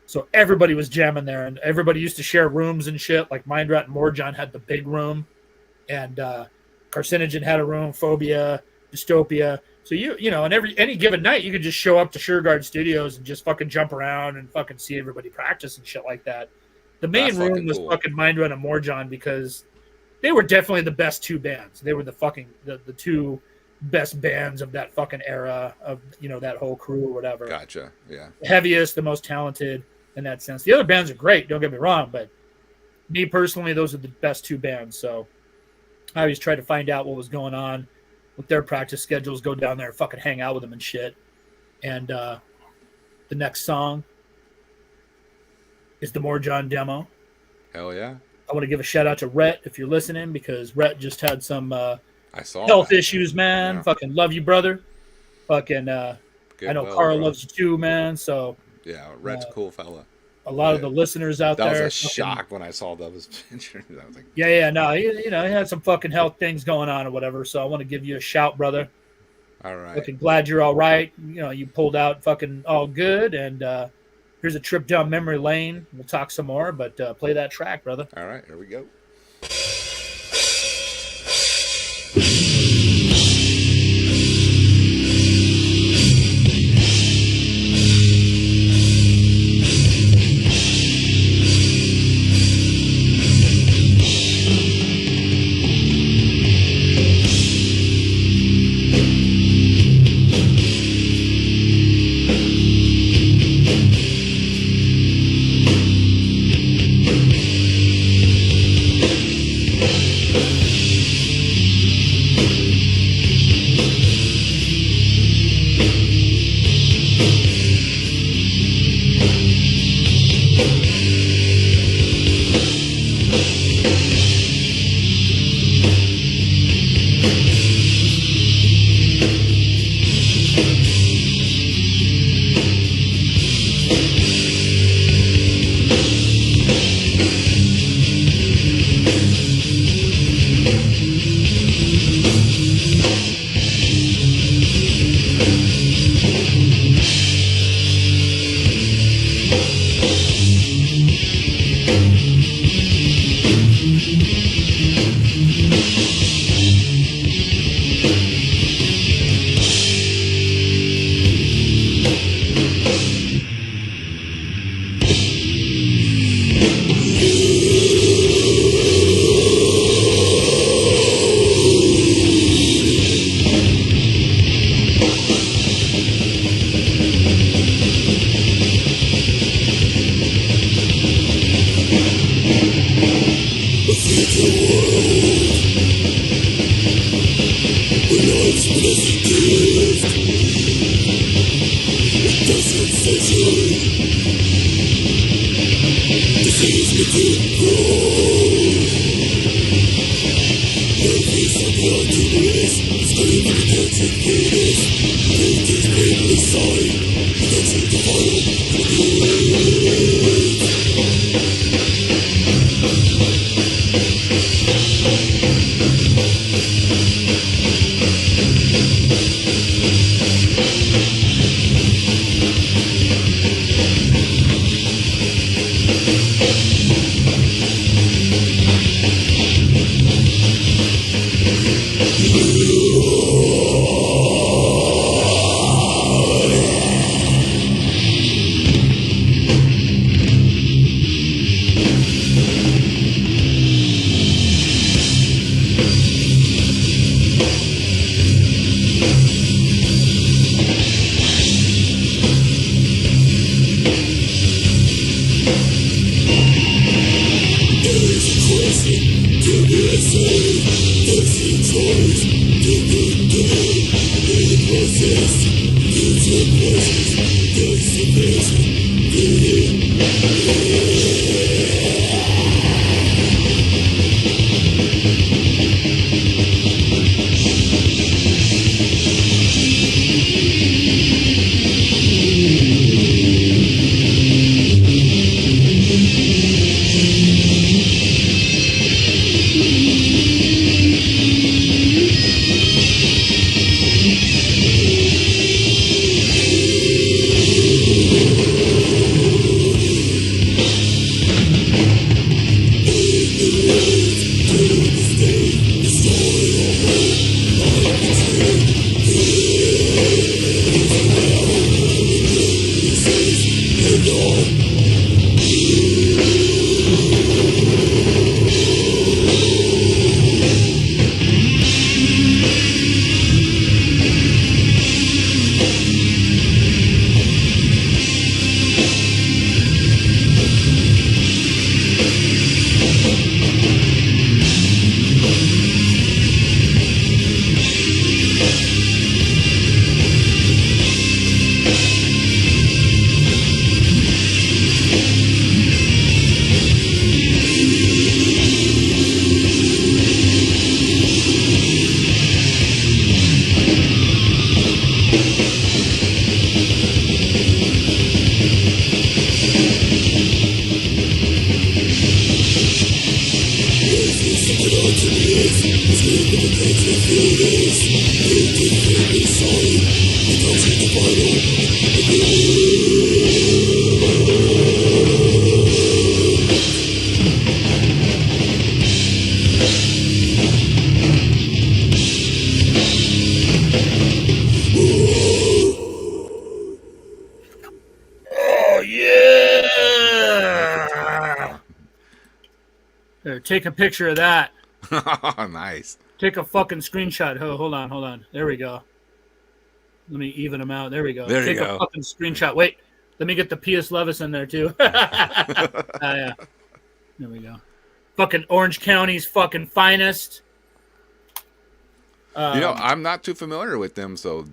so everybody was jamming there, and everybody used to share rooms and shit. Like Mind Rat and Morjon had the big room, and Carcinogen had a room, Phobia, Dystopia. So and any given night you could just show up to Sureguard Studios and just fucking jump around and fucking see everybody practice and shit like that. The main room was fucking Mind Rat and Morjon because they were definitely the best two bands. They were the fucking the two best bands of that fucking era of that whole crew or whatever. Gotcha. Yeah. The heaviest, the most talented in that sense. The other bands are great, don't get me wrong, but me personally, those are the best two bands. So I always tried to find out what was going on with their practice schedules, go down there and fucking hang out with them and shit. And the next song is the Morjon demo. Hell yeah. I want to give a shout out to Rhett if you're listening, because Rhett just had some I saw health that. issues, man. Yeah. Fucking love you, brother. Fucking I know Carl loves you too, man. So yeah, Rhett's a cool fella. A lot of the listeners out there. That was a shock when I saw those pictures. I was like, no, he had some fucking health things going on or whatever. So I want to give you a shout, brother. All right. Fucking glad you're all right. You pulled out fucking all good. And here's a trip down memory lane. We'll talk some more, but play that track, brother. All right, here we go. Oh yeah! There, take a picture of that. Nice. Take a fucking screenshot. Oh, hold on. There we go. Let me even them out. There we go. There you Take go. a fucking screenshot. Wait, let me get the P.S. Levis in there too. Yeah. There we go. Fucking Orange County's fucking finest. I'm not too familiar with them, so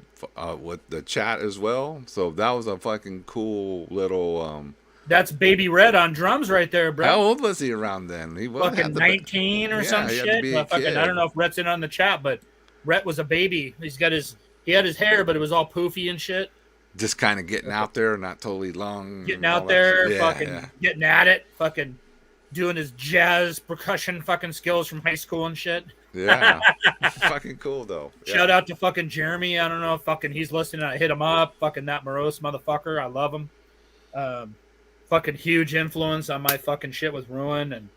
with the chat as well. So that was a fucking cool little. That's Baby Red on drums right there, bro. How old was he around then? He was fucking 19 or some he had to shit. be a Fucking, kid. I don't know if Rhett's in on the chat, but Rhett was a baby. He had his hair, but it was all poofy and shit. Just kind of getting out there, not totally long. Getting and all out that there, shit. fucking getting at it, fucking doing his jazz percussion fucking skills from high school and shit. Yeah. Fucking cool though. Yeah. Shout out to fucking Jeremy. I don't know if fucking he's listening. I hit him up. Fucking that morose motherfucker. I love him. Fucking huge influence on my fucking shit with Ruin, and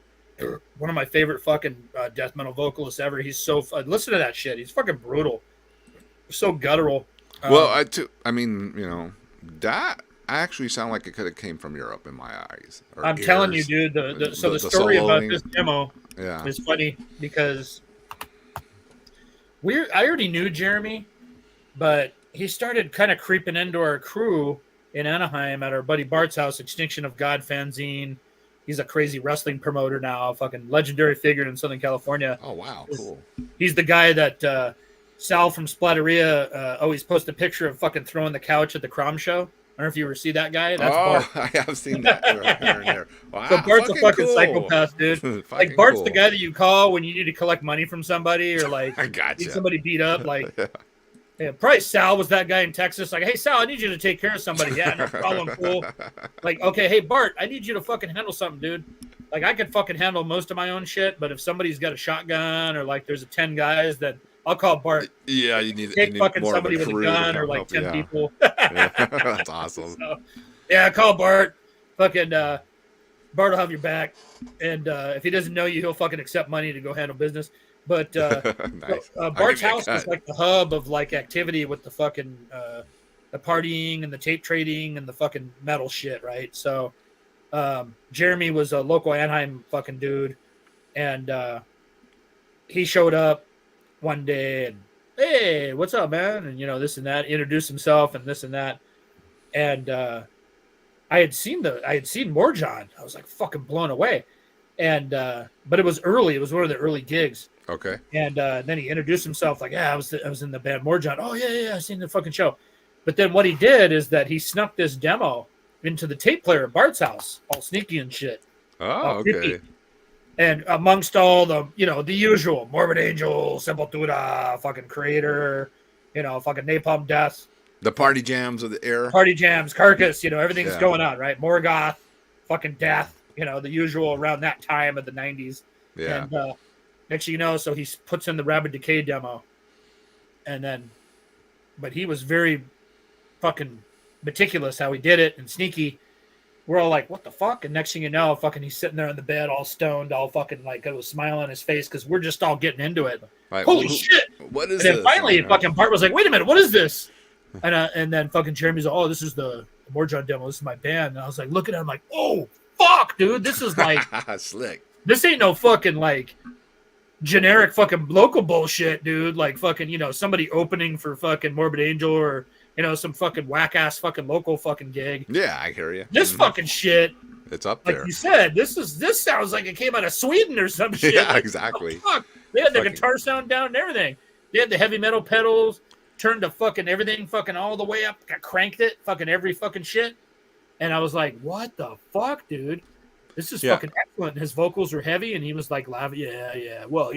one of my favorite fucking death metal vocalists ever. He's so listen to that shit. He's fucking brutal. So guttural. Well, I mean, that actually sound like it could have came from Europe in my eyes. I'm telling you, dude. The story about this demo is funny because I already knew Jeremy, but he started kind of creeping into our crew in Anaheim at our buddy Bart's house, Extinction of God fanzine. He's a crazy wrestling promoter now, fucking legendary figure in Southern California. Oh, wow. Cool. He's the guy that Sal from Splatteria always posts a picture of fucking throwing the couch at the Crom show. I don't know if you ever see that guy. That's Bart. I have seen that here and there. Wow, so Bart's a fucking cool. psychopath, dude. Like Bart's the guy that you call when you need to collect money from somebody or like need somebody beat up. Like, yeah, probably Sal was that guy in Texas. Like, hey Sal, I need you to take care of somebody. Yeah, no problem, fool. Like, okay, hey Bart, I need you to fucking handle something, dude. Like, I could fucking handle most of my own shit, but if somebody's got a shotgun or like there's 10 guys, that I'll call Bart. Yeah, you need fucking more somebody with a gun or like 10 people. That's awesome. So, yeah, call Bart. Fucking Bart will have your back, and if he doesn't know you, he'll fucking accept money to go handle business. But nice. Bart's house is like the hub of like activity with the fucking the partying and the tape trading and the fucking metal shit, right? So Jeremy was a local Anaheim fucking dude, and he showed up one day and, hey, what's up, man? And this and that, introduced himself and this and that, and I had seen Morjon. I was like fucking blown away, and but it was early. It was one of the early gigs. Okay. And then he introduced himself like, yeah, I was in the band Morjon. Oh yeah, I seen the fucking show. But then what he did is that he snuck this demo into the tape player at Bart's house, all sneaky and shit. Oh, Creepy. okay. And amongst all the, the usual Morbid Angel, Sepultura, fucking Creator, fucking Napalm Death, The party jams of the era. Party Jams, Carcass, everything's Yeah. going on, right? Morgoth, fucking Death, the usual around that time of the 90s. Yeah. And next thing you know, so he puts in the Rabid Decay demo. And then, but he was very fucking meticulous how he did it and sneaky. We're all like, what the fuck? And next thing you know, fucking he's sitting there in the bed all stoned, all fucking like got a smile on his face because we're just all getting into it. Like, Holy shit. What is and then this? finally fucking Bart was like, wait a minute, what is this? And then fucking Jeremy's like, oh, this is the Morjon demo. This is my band. And I was like, looking at him like, oh, fuck, dude. This is like, slick. This ain't no fucking like generic fucking local bullshit, dude. Like fucking, somebody opening for fucking Morbid Angel or, some fucking whack ass fucking local fucking gig. Yeah, I hear you. This fucking shit. It's up Like there. you said, this sounds like it came out of Sweden or some shit. Yeah, Like, exactly. oh, fuck. They had the Fucking- guitar sound down and everything. They had the heavy metal pedals, turned to fucking everything fucking all the way up, cranked it, fucking every fucking shit. And I was like, what the fuck, dude? This is fucking excellent. And his vocals were heavy, and he was like, yeah. Well,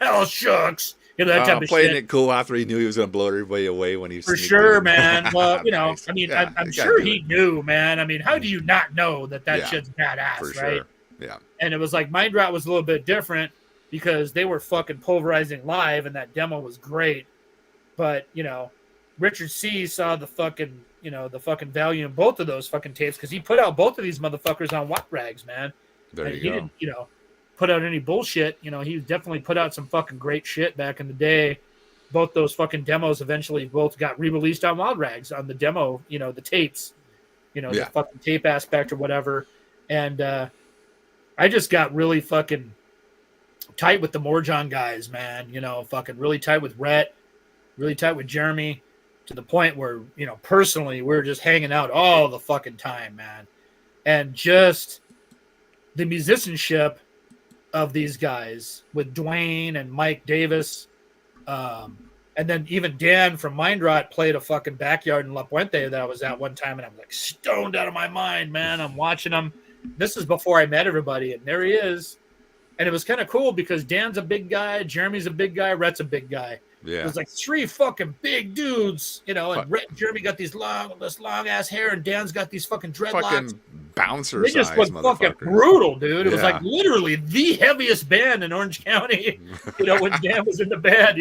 oh, shucks. That type of playing shit. it cool after he knew he was going to blow everybody away when he For sneaked sure, in. man. Well, Nice. I mean, Yeah, I'm you sure gotta do he it. knew, man. I mean, how do you not know that Yeah, shit's badass, For right? sure. Yeah. And it was like Mind Rot was a little bit different because they were fucking pulverizing live, and that demo was great. But Richard C saw the fucking value in both of those fucking tapes because he put out both of these motherfuckers on Watt Rags, man. There And you he go. didn't, put out any bullshit. He definitely put out some fucking great shit back in the day. Both those fucking demos eventually both got re-released on Wild Rags on the demo, the tapes, the fucking tape aspect or whatever. And I just got really fucking tight with the Morjon guys, man. Fucking really tight with Rhett, really tight with Jeremy, to the point where, personally, we were just hanging out all the fucking time, man. And just the musicianship of these guys with Dwayne and Mike Davis. And then even Dan from Mind Rot played a fucking backyard in La Puente that I was at one time, and I'm like stoned out of my mind, man. I'm watching them. This is before I met everybody, and there he is. And it was kind of cool because Dan's a big guy, Jeremy's a big guy, Rhett's a big guy. Yeah. It was like three fucking big dudes, and Jeremy got this long ass hair, and Dan's got these fucking dreadlocks. Fucking bouncer They just size looked fucking motherfuckers. brutal, dude. It was Yeah. like literally the heaviest band in Orange County, when Dan was in the band,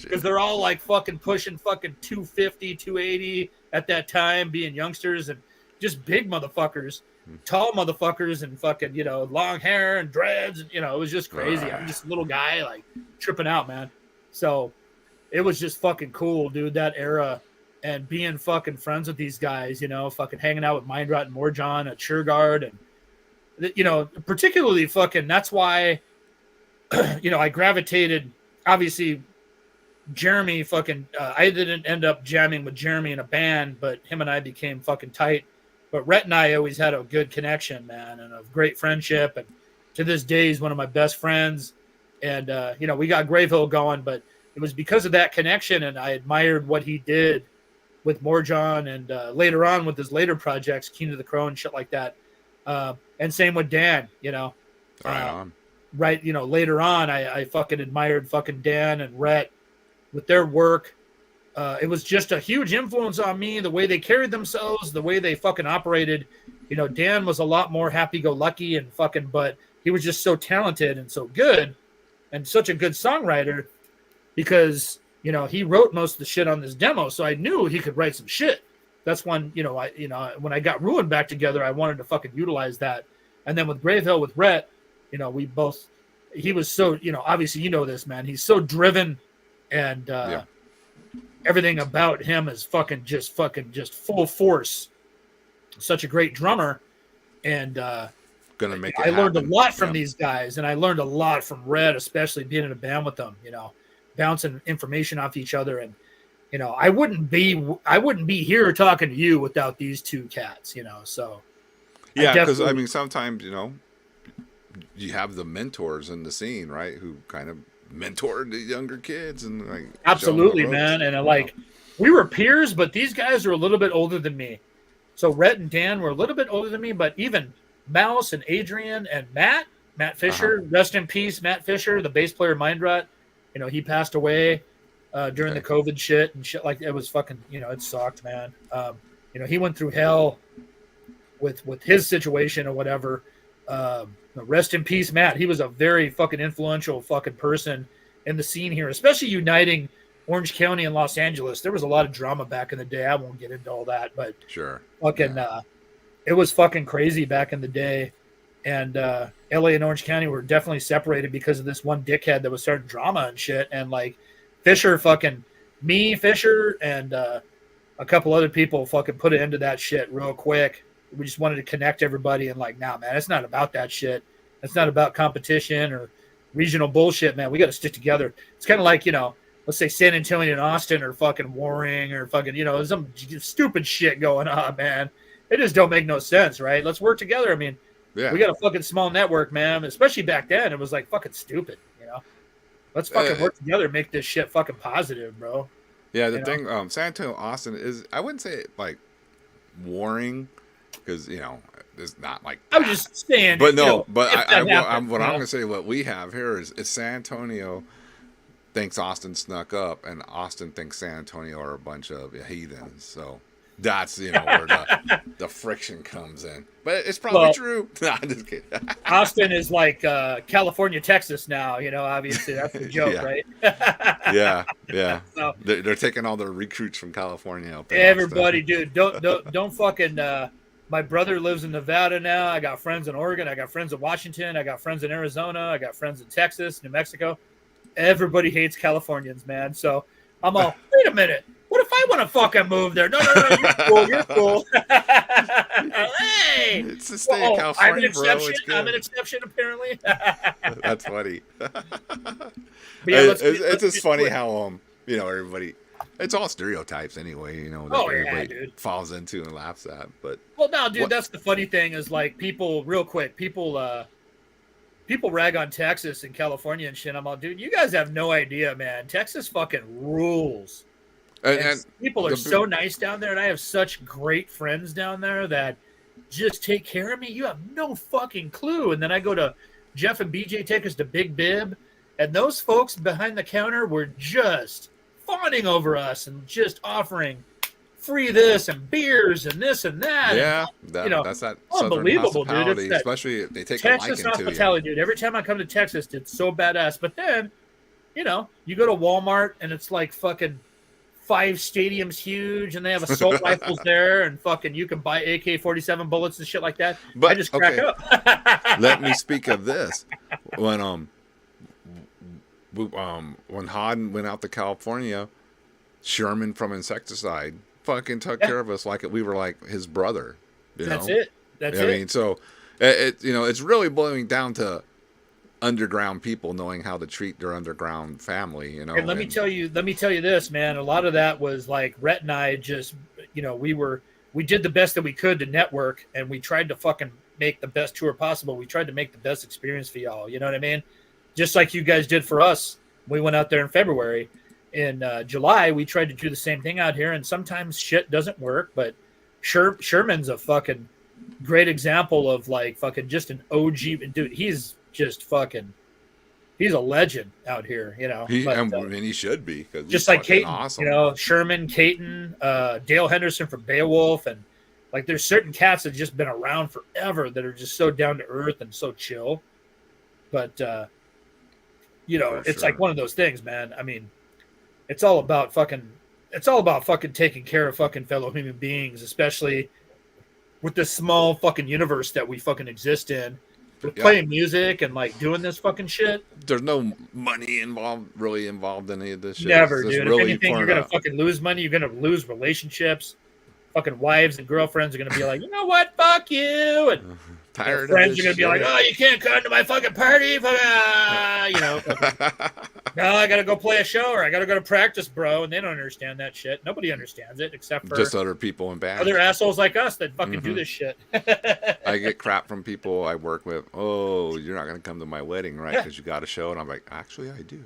because they're all like fucking pushing fucking 250, 280 at that time, being youngsters and just big motherfuckers, tall motherfuckers, and fucking, long hair and dreads. And, it was just crazy. I'm just a little guy like tripping out, man. So it was just fucking cool, dude, that era. And being fucking friends with these guys, fucking hanging out with Mind Rot and Morjon at Sureguard. And, particularly fucking, that's why, I gravitated, obviously, Jeremy fucking, I didn't end up jamming with Jeremy in a band, but him and I became fucking tight. But Rhett and I always had a good connection, man, and a great friendship. And to this day, he's one of my best friends. And, we got Gravehill going, but it was because of that connection, and I admired what he did with Morjon and later on with his later projects, Keen to the Crow and shit like that. And same with Dan, Right on. Right, later on, I fucking admired fucking Dan and Rhett with their work. It was just a huge influence on me, the way they carried themselves, the way they fucking operated. Dan was a lot more happy-go-lucky and fucking, but he was just so talented and so good and such a good songwriter because, he wrote most of the shit on this demo, so I knew he could write some shit. That's when, when I got Ruin back together, I wanted to fucking utilize that. And then with Gravehill, with Rhett, he was so, obviously this, man. He's so driven, and everything about him is fucking just full force. Such a great drummer. And Gonna make it I learned a happen. lot from these guys, and I learned a lot from Rhett, especially being in a band with them, bouncing information off each other. And I wouldn't be here talking to you without these two cats, so Yeah, because I mean, sometimes you have the mentors in the scene, right? Who kind of mentored the younger kids and like absolutely, show them the man. ropes, And we were peers, but these guys are a little bit older than me. So Rhett and Dan were a little bit older than me, but even Mouse and Adrian and Matt Uh-huh. Fisher, rest in peace, Matt Fisher, the bass player of Mindrot. He passed away during the Okay. COVID shit and shit like it was fucking. It sucked, man. He went through hell with his situation or whatever. Rest in peace, Matt. He was a very fucking influential fucking person in the scene here, especially uniting Orange County and Los Angeles. There was a lot of drama back in the day. I won't get into all that, but Sure. fucking, Yeah. it was fucking crazy back in the day. And LA and Orange County were definitely separated because of this one dickhead that was starting drama and shit. And like Fisher, Fisher, and a couple other people fucking put an end to that shit real quick. We just wanted to connect everybody and like, nah, man, it's not about that shit. It's not about competition or regional bullshit, man. We got to stick together. It's kind of like, let's say San Antonio and Austin are fucking warring or fucking, some stupid shit going on, man. It just don't make no sense, right? Let's work together. I mean, Yeah. we got a fucking small network, man. Especially back then, it was like fucking stupid. Let's fucking work together and make this shit fucking positive, bro. Yeah, the You know? thing, San Antonio, Austin is, I wouldn't say like warring, because it's not like I was that. just saying, But no, but if that happened, what I'm gonna say, what we have here is San Antonio thinks Austin snuck up, and Austin thinks San Antonio are a bunch of heathens. So that's where the friction comes in. But it's probably Well, true. No, I'm just kidding. Austin is like California, Texas now. Obviously that's the joke, Yeah. right? Yeah. So They're taking all their recruits from California up in everybody, Austin. dude, don't fucking. My brother lives in Nevada now. I got friends in Oregon. I got friends in Washington. I got friends in Arizona. I got friends in Texas, New Mexico. Everybody hates Californians, man. So I'm all, wait a minute. What if I want to fucking move there? No, you're cool. You're cool. Hey, It's the state of I'm an California, bro. exception. It's I'm an good. exception, apparently. That's funny. But yeah, It's just funny how everybody. It's all stereotypes anyway. That Oh yeah, everybody dude. falls into and laughs at. But Well, no, dude, what? that's the funny thing is like people, real quick, people rag on Texas and California and shit. I'm all, dude, you guys have no idea, man. Texas fucking rules. And people are so nice down there, and I have such great friends down there that just take care of me. You have no fucking clue. And then I go to Jeff and BJ take us to Big Bib, and those folks behind the counter were just fawning over us and just offering free this and beers and this and that. Yeah, And, that's that southern unbelievable, dude. hospitality, It's that especially if they take Texas a liking to you. hospitality, dude. Every time I come to Texas, it's so badass. But then, you go to Walmart and it's like fucking 5 stadiums huge, and they have assault rifles there, and fucking you can buy AK-47 bullets and shit like that. I But just crack okay, up. let me speak of this. When Hodden went out to California, Sherman from Insecticide fucking took care of us like we were like his brother. That's it. That's I it. mean, so it's really boiling down to underground people knowing how to treat their underground family. And let me tell you this, man. A lot of that was like Rhett and I just, we did the best that we could to network, and we tried to fucking make the best tour possible. We tried to make the best experience for y'all. You know what I mean? Just like you guys did for us. We went out there in February. In July, we tried to do the same thing out here, and sometimes shit doesn't work. But Sherman's a fucking great example of like fucking just an OG dude. He's just fucking. He's a legend out here, and he should be, because just like Caton, awesome. Sherman, Caton, Dale Henderson from Beowulf, and like there's certain cats that have just been around forever that are just so down to earth and so chill. But it's like one of those things, man. I mean, it's all about fucking taking care of fucking fellow human beings, especially with this small fucking universe that we fucking exist in. With playing music and like doing this fucking shit. There's no money really involved in any of this shit. Never, dude. If anything, you're gonna fucking lose money. You're gonna lose relationships. Fucking wives and girlfriends are gonna be like, you know what, fuck you. And tired friends of are gonna be like, oh, you can't come to my fucking party. No, I gotta go play a show or I gotta go to practice, bro. And they don't understand that shit. Nobody understands it except for just other people in bands. Other assholes like us that fucking do this shit. I get crap from people I work with. Oh, you're not gonna come to my wedding, right? Because you got a show, and I'm like, actually, I do.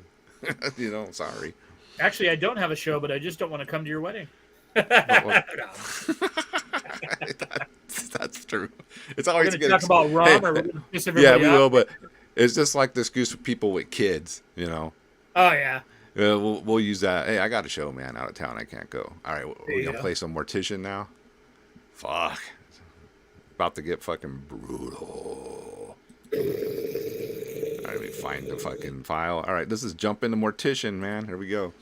Sorry. Actually, I don't have a show, but I just don't want to come to your wedding. Well, No. that's true. It's We're always going a to good. talk about Hey, rum, or we're going to piss yeah, everybody we off. will, but it's just like the excuse for people with kids. You know, Oh yeah, we'll use that. Hey, I got a show, man, out of town. I can't go. All right, there we're you gonna go. play some Mortician now. Fuck, about to get fucking brutal. All right, let me find the fucking file. All right, this is Jump into Mortician, man. Here we go.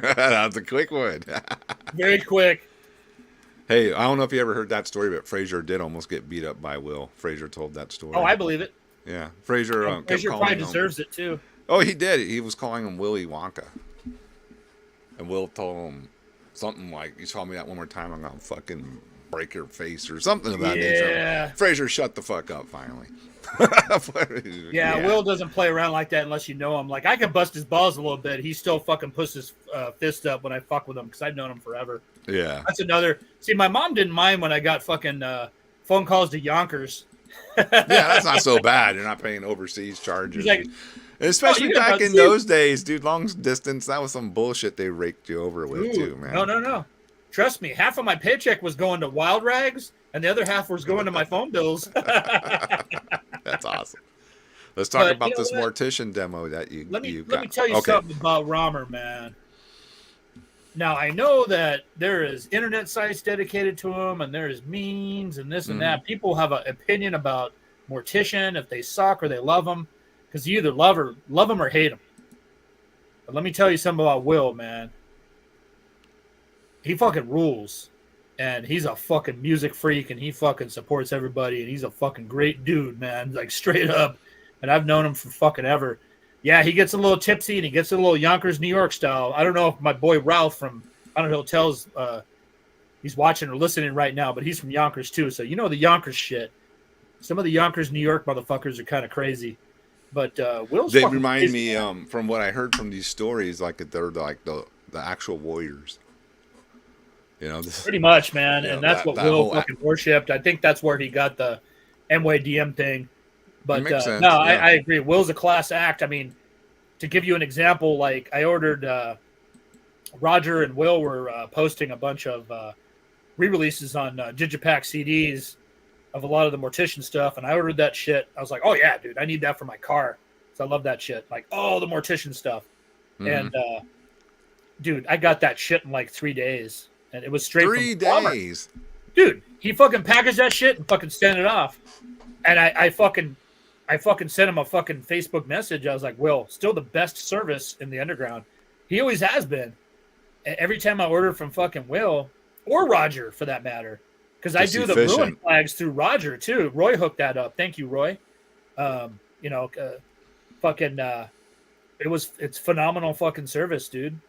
That's a quick one. Very quick. Hey, I don't know if you ever heard that story, but Frazier did almost get beat up by Will. Frazier told that story. Oh, I believe it. Yeah, Frazier And kept Frazier probably calling him. deserves it too. Oh, he did. He was calling him Willy Wonka, and Will told him something like, "You saw me that one more time, I'm gonna fucking break your face" or something of that nature. Yeah. Frazier shut the fuck up finally. Yeah, Will doesn't play around like that unless you know him. Like, I can bust his balls a little bit. He still fucking puts his fist up when I fuck with him because I've known him forever. Yeah. That's another. See, my mom didn't mind when I got fucking phone calls to Yonkers. Yeah, that's not so bad. You're not paying overseas charges. He's like, Especially you got back about in two. those days, dude, long distance, that was some bullshit they raked you over with, too, man. No. Trust me, half of my paycheck was going to Wild Rags, and the other half was going to my phone bills. That's awesome. Let's talk But about you know this what? Mortician demo that you Let me got. tell you something about Romer, man. Now, I know that there is internet sites dedicated to him, and there is memes and this and that. People have an opinion about Mortician, if they suck or they love him, because you either love him or hate him. But let me tell you something about Will, man. He fucking rules, and he's a fucking music freak, and he fucking supports everybody, and he's a fucking great dude, man, like straight up. And I've known him for fucking ever. Yeah, he gets a little tipsy and he gets a little Yonkers, New York style. I don't know if my boy Ralph from Haunted Hotels, he's watching or listening right now, but he's from Yonkers too. So you know the Yonkers shit. Some of the Yonkers, New York motherfuckers are kind of crazy. But Will's They fucking remind crazy, me, man. from what I heard from these stories, like they're like the actual warriors. You know, this, Pretty much, man. you know, And that's what that Will whole fucking worshipped. I think that's where he got the MYDM thing. But makes sense, no, yeah. I agree. Will's a class act. I mean, to give you an example, like I ordered Roger and Will were posting a bunch of re-releases on Digipack CDs of a lot of the Mortician stuff, and I ordered that shit. I was like, oh yeah, dude, I need that for my car. So I love that shit. Like, oh, the Mortician stuff. And dude, I got that shit in like 3 days. And it was straight 3 from Walmart. days. Dude, he fucking packaged that shit and fucking sent it off. And I fucking sent him a fucking Facebook message. I was like, Will, still the best service in the underground. He always has been. Every time I order from fucking Will, or Roger for that matter, because I do the ruin flags through Roger too. Roy hooked that up. Thank you, Roy. It's phenomenal fucking service, dude.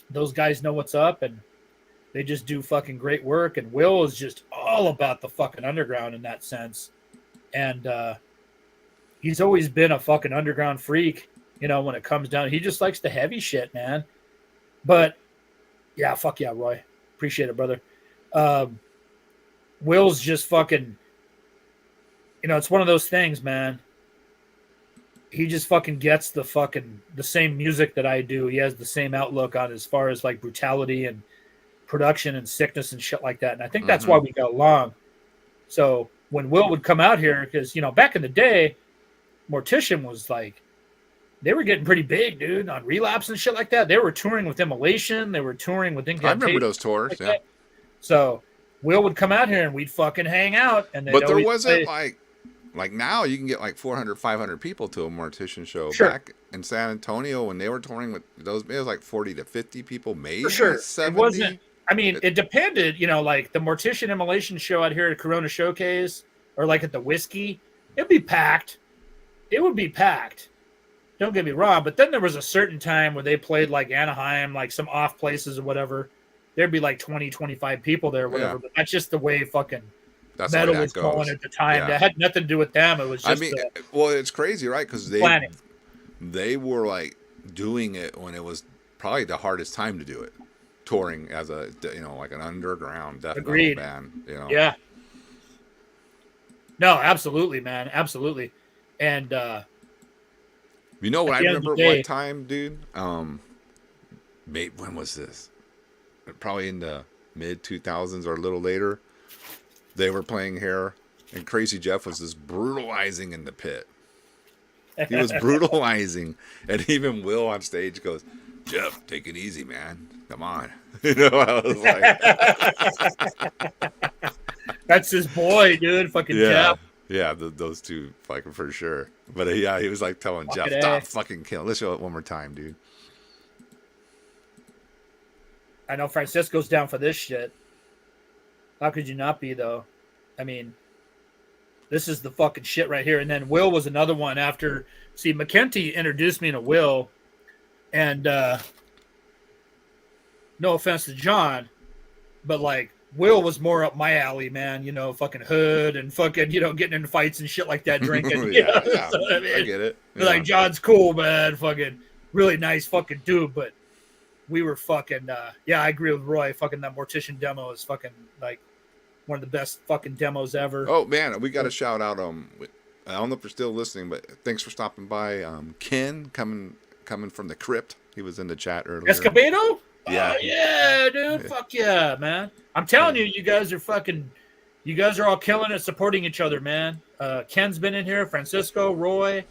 Those guys know what's up, and they just do fucking great work. And Will is just all about the fucking underground in that sense. And he's always been a fucking underground freak, you know, when it comes down. He just likes the heavy shit, man. But yeah, fuck yeah, Roy. Appreciate it, brother. Will's just fucking, you know, it's one of those things, man. He just fucking gets the same music that I do. He has the same outlook on as far as like brutality and production and sickness and shit like that. And I think that's why we got along. So when Will would come out here, because, you know, back in the day, Mortician was like, they were getting pretty big, dude, on Relapse and shit like that. They were touring with Immolation. They were touring with Incantation. I remember those tours, like yeah. that. So Will would come out here and we'd fucking hang out. And but there wasn't like now you can get like 400, 500 people to a Mortician show. Sure. Back in San Antonio when they were touring with those, it was like 40 to 50 people, maybe for sure. 70. It wasn't. I mean, it depended, like the Mortician Immolation show out here at Corona Showcase or like at the Whiskey, it'd be packed. It would be packed. Don't get me wrong, but then there was a certain time where they played like Anaheim, like some off places or whatever. There'd be like 20, 25 people there or whatever, but that's just the way fucking metal was going at the time. That had nothing to do with them. It was just well, it's crazy, right? Because they were like doing it when it was probably the hardest time to do it. Touring as a like an underground death metal band, Yeah. No, absolutely, man, absolutely. And you know what I remember one time, dude? Mate, when was this? Probably in the mid 2000s or a little later. They were playing here, and Crazy Jeff was just brutalizing in the pit. He was brutalizing, and even Will on stage goes, "Jeff, take it easy, man. Come on." I was like, that's his boy, dude. Fucking Jeff. Yeah, those two, fucking for sure. But he was like telling Jeff, "Stop fucking killing." Let's show it one more time, dude. I know Francisco's down for this shit. How could you not be, though? I mean, this is the fucking shit right here. And then Will was another one after. See, McKenty introduced me to Will, and no offense to John, but like Will was more up my alley, man. Fucking hood and fucking, getting into fights and shit like that, drinking. Yeah. So, I get it. Yeah. Like, John's cool, man. Fucking really nice fucking dude, but we were fucking, I agree with Roy. Fucking that Mortician demo is fucking like one of the best fucking demos ever. Oh, man, we got to shout out, I don't know if you're still listening, but thanks for stopping by. Ken coming from the crypt. He was in the chat earlier. Escobedo? Yeah. Yeah, dude. Fuck yeah, man. I'm telling you, you guys are all killing it, supporting each other, man. Ken's been in here, Francisco, Roy.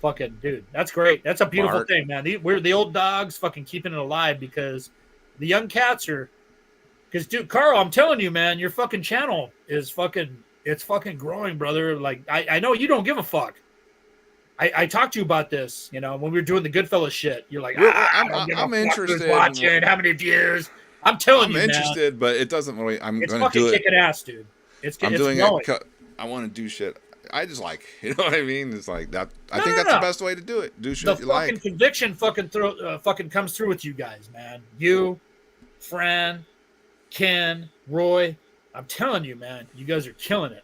Fucking dude. That's great. That's a beautiful thing, man. We're the old dogs fucking keeping it alive because the young cats are. Because, dude, Carl, I'm telling you, man, your fucking channel is it's fucking growing, brother. Like, I know you don't give a fuck. I talked to you about this, when we were doing the Goodfellas shit. You're like, I'm interested. Watching how many views? I'm telling you, I'm interested, but it doesn't really. It's going to do it. Kicking ass, dude. I'm doing it. I want to do shit. I just like, you know what I mean? It's like that. I think that's the best way to do it. Do shit you like. The fucking conviction fucking comes through with you guys, man. You, Fran, Ken, Roy. I'm telling you, man. You guys are killing it.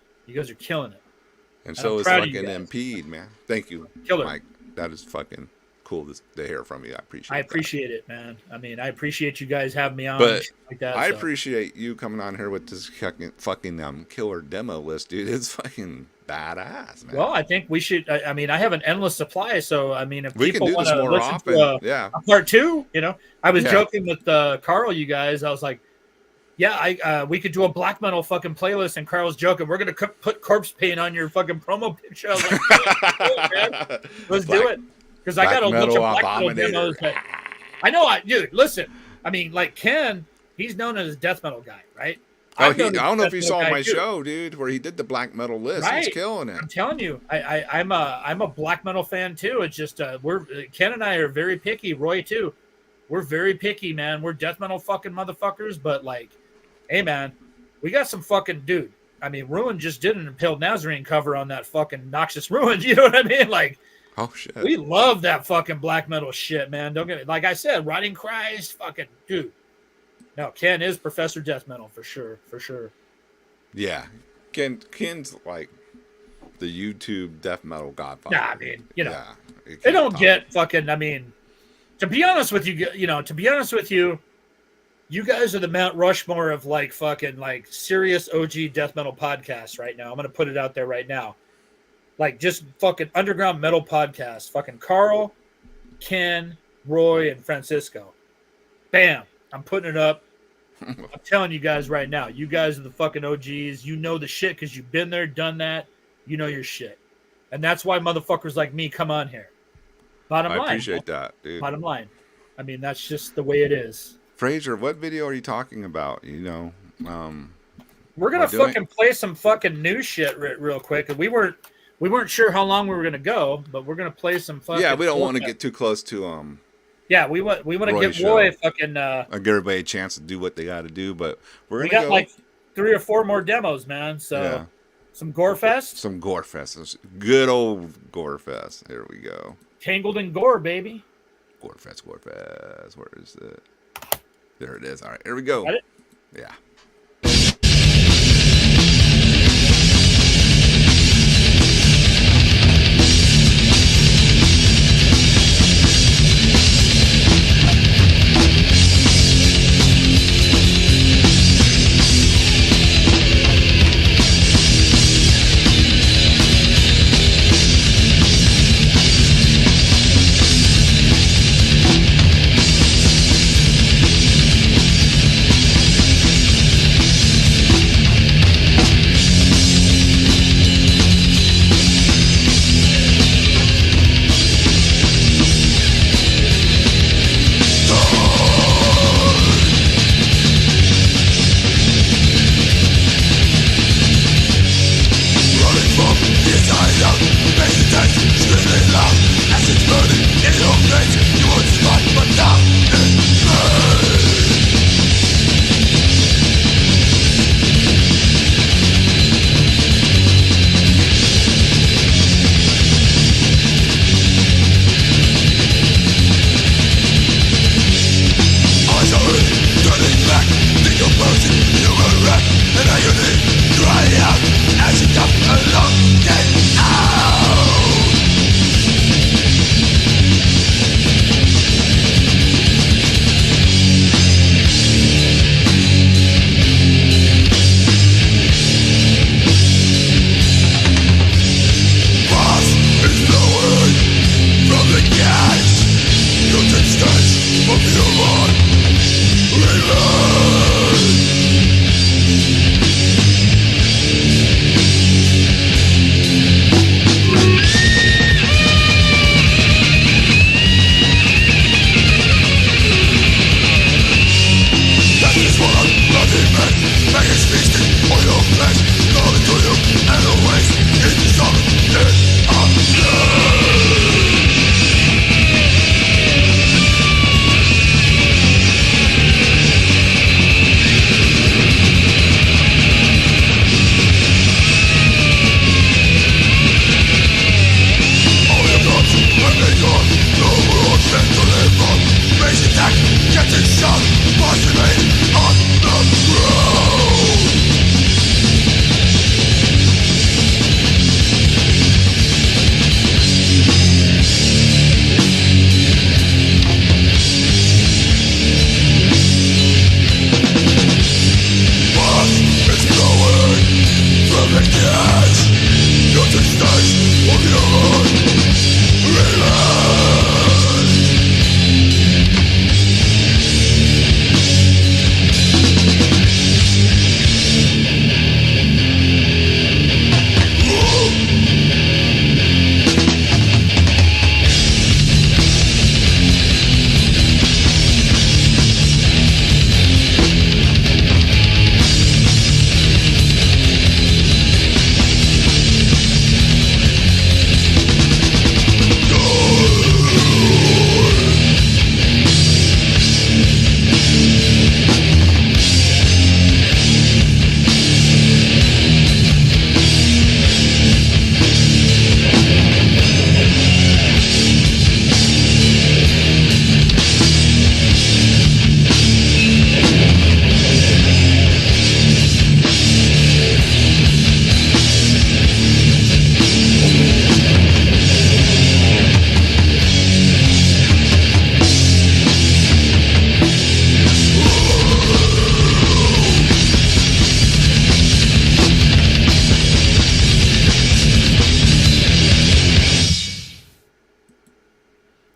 And so it's fucking Impede, man. Thank you, Killer. Mike. That is fucking cool to hear from you. I appreciate it, man. I mean, I appreciate you guys having me on. But like that, I appreciate you coming on here with this fucking killer demo list, dude. It's fucking badass, man. Well, I think we should. I mean, I have an endless supply, so I mean, if we people can do this more often, a part two, I was joking with Carl, you guys. I was like, yeah, we could do a black metal fucking playlist, and Carl's joking. We're gonna put corpse paint on your fucking promo picture. I was like, let's do it, because I got a bunch of black metal demos. I know, dude. Listen, I mean, like Ken, he's known as a death metal guy, right? I don't know if you saw my show, dude, where he did the black metal list. Right. He's killing it. I'm telling you, I'm a black metal fan too. It's just Ken and I are very picky. Roy too. We're very picky, man. We're death metal fucking motherfuckers, but like. Hey, man, we got some fucking dude. I mean, Ruin just did an Impaled Nazarene cover on that fucking Noxious Ruin. You know what I mean? Like, oh, shit. We love that fucking black metal shit, man. Don't get it. Like I said, Rotting Christ, fucking dude. No, Ken is Professor Death Metal for sure. For sure. Yeah. Ken's like the YouTube death metal godfather. Nah, I mean, they don't get fucking, I mean, to be honest with you, you guys are the Mount Rushmore of like fucking like serious OG death metal podcasts right now. I'm gonna put it out there right now. Like just fucking underground metal podcasts. Fucking Carl, Ken, Roy, and Francisco. Bam. I'm putting it up. I'm telling you guys right now. You guys are the fucking OGs. You know the shit because you've been there, done that. You know your shit. And that's why motherfuckers like me come on here. Bottom line. I appreciate that, dude. Bottom line. I mean, that's just the way it is. Fraser, what video are you talking about? We're gonna fucking play some fucking new shit real quick. We weren't sure how long we were gonna go, but we're gonna play some fucking. Yeah, we don't want to get too close to Yeah, we want to Roy give show. Roy fucking. I give everybody a chance to do what they got to do, but we're We gonna got go. like 3 or 4 more demos, man. So Yeah. some Gore Fest, Some Gore Fest. Good old Gore Fest. Here we go. Tangled in Gore, baby. Gore Fest, Gore Fest. Where is it? There it is. All right, here we go. Got it? Yeah.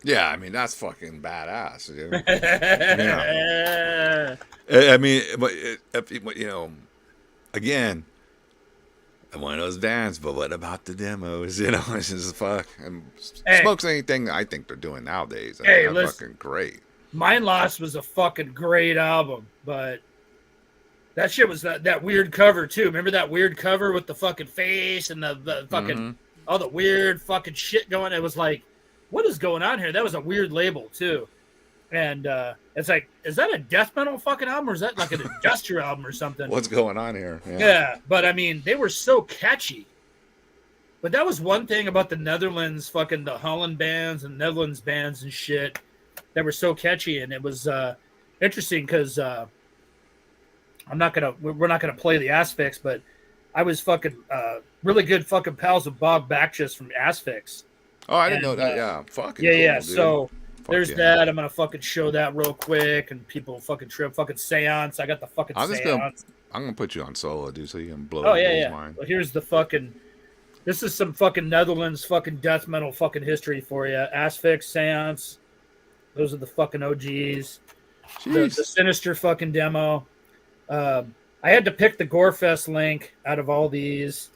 Yeah, I mean that's fucking badass, dude. Yeah. I mean, but you know, again, one of those bands. But what about the demos? You know, it's just fuck. And Hey. Smoke's anything I think they're doing nowadays. Hey, They're listen. fucking great. Mind Lost was a fucking great album, but that shit was that weird cover too. Remember that weird cover with the fucking face and the fucking all the weird fucking shit going? It was like, what is going on here? That was a weird label too. And it's like, is that a death metal fucking album, or is that like an industrial album or something? What's going on here? Yeah, but I mean, they were so catchy. But that was one thing about the Netherlands, fucking the Holland bands and Netherlands bands and shit that were so catchy, and it was interesting because we're not gonna play the Asphyx, but I was fucking really good fucking pals with Bob Bacchus from Asphyx. Oh, I didn't know that. Yeah, fucking yeah, cool, yeah. dude. So there's yeah. that. I'm gonna fucking show that real quick, and people fucking trip, fucking seance. I got the fucking seance. I'm gonna put you on solo, dude, so you can blow. Oh yeah, yeah. Mind. Well, here's the fucking. This is some fucking Netherlands fucking death metal fucking history for you. Asphyx, Seance. Those are the fucking OGs. The Sinister fucking demo. I had to pick the Gorefest link out of all these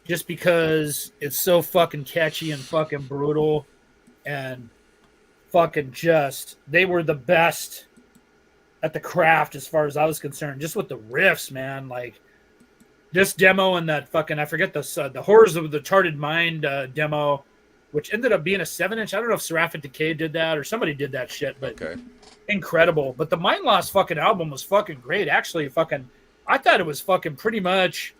just because it's so fucking catchy and fucking brutal and fucking just, they were the best at the craft as far as I was concerned. Just with the riffs, man. Like, this demo and that fucking, I forget the Horrors of the Charted Mind demo, which ended up being a 7-inch. I don't know if Seraphic Decay did that or somebody did that shit, but incredible. But the Mind Loss fucking album was fucking great. Actually, fucking, I thought it was fucking pretty much,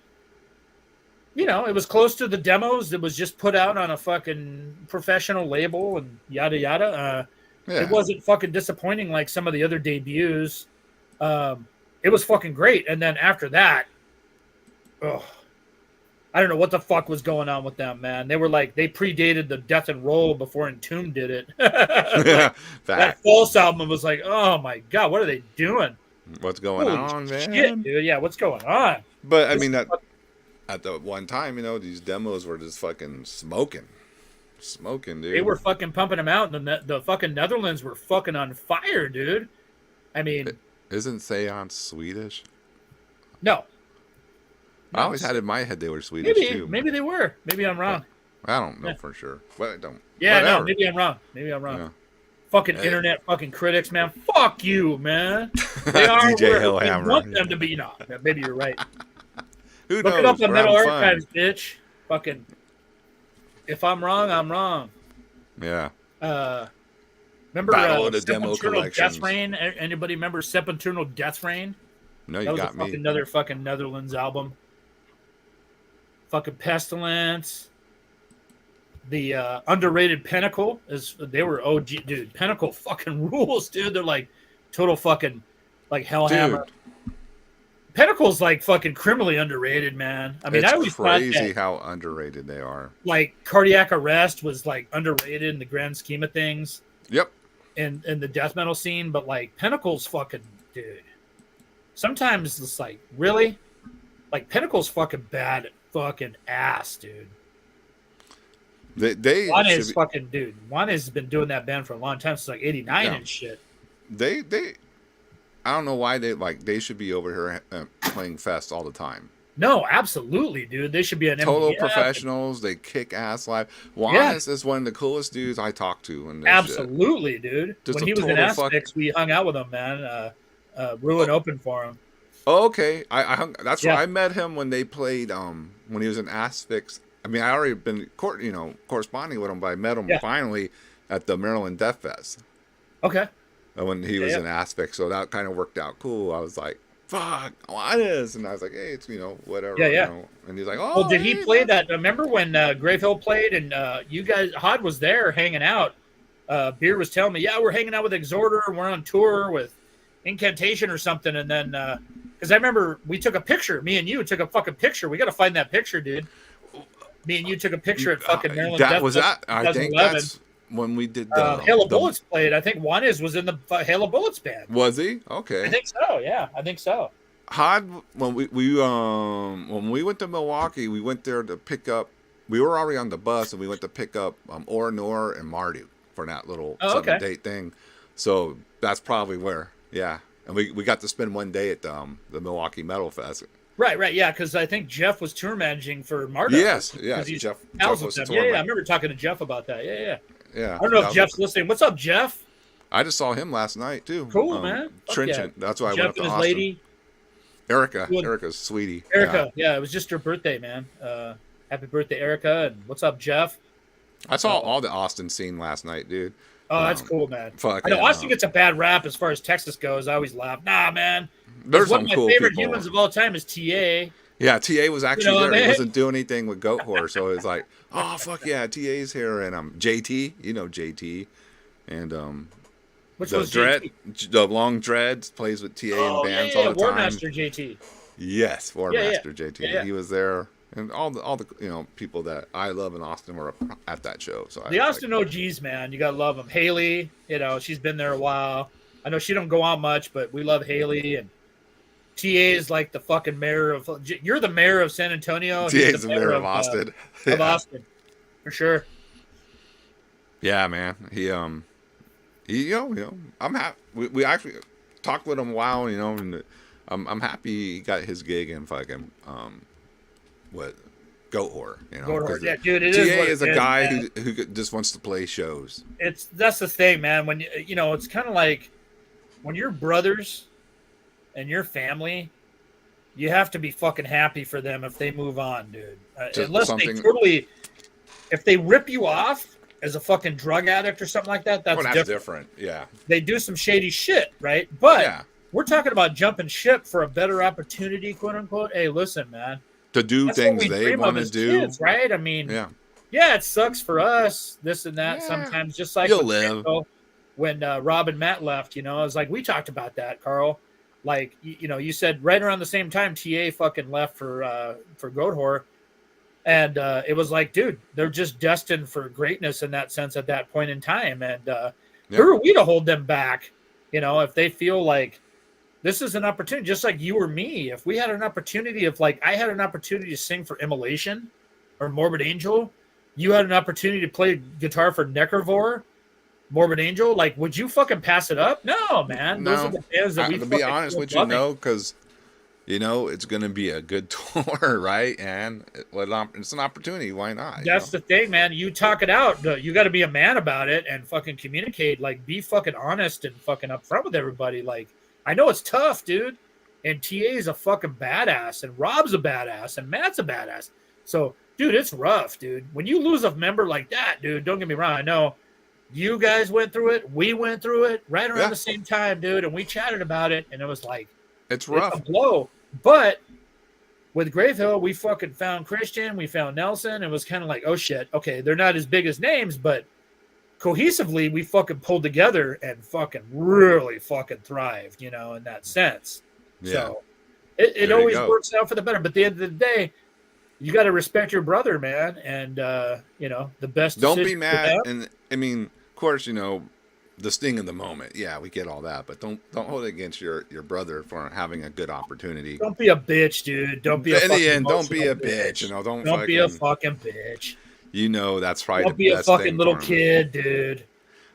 you know, it was close to the demos. It was just put out on a fucking professional label and yada yada. It wasn't fucking disappointing like some of the other debuts. It was fucking great. And then after that, I don't know what the fuck was going on with them, man. They were like, they predated the Death and Roll before Entomb did it. Like, that False album was like, oh my god, what are they doing? What's going on, man? Shit, dude. Yeah, what's going on? But I mean, that at the one time, you know, these demos were just fucking smoking, dude. They were fucking pumping them out, and the fucking Netherlands were fucking on fire, dude. I mean, isn't Seance Swedish? No. I always had in my head they were Swedish too. Maybe they were. Maybe I'm wrong. I don't know for sure. But I don't. Yeah, no, maybe I'm wrong. Yeah. Fucking internet fucking critics, man. Fuck you, man. They are DJ where we Hellhammer. want them to be. No, maybe you're right. Who Look knows? it up on Metal Fun. Archives, bitch. Fucking. If I'm wrong, I'm wrong. Yeah. Remember Battle of the Demo Sepultural Collections. Death Rain? Anybody remember Sepultural Death Rain? No, that you was got me. Another fucking Netherlands album. Fucking Pestilence. The underrated Pinnacle is they were OG, dude. Pinnacle fucking rules, dude. They're like total fucking like Hellhammer. Pinnacle's like fucking criminally underrated, man. I mean, it's I always crazy how underrated they are. Like Cardiac Arrest was like underrated in the grand scheme of things. Yep. In the death metal scene, but like Pinnacle's fucking dude. Sometimes it's like really, like Pinnacle's fucking bad fucking ass, dude. They Juan is fucking dude. Juan has been doing that band for a long time, since like '89 and shit. They I don't know why they should be over here playing fest all the time. No, absolutely, dude. They should be an total MDF. professionals. They kick ass live. Juan is one of the coolest dudes I talk to. And absolutely, dude. Just when he was in Asphyx, we hung out with him, man. Ruin opened for him. Oh, okay. That's where I met him when they played. When he was in Asphyx. I mean, I already been corresponding with him, but I met him finally at the Maryland Death Fest. Okay. When he was in Asphyx, so that kind of worked out cool. I was like, "Fuck, what is?" And I was like, "Hey, it's whatever." Yeah. You know? And he's like, "Oh." Well, did he play that? Remember when Gravehill played and you guys, Hod was there hanging out. Beer was telling me, "Yeah, we're hanging out with Exhorder. We're on tour with Incantation or something." And then, because I remember we took a picture. Me and you took a fucking picture. We got to find that picture, dude. Me and you took a picture at fucking Maryland. I think that's when we did the Hail of Bullets played. I think Juanes was in the Hail of Bullets band. Was he? Okay. I think so. Yeah, I think so. Hod, when we went to Milwaukee, we went there to pick up. We were already on the bus, and we went to pick up Oranor and Marduk for that little 7-date thing. So that's probably where. Yeah, and we got to spend one day at the Milwaukee Metal Fest. Right, yeah, because I think Jeff was tour managing for Marduk. Yes, Jeff was the tour I remember talking to Jeff about that. Yeah. I don't know if Jeff's listening. What's up, Jeff? I just saw him last night too. Cool, man. Trenchant. That's why I Jeff went up to and his Austin. lady. Erica's sweetie. Erica, it was just her birthday, man. Happy birthday, Erica! And what's up, Jeff? I saw all the Austin scene last night, dude. Oh, that's cool, man. I know Fucking, Austin gets a bad rap as far as Texas goes. I always laugh. Nah, man. there's One some of my cool favorite people. humans of all time is TA. Yeah, TA was You know actually what there. I He mean? wasn't doing anything with Goat Horse, so it's like, oh fuck yeah, TA's here, and JT, you know JT, and Which the was JT? the long dreads plays with TA in Oh, yeah, bands yeah, all the War time. Master JT. Yes, War Yeah, yeah. Master JT. Yeah, yeah. He was there, and all the people that I love in Austin were at that show. So The I was Austin OGs, man, you gotta love them. Haley, she's been there a while. I know she don't go out much, but we love Haley, and TA is like the fucking mayor of. You're the mayor of San Antonio. He's TA's the mayor of Austin. Of Austin, for sure. Yeah, man. I'm happy. We actually talked with him a while, and I'm happy he got his gig in fucking with Goat Horror, Yeah, dude, it TA is a guy who just wants to play shows. That's the thing, man. When it's kind of like when you're brothers and your family, you have to be fucking happy for them if they move on, dude. Unless if they rip you off as a fucking drug addict or something like that, that's different. Yeah, they do some shady shit, right? But yeah, we're talking about jumping ship for a better opportunity, quote unquote. Hey, listen, man, to do things they want to do, kids, right? I mean, yeah, it sucks for us, this and that sometimes. Just like you'll live. When Rob and Matt left, it was like we talked about that, Carl. Like you said right around the same time TA fucking left for Goat Horror. And it was like, dude, they're just destined for greatness in that sense at that point in time. And who are we to hold them back? If they feel like this is an opportunity, just like you or me, if we had an opportunity I had an opportunity to sing for Immolation or Morbid Angel, you had an opportunity to play guitar for Necrovore, Morbid Angel, like, would you fucking pass it up? No, man. No. Those are the bands that we to be honest with you, because it's going to be a good tour, right? And it's an opportunity. Why not? That's the thing, man. You talk it out. You got to be a man about it and fucking communicate. Like, be fucking honest and fucking upfront with everybody. Like, I know it's tough, dude. And TA is a fucking badass, and Rob's a badass, and Matt's a badass. So, dude, it's rough, dude. When you lose a member like that, dude, don't get me wrong. I know you guys went through it. We went through it right around the same time, dude. And we chatted about it, and it was like, it's rough. It's a blow. But with Gravehill, we fucking found Christian, we found Nelson, and it was kind of like, oh shit, okay, they're not as big as names, but cohesively, we fucking pulled together and fucking really fucking thrived, in that sense. Yeah. So it always works out for the better. But at the end of the day, you got to respect your brother, man, and the best. Don't be mad, and I mean, of course, the sting of the moment. Yeah, we get all that, but don't hold it against your brother for having a good opportunity. Don't be a bitch, dude. Don't be in the end. Don't be a bitch. Don't be a fucking bitch. That's probably don't be a fucking little kid, dude.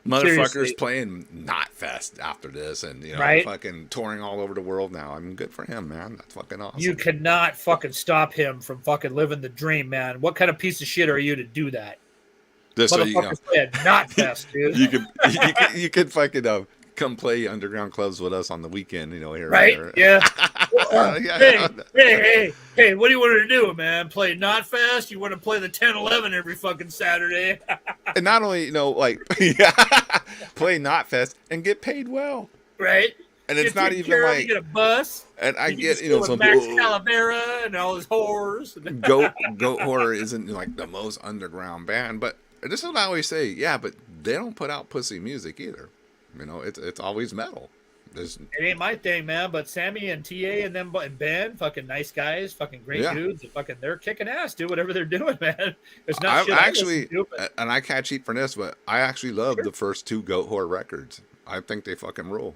Motherfuckers Seriously. Playing Knotfest after this, and fucking touring all over the world now. I mean, good for him, man. That's fucking awesome. You cannot fucking stop him from fucking living the dream, man. What kind of piece of shit are you to do that? This way, play a Knotfest, dude. you could fucking come play underground clubs with us on the weekend, here. Right? There. Yeah. Hey, what do you want to do, man? Play Knotfest? You want to play the 10-11 every fucking Saturday? And not only, play Knotfest and get paid well. Right? And it's not even like you get a bus. And I get, some Max Calavera and all his whores. Goat Horror isn't like the most underground band, but this is what I always say. Yeah, but they don't put out pussy music either. It's always metal. It ain't my thing, man. But Sammy and TA and them and Ben, fucking nice guys, fucking great dudes. They're kicking ass, do whatever they're doing, man. It's not shit actually, and I catch heat for this, but I actually love the first two Goat Horror records. I think they fucking rule.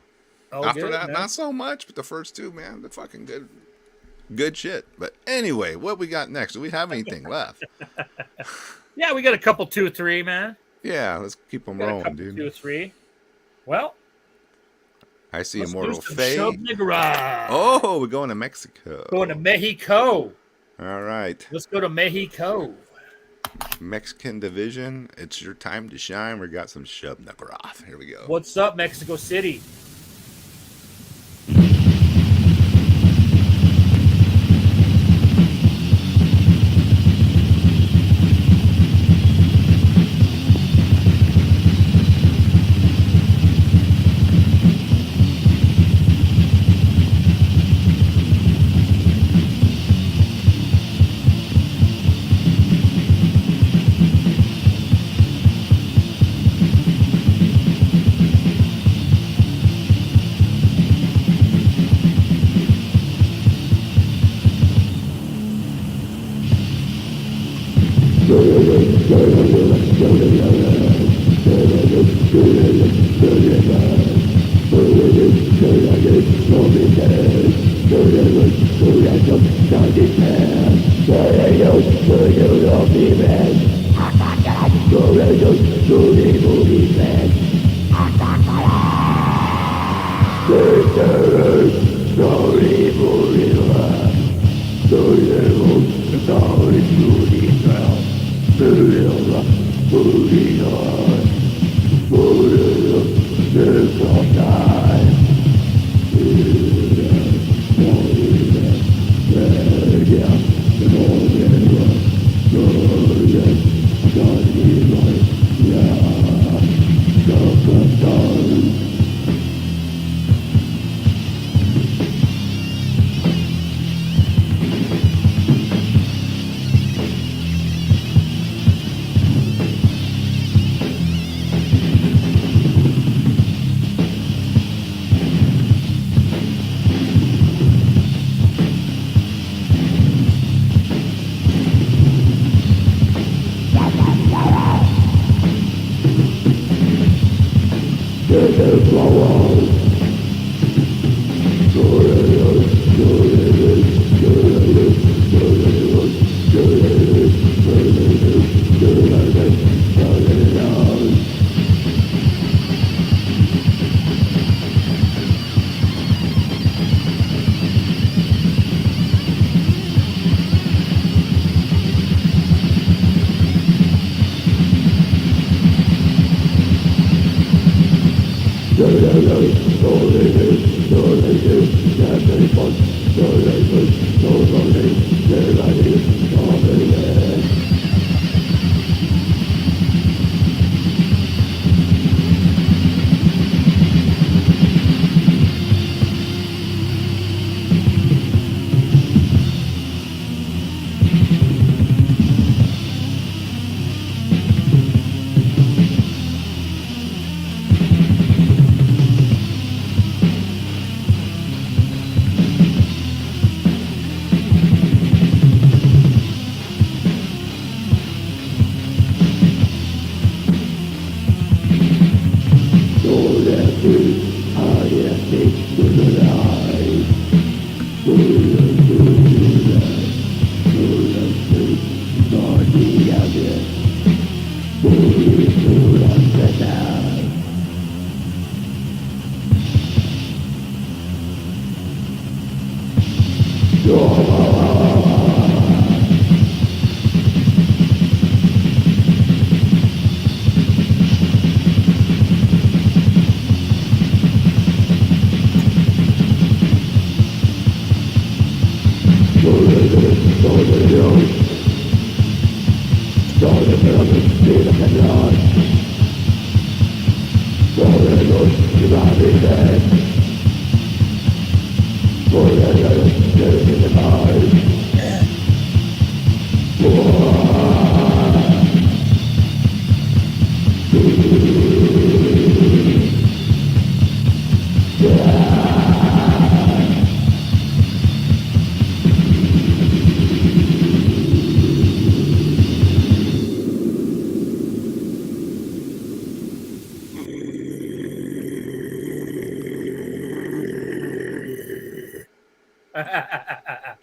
After that, not so much, but the first two, man, they're fucking good shit. But anyway, what we got next? Do we have anything left? Yeah, we got a couple, 2 or 3, man. Yeah, let's keep them rolling, dude. 2 or 3. Well, I see Immortal Fate. Oh, we're going to Mexico. Going to Mexico. All right. Let's go to Mexico. Mexican division. It's your time to shine. We got some Shub-Nugroth. Here we go. What's up, Mexico City?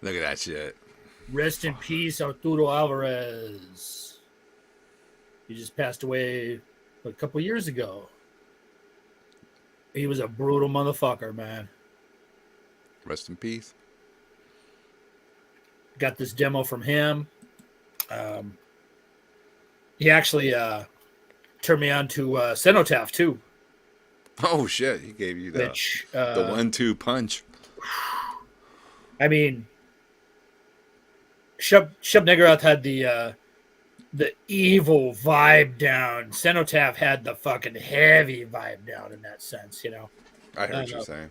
Look at that shit. Rest in peace, Arturo Alvarez. He just passed away a couple years ago. He was a brutal motherfucker, man. Rest in peace. Got this demo from him. He actually turned me on to Cenotaph too. Oh shit! He gave you the Which the 1-2 punch. I mean, Shub Niggurath had the evil vibe down. Cenotaph had the fucking heavy vibe down in that sense, you know. I heard you saying.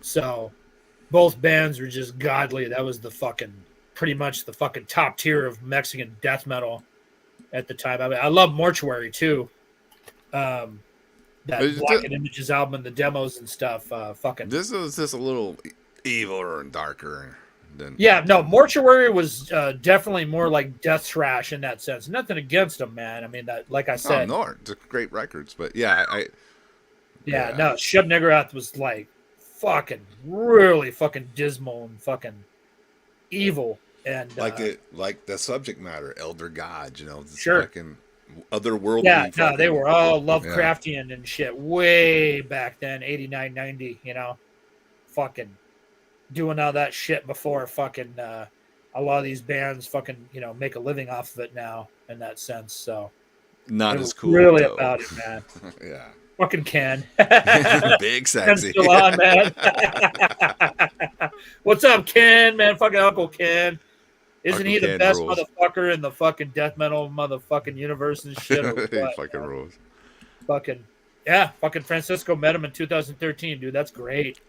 So both bands were just godly. That was the fucking pretty much the fucking top tier of Mexican death metal at the time. I mean, I love Mortuary too. That Block and Images album and the demos and stuff. Fucking. This is just a little eviler and darker. than Yeah, no, Mortuary was definitely more like death thrash in that sense. Nothing against them, man. I mean, that, like I oh said, no, it's great records, but yeah, yeah, yeah, no, Shub Niggurath was like fucking really fucking dismal and fucking evil, and like the subject matter, elder gods, this sure, fucking yeah, otherworldly no, they fucking were all yeah. Lovecraftian and shit way back then, 89, 90. Fucking doing all that shit before fucking a lot of these bands fucking make a living off of it now in that sense. So Not they as were cool really though. about it, man. Yeah. Fucking Ken. Big Ken's sexy. still on, man. What's up, Ken? Man, fucking Uncle Ken. Isn't Uncle he the Ken best rules. motherfucker in the fucking death metal motherfucking universe and shit or He what? fucking Man? rules. Fucking yeah, fucking Francisco met him in 2013, dude. That's great.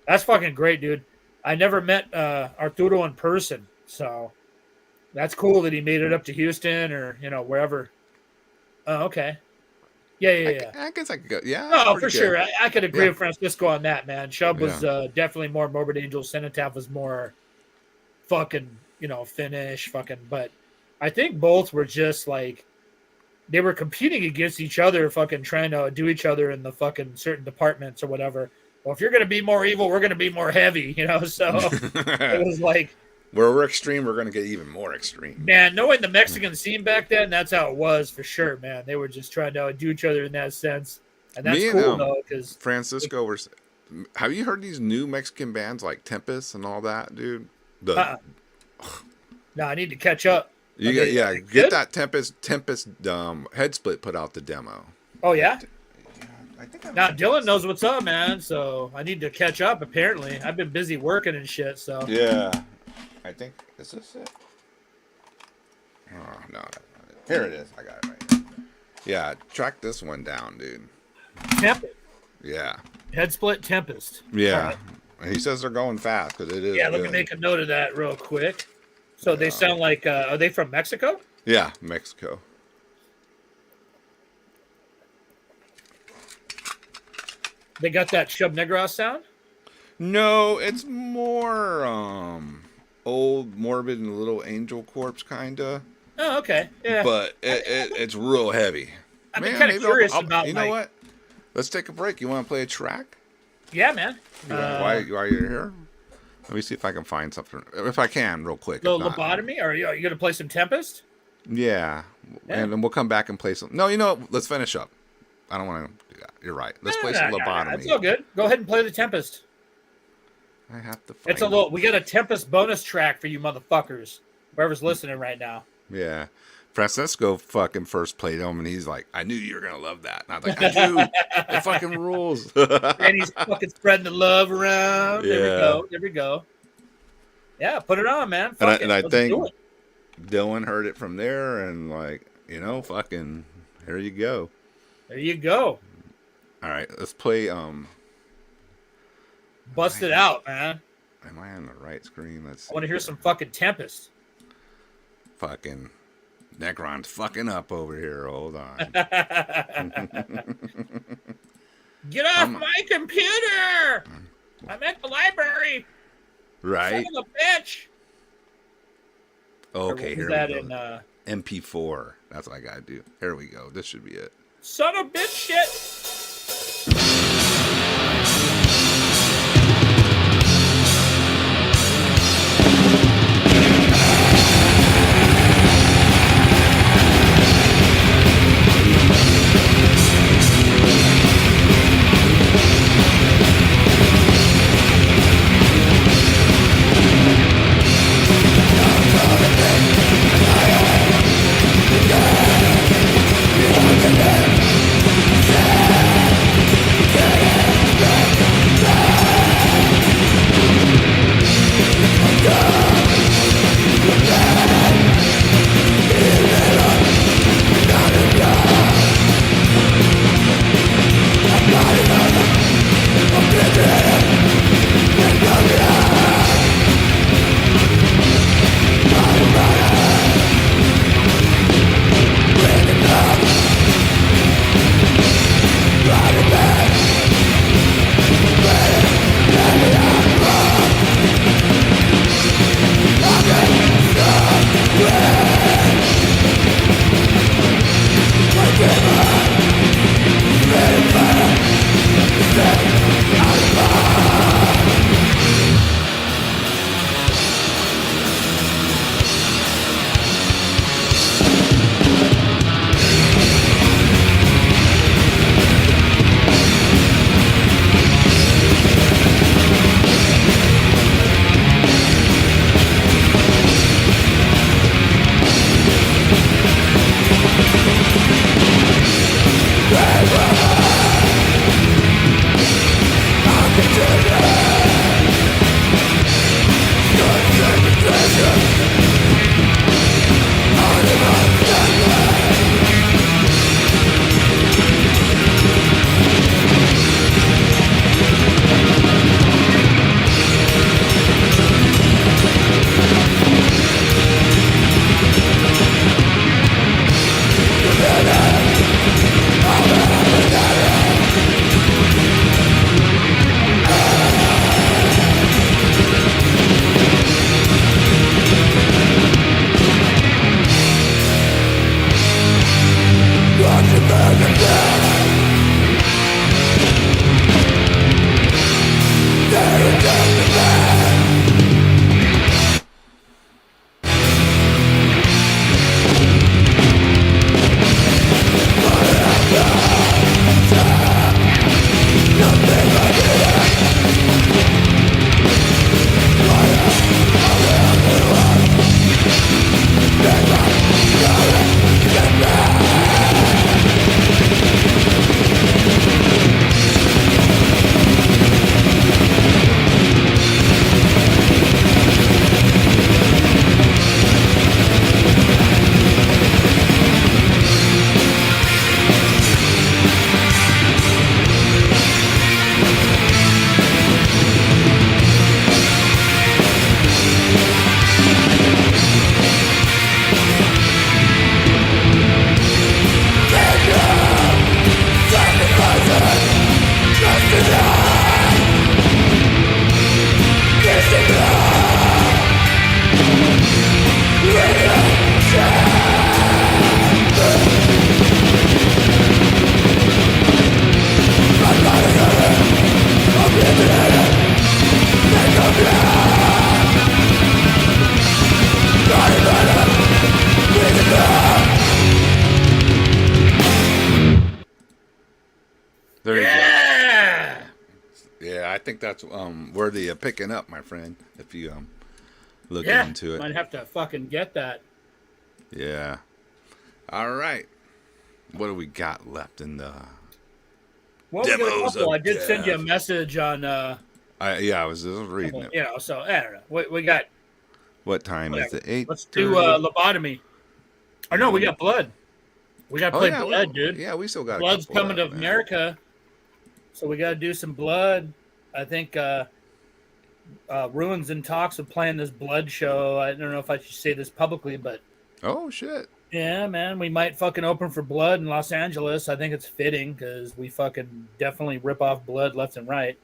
That's fucking great, dude. I never met Arturo in person, so that's cool that he made it up to Houston or wherever. Oh, okay. Yeah, yeah, yeah. I guess I could go. Yeah, that's Oh, pretty for good. sure. I could agree Yeah. with Francisco on that, man. Chubb was Yeah. definitely more Morbid Angel. Cenotaph was more fucking, Finnish, fucking. But I think both were just like they were competing against each other, fucking trying to do each other in the fucking certain departments or whatever. Well, if you're gonna be more evil, we're gonna be more heavy, So it was like, Where we're extreme, we're gonna get even more extreme. man, knowing the Mexican scene back then, that's how it was for sure, man. They were just trying to outdo each other in that sense, and that's Me and cool though, because Francisco were. Have you heard these new Mexican bands like Tempest and all that, dude? no, I need to catch up. You Okay, get good? get that Tempest head split put out the demo. Oh yeah. I think Now Dylan knows what's up, man. So I need to catch up. Apparently, I've been busy working and shit. So Yeah, I think is this it? Oh no, that's not it. Here it is. I got it right. Yeah, track this one down, dude. Tempest, Yeah, head split Tempest. yeah. He says they're going fast because it is. Yeah, let me good. make a note of that real quick. So they sound like are they from Mexico? Yeah, Mexico. They got that Shub Negros sound? No, it's more old, morbid, and little Angel Corpse kinda. Oh, okay. Yeah. But it's real heavy. I've been kind of maybe curious about you know what? Let's take a break. You want to play a track? Yeah, man. While you're here? Let me see if I can find something. If I can, real quick. The If not, lobotomy? Are you gonna play some Tempest? yeah. And then we'll come back and play some. No, you know what? Let's finish up. I don't want to do that. You're right. Let's play some lobotomy. It's all good. Go ahead and play the Tempest. I have to find It's a little. We got a Tempest bonus track for you motherfuckers. Whoever's listening right now. Yeah. Francisco fucking first played him, and he's like, I knew you were going to love that. And I was like, I do. It fucking rules. And he's fucking spreading the love around. There we Yeah. go. There we go. Yeah, put it on, man. And Fuck it. I Let's think do it. Dylan heard it from there, and like, fucking, here you go. There you go. All right, let's play. Bust it out, man. Am I on the right screen? Let's see. I want to hear some fucking Tempest. Fucking Necron's fucking up over here. Hold on. Get off my computer! I'm at the library. Right? Son of a bitch. Okay, Or here was that we go. in MP4. That's what I gotta do. Here we go. This should be it. son of a bitch shit? Yeah. think that's worthy of picking up, my friend. If you look Yeah, into it. might have to fucking get that. Yeah. All right. What do we got left in the Well, we got a demos couple. of I did send you a death? message on, I was just reading it. you know. So I don't know. We got What time is whatever. it? 8. Let's do lobotomy. Or no, we got blood. We got to Oh play yeah, blood, dude. yeah, we still got Blood's a couple coming to left, man. America, so we got to do some blood. I think Ruins and Talks of playing this blood show. I don't know if I should say this publicly, but Oh shit. yeah, man, we might fucking open for Blood in Los Angeles. I think it's fitting because we fucking definitely rip off Blood left and right.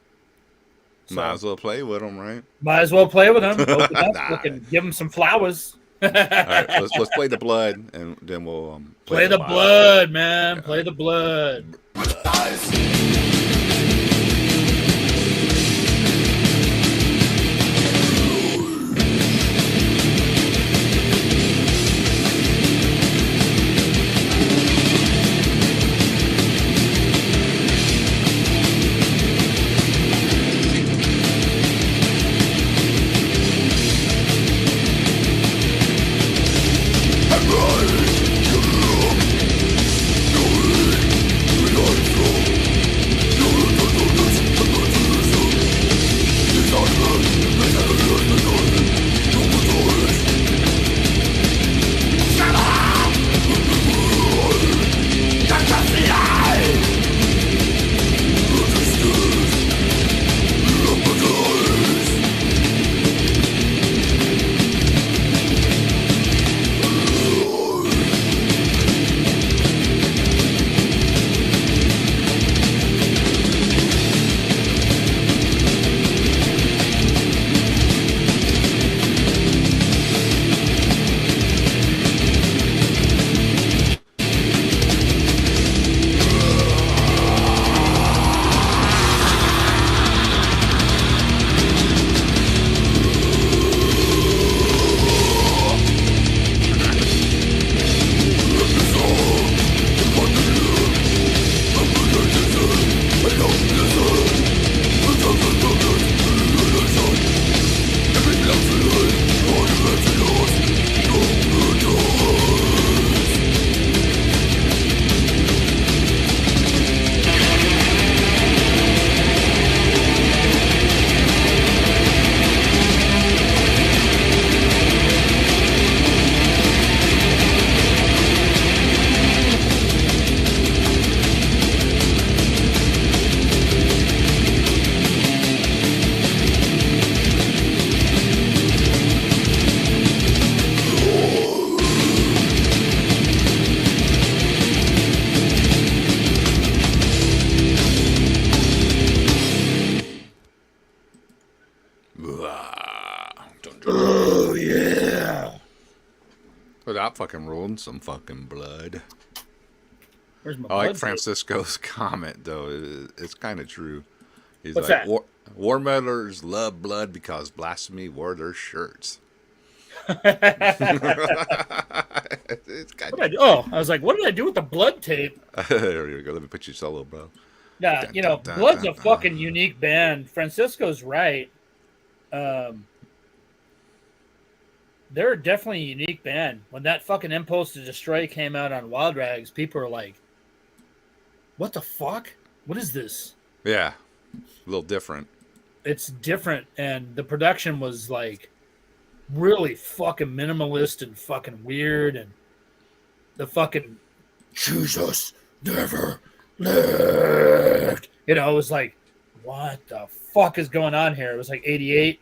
So, Might as well play with them, right? might as well play with them. Open up, Nah. fucking give them some flowers. All right, let's play the blood, and then we'll Play the bottom. blood, man. Yeah. Play the blood. Oh yeah. Without fucking rolling some fucking blood. Where's my I like blood Francisco's comment though. It's kind of true. He's What's like, that? War meddlers love blood because blasphemy wore their shirts. tape? It's kind I was like, what did I do with the blood tape? There you go. Let me put you solo, bro. Nah, Dun, you know, dun, dun, Blood's dun, a fucking unique band. Francisco's right. They're definitely a unique band. When that fucking Impulse to Destroy came out on Wild Rags, people were like, what the fuck? What is this? Yeah, a little different. It's different, and the production was like really fucking minimalist and fucking weird, and the fucking Jesus never left. You know, it was like, what the fuck is going on here? It was like 88.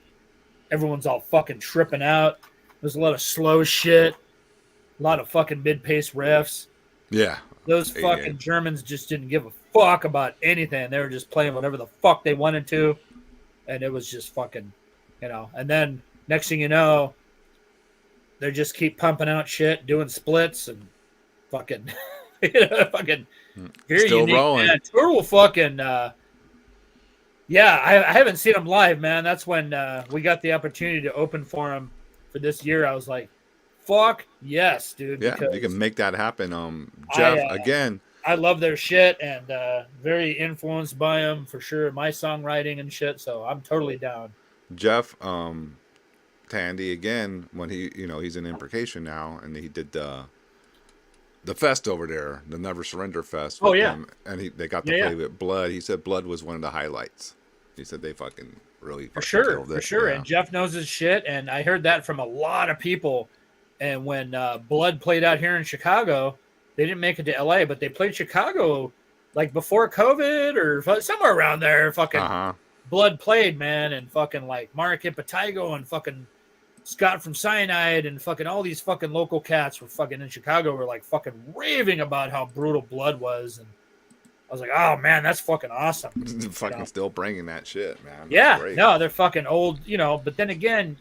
Everyone's all fucking tripping out. There's a lot of slow shit, a lot of fucking mid-paced riffs. Yeah. Those 88. fucking Germans just didn't give a fuck about anything. They were just playing whatever the fuck they wanted to. And it was just fucking, you know. And then next thing you know, they just keep pumping out shit, doing splits and fucking, fucking very Still unique. rolling. Man. Tour will fucking, yeah, I haven't seen them live, man. That's when we got the opportunity to open for them for this year. I was like, fuck yes, dude. Yeah, you can make that happen. Jeff, again. I love their shit and very influenced by them for sure. My songwriting and shit. So I'm totally down. Jeff Tandy again when he's in imprecation now, and he did the fest over there, the Never Surrender Fest Oh with yeah, them, and they got to yeah, play yeah. with Blood. He said Blood was one of the highlights. He said they fucking really For fucking sure, killed for it. sure. Yeah. And Jeff knows his shit. And I heard that from a lot of people. And when Blood played out here in Chicago, they didn't make it to LA, but they played Chicago like before COVID or somewhere around there. Uh Fucking huh. Blood played, man. And fucking like Mark Impetigo and fucking Scott from Cyanide and fucking all these fucking local cats were fucking in Chicago were like fucking raving about how brutal Blood was. And I was like, oh man, that's fucking awesome. Fucking still bringing that shit, man. That's Yeah, great. no, they're fucking old, but then again,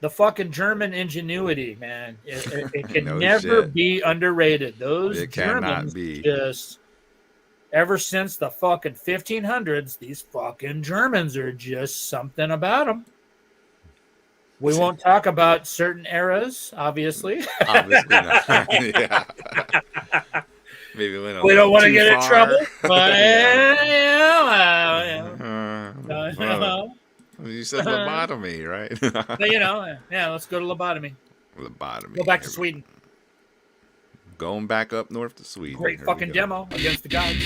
the fucking German ingenuity, man, it can No never shit. be underrated. Those It cannot Germans be. just, ever since the fucking 1500s, these fucking Germans are just something about them. We won't talk about certain eras, obviously. Obviously not. Yeah. Maybe went a We don't little want to too get in far. trouble, but You said lobotomy, right? yeah, let's go to lobotomy. Lobotomy. Go back to Here we Sweden. Going back up north to Sweden. Great Here we fucking go. demo against the gods.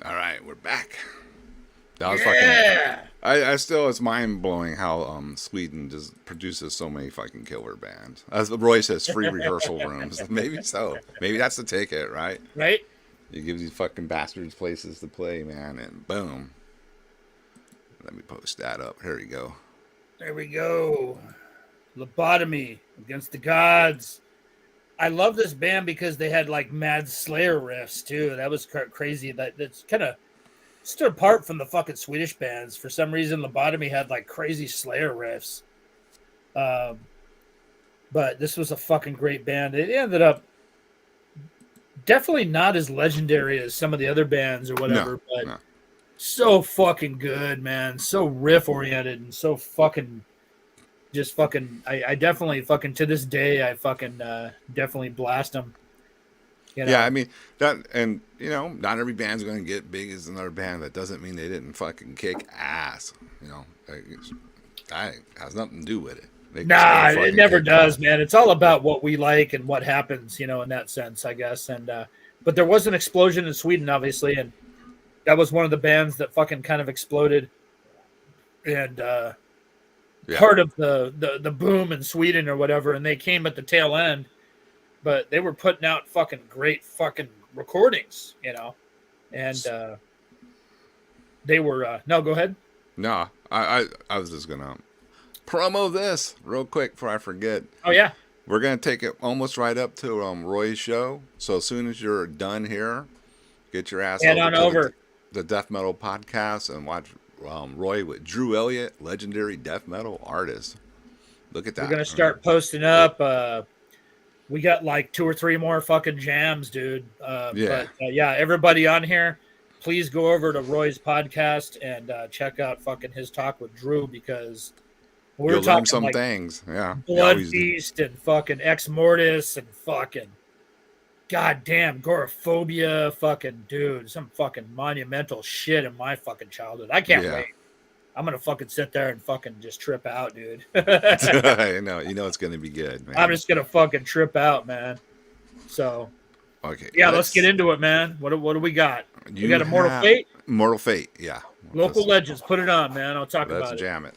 All right, we're back. That was Yeah. I still, it's mind blowing how Sweden just produces so many fucking killer bands. As Roy says, free rehearsal rooms. Maybe so. Maybe that's the ticket, right? Right? You give these fucking bastards places to play, man, and boom. Let me post that up. Here we go. There we go. Lobotomy against the gods. I love this band because they had like mad Slayer riffs too. That was crazy. That's kind of stood apart from the fucking Swedish bands. For some reason, Lobotomy had like crazy Slayer riffs. But this was a fucking great band. It ended up definitely not as legendary as some of the other bands or whatever, but so fucking good, man. So riff oriented and so fucking just fucking. I definitely fucking to this day I fucking definitely blast them. You know? Yeah, I mean that, and not every band's going to get big as another band. That doesn't mean they didn't fucking kick ass. That has nothing to do with it. Nah, it never does, man. It's all about what we like and what happens, in that sense, I guess. And but there was an explosion in Sweden, obviously, and that was one of the bands that fucking kind of exploded. And part of the boom in Sweden or whatever, and they came at the tail end, but they were putting out fucking great fucking recordings, and they were no, go ahead. No, I was just gonna promo this real quick before I forget. Oh yeah, we're gonna take it almost right up to Roy's show. So as soon as you're done here, get your ass over the Death Metal Podcast and watch Roy with Drew Elliott, legendary death metal artist. Look at that. We're gonna start posting up. We got like 2 or 3 more fucking jams, dude. But everybody on here, please go over to Roy's podcast and check out fucking his talk with Drew, because we're talking some like things. Yeah. Blood Feast and fucking Ex Mortis and fucking goddamn Goraphobia, fucking dude, some fucking monumental shit in my fucking childhood. I can't wait. I'm gonna fucking sit there and fucking just trip out, dude. I know, it's gonna be good, man. I'm just gonna fucking trip out, man. So, okay, let's get into it, man. What do we got? We got Immortal Fate. Immortal Fate, yeah. Local Legends, put it on, man. I'll talk about it. Let's jam it.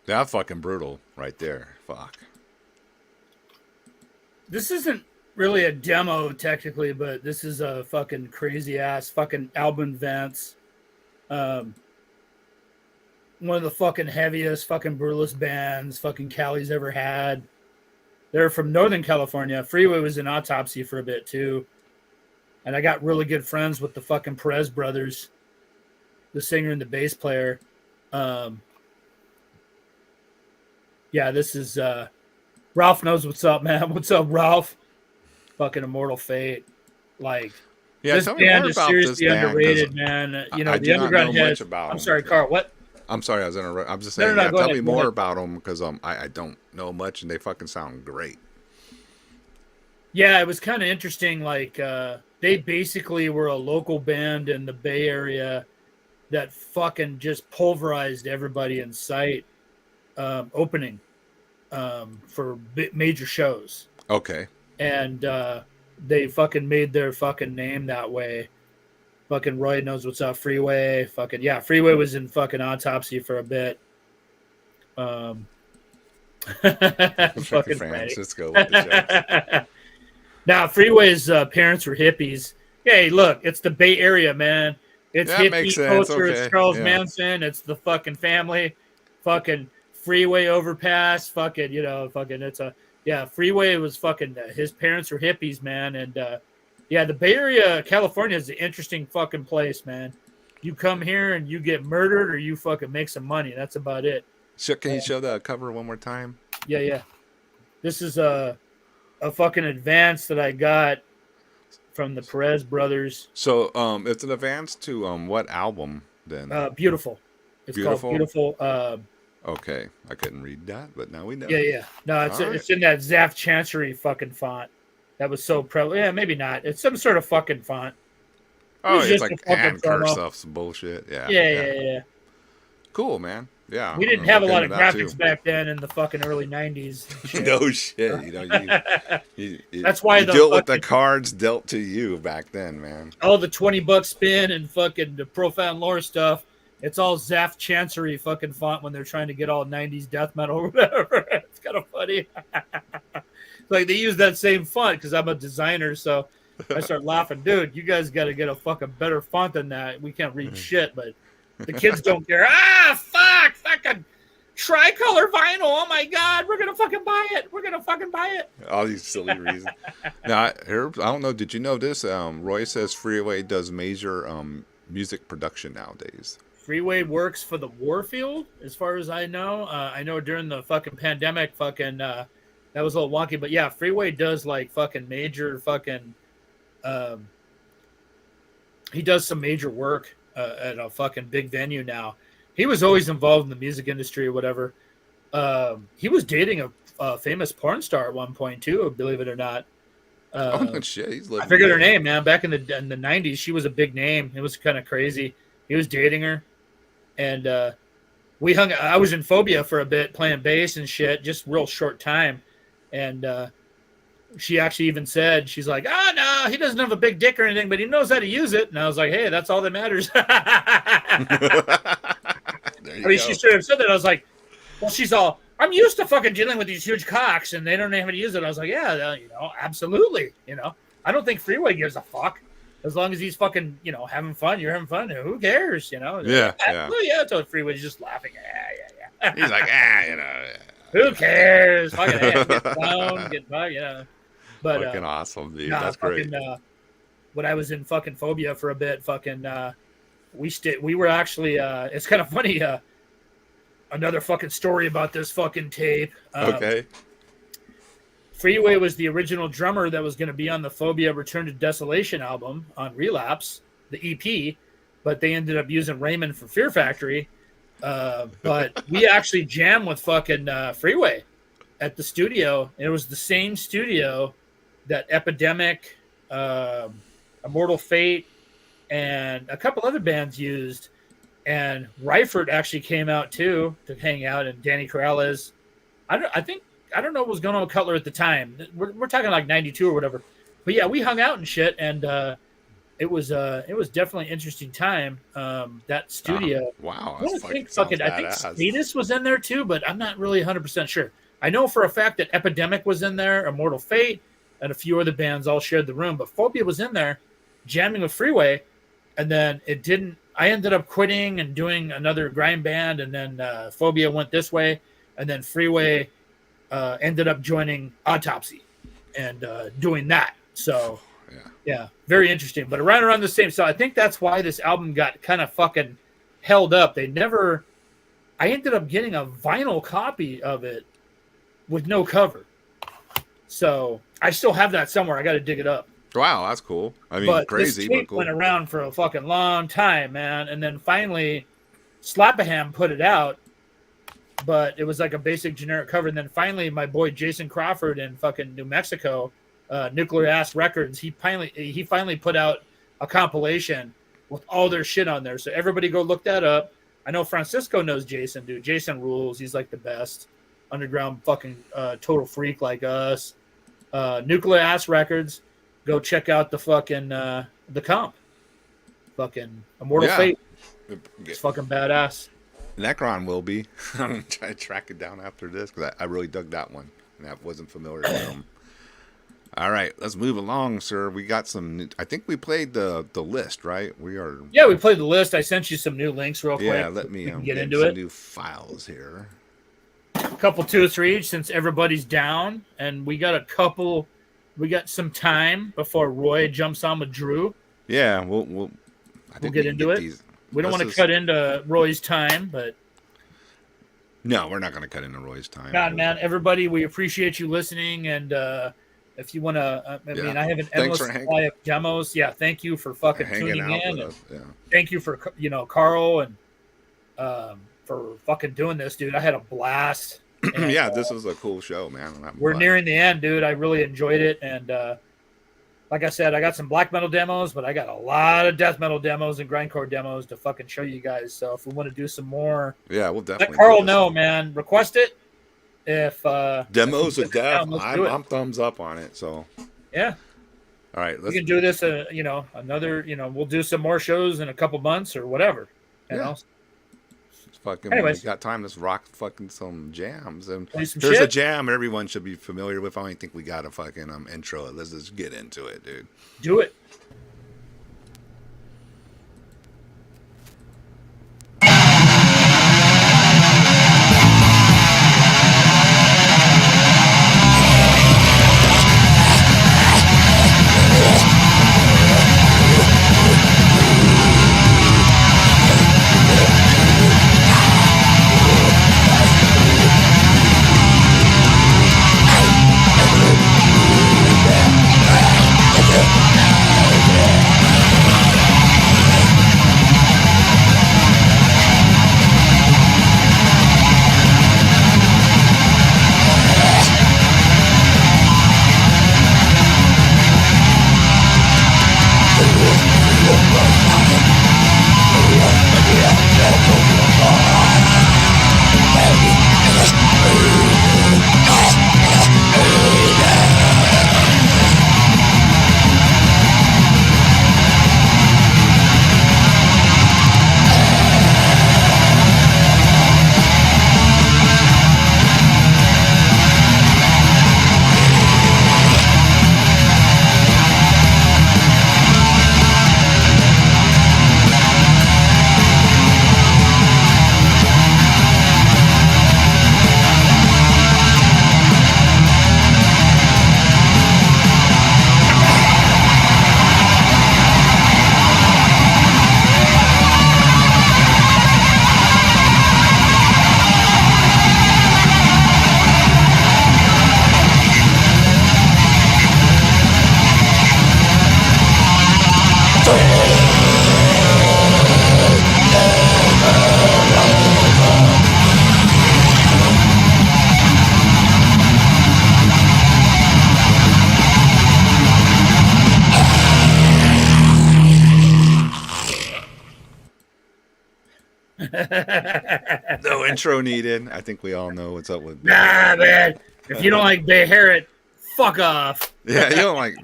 That fucking brutal right there. Fuck. This isn't really a demo technically, but this is a fucking crazy ass fucking album advance. Um, one of the fucking heaviest, fucking brutalist bands fucking Cali's ever had. They're from Northern California. Freeway was in Autopsy for a bit too. And I got really good friends with the fucking Perez brothers, the singer and the bass player. Yeah, this is Ralph knows what's up, man. What's up, Ralph? Fucking Immortal Fate. Like, Yeah, this tell me band more is about seriously this band, 'cause underrated, man. You know, I the do not underground know heads. much about I'm them. sorry, Carl. What? I'm sorry, I was interrupting. I'm just No, saying, no, yeah, go tell ahead, me go more ahead. about them because I don't know much and they fucking sound great. Yeah, it was kind of interesting. Like, they basically were a local band in the Bay Area that fucking just pulverized everybody in sight, opening for major shows. Okay. And they fucking made their fucking name that way. Fucking Roy knows what's up. Freeway. Fucking, yeah, Freeway was in fucking Autopsy for a bit. Fucking Freddie. Francisco with the jokes. Now, Freeway's parents were hippies. Hey, look, it's the Bay Area, man. It's That hippie makes sense. culture. Okay. It's Charles Yeah. Manson. It's the fucking family. Fucking Freeway overpass. Fucking, you know, fucking, it's a, yeah, Freeway was fucking, his parents were hippies, man. And, yeah, the Bay Area, California is an interesting fucking place, man. You come here and you get murdered or you fucking make some money. That's about it. So, can you show the cover one more time? Yeah, yeah. This is a fucking advance that I got from the Perez brothers. So, it's an advance to what album then? Beautiful. It's Beautiful? called Beautiful. Okay, I couldn't read that, but now we know. Yeah, yeah. No, it's All it's in that Zaf Chancery fucking font. That was so prevalent. Yeah, maybe not. It's some sort of fucking font. Oh, was it's just like a fucking hand curse promo. stuff, some bullshit. Yeah. Yeah. Cool, man. Yeah. We I'm didn't gonna have a look lot of into that, graphics too. back then in the fucking early 90s. and shit. No shit. You know, That's why you the dealt with the fucking- cards dealt to you back then, man. all the $20 spin and fucking the profound lore stuff. It's all Zaf Chancery fucking font when they're trying to get all 90s death metal or whatever. It's kind of funny. Like they use that same font because I'm a designer, so I start laughing. Dude, you guys got to get a fucking better font than that. We can't read shit, but the kids don't care. Fuck, fucking tricolor vinyl. Oh my god, we're gonna fucking buy it. We're gonna fucking buy it. All these silly reasons. Now, I don't know. Did you know this? Roy says Freeway does major music production nowadays. Freeway works for the Warfield, as far as I know. I know during the fucking pandemic, fucking that was a little wonky, but yeah, Freeway does like fucking major fucking. He does some major work at a fucking big venue now. He was always involved in the music industry or whatever. He was dating a famous porn star at one point too, believe it or not. Oh shit, he's living. I forget her good. name, man. Back in the 90s, she was a big name. It was kind of crazy. He was dating her. And we hung. I was in Phobia for a bit, playing bass and shit, just real short time. And she actually even said, she's like, "Oh no, he doesn't have a big dick or anything, but he knows how to use it." And I was like, "Hey, that's all that matters." There you I mean, go. she straight up said that. I was like, "Well, she's all, I'm used to fucking dealing with these huge cocks, and they don't know how to use it." I was like, "Yeah, you know, absolutely. You know, I don't think Freeway gives a fuck." As long as he's fucking, you know, having fun, you're having fun. Who cares, you know? Yeah. Yeah. So Freeway's just laughing. Yeah. He's like, you know, Who cares? Fucking get down, get by, you know. But fucking awesome, dude. nah, That's great. When I was in fucking Phobia for a bit, fucking, we were actually. It's kind of funny. Another fucking story about this fucking tape. Okay. Freeway was the original drummer that was going to be on the Phobia Return to Desolation album on Relapse, the EP, but they ended up using Raymond for Fear Factory. But we actually jammed with fucking Freeway at the studio. It was the same studio that Epidemic, Immortal Fate, and a couple other bands used. And Ryford actually came out too to hang out, and Danny Corrales. I don't know what was going on with Cutler at the time. We're talking like 92 or whatever. But yeah, we hung out and shit. And it was definitely an interesting time. That studio. Wow, I want that's to think sounds fucking. I think badass. Status was in there too, but I'm not really 100% sure. I know for a fact that Epidemic was in there, Immortal Fate, and a few other bands all shared the room. But Phobia was in there, jamming with Freeway, and then it didn't. I ended up quitting and doing another grind band, and then Phobia went this way, and then Freeway ended up joining Autopsy and doing that. So yeah, very interesting. But around the same. So I think that's why this album got kind of fucking held up. They never. I ended up getting a vinyl copy of it with no cover. So I still have that somewhere. I got to dig it up. Wow, that's cool. I mean, But crazy, this tape but cool. went around for a fucking long time, man. And then finally, Slapaham put it out, but it was like a basic generic cover. And then finally, my boy Jason Crawford in fucking New Mexico, Nuclear Ass Records, he finally put out a compilation with all their shit on there. So everybody go look that up. I know Francisco knows Jason, dude. Jason rules. He's like the best underground fucking total freak like us. Nuclear Ass Records. Go check out the fucking the comp. Fucking Immortal Fate. It's fucking badass. Necron will be. I'm gonna try to track it down after this because I really dug that one and I wasn't familiar with them. All right, let's move along, sir. We got some. I think we played the list, right? We are. Yeah, we played the list. I sent you some new links real quick. Yeah, let me get into some it. new files here. A couple 2 or 3 each since everybody's down, and we got a couple. We got some time before Roy jumps on with Drew. Yeah, we'll get into it. We don't want to cut into Roy's time, but no, we're not going to cut into Roy's time. God, man, everybody, we appreciate you listening, and if you want to, I mean, I have an endless supply of demos. Yeah, thank you for fucking tuning in. And thank you for Carl and for fucking doing this, dude. I had a blast. And, yeah, this was a cool show, man. We're nearing the end, dude. I really enjoyed it, and like I said, I got some black metal demos, but I got a lot of death metal demos and grindcore demos to fucking show you guys. So if we want to do some more, yeah, we'll definitely let Carl know, man. Request it. If demos of death, I'm thumbs up on it. So yeah, all right, we can do this. Another. We'll do some more shows in a couple months or whatever. You know. Fucking, anyways, we got time. Let's rock fucking some jams. And there's a jam everyone should be familiar with. I don't think we got a fucking intro. Let's just get into it, dude. Do it. No intro needed. I think we all know what's up with. Nah, man. If you don't like Bay Harrod, fuck off. Yeah, you don't like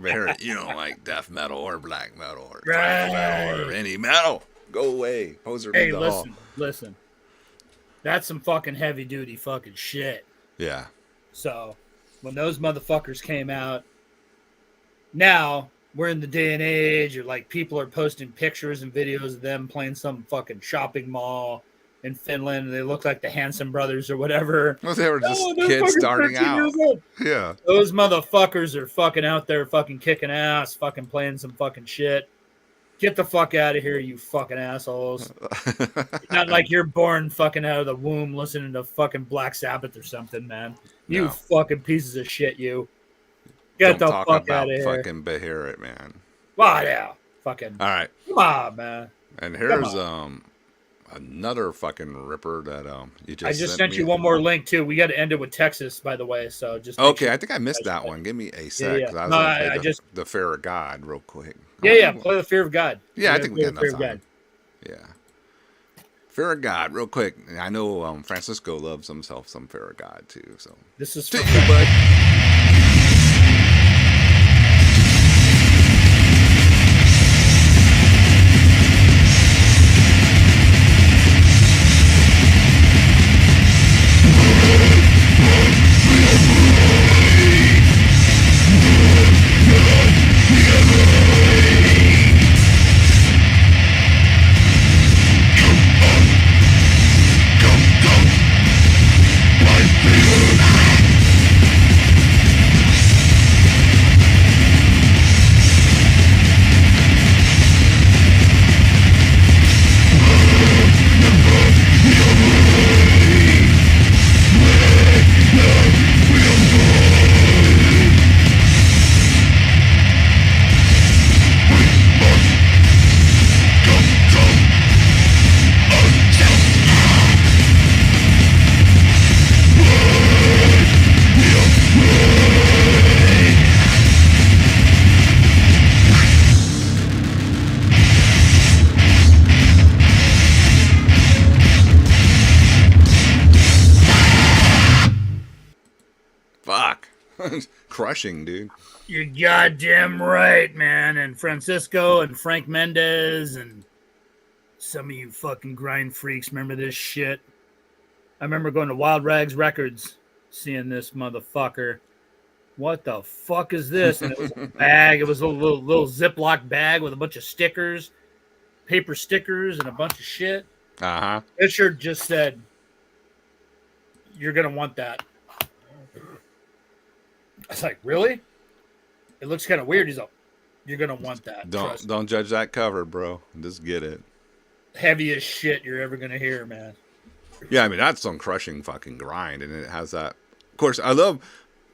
you don't like death metal or black metal or thrash metal or any metal. Go away. Poser Hey, the hall. listen. That's some fucking heavy duty fucking shit. Yeah. So when those motherfuckers came out, now we're in the day and age, or like people are posting pictures and videos of them playing some fucking shopping mall in Finland. And they look like the Hanson brothers or whatever. Well, they were just those kids fuckers starting 13 out. years old. Yeah. Those motherfuckers are fucking out there fucking kicking ass, fucking playing some fucking shit. Get the fuck out of here, you fucking assholes. Not like you're born fucking out of the womb listening to fucking Black Sabbath or something, man. You fucking pieces of shit, you. Get the fuck out of here. Fucking Beherit, man. Wow, yeah. Fucking. All right. Come on, man. And here's another fucking ripper that you just I just sent you one more link too. We got to end it with Texas, by the way. So just okay. Sure. I think I missed that one. Give me a sec. Yeah. I was gonna play the Fear of God real quick. Yeah. Play the Fear of God. Yeah, I think we got enough time. Yeah. Fear of God, real quick. I know Francisco loves himself some Fear of God too. So this is for you, bud. Fuck. Crushing, dude. You're goddamn right, man. And Francisco and Frank Mendez and some of you fucking grind freaks remember this shit. I remember going to Wild Rags Records, seeing this motherfucker. What the fuck is this? And it was a bag. It was a little Ziploc bag with a bunch of stickers, paper stickers, and a bunch of shit. Uh-huh. Richard just said, "You're going to want that." I was like, really? It looks kind of weird. He's like, "You're going to want that." Don't judge that cover, bro. Just get it. Heaviest shit you're ever going to hear, man. Yeah, I mean, that's some crushing fucking grind. And it has that. Of course, I love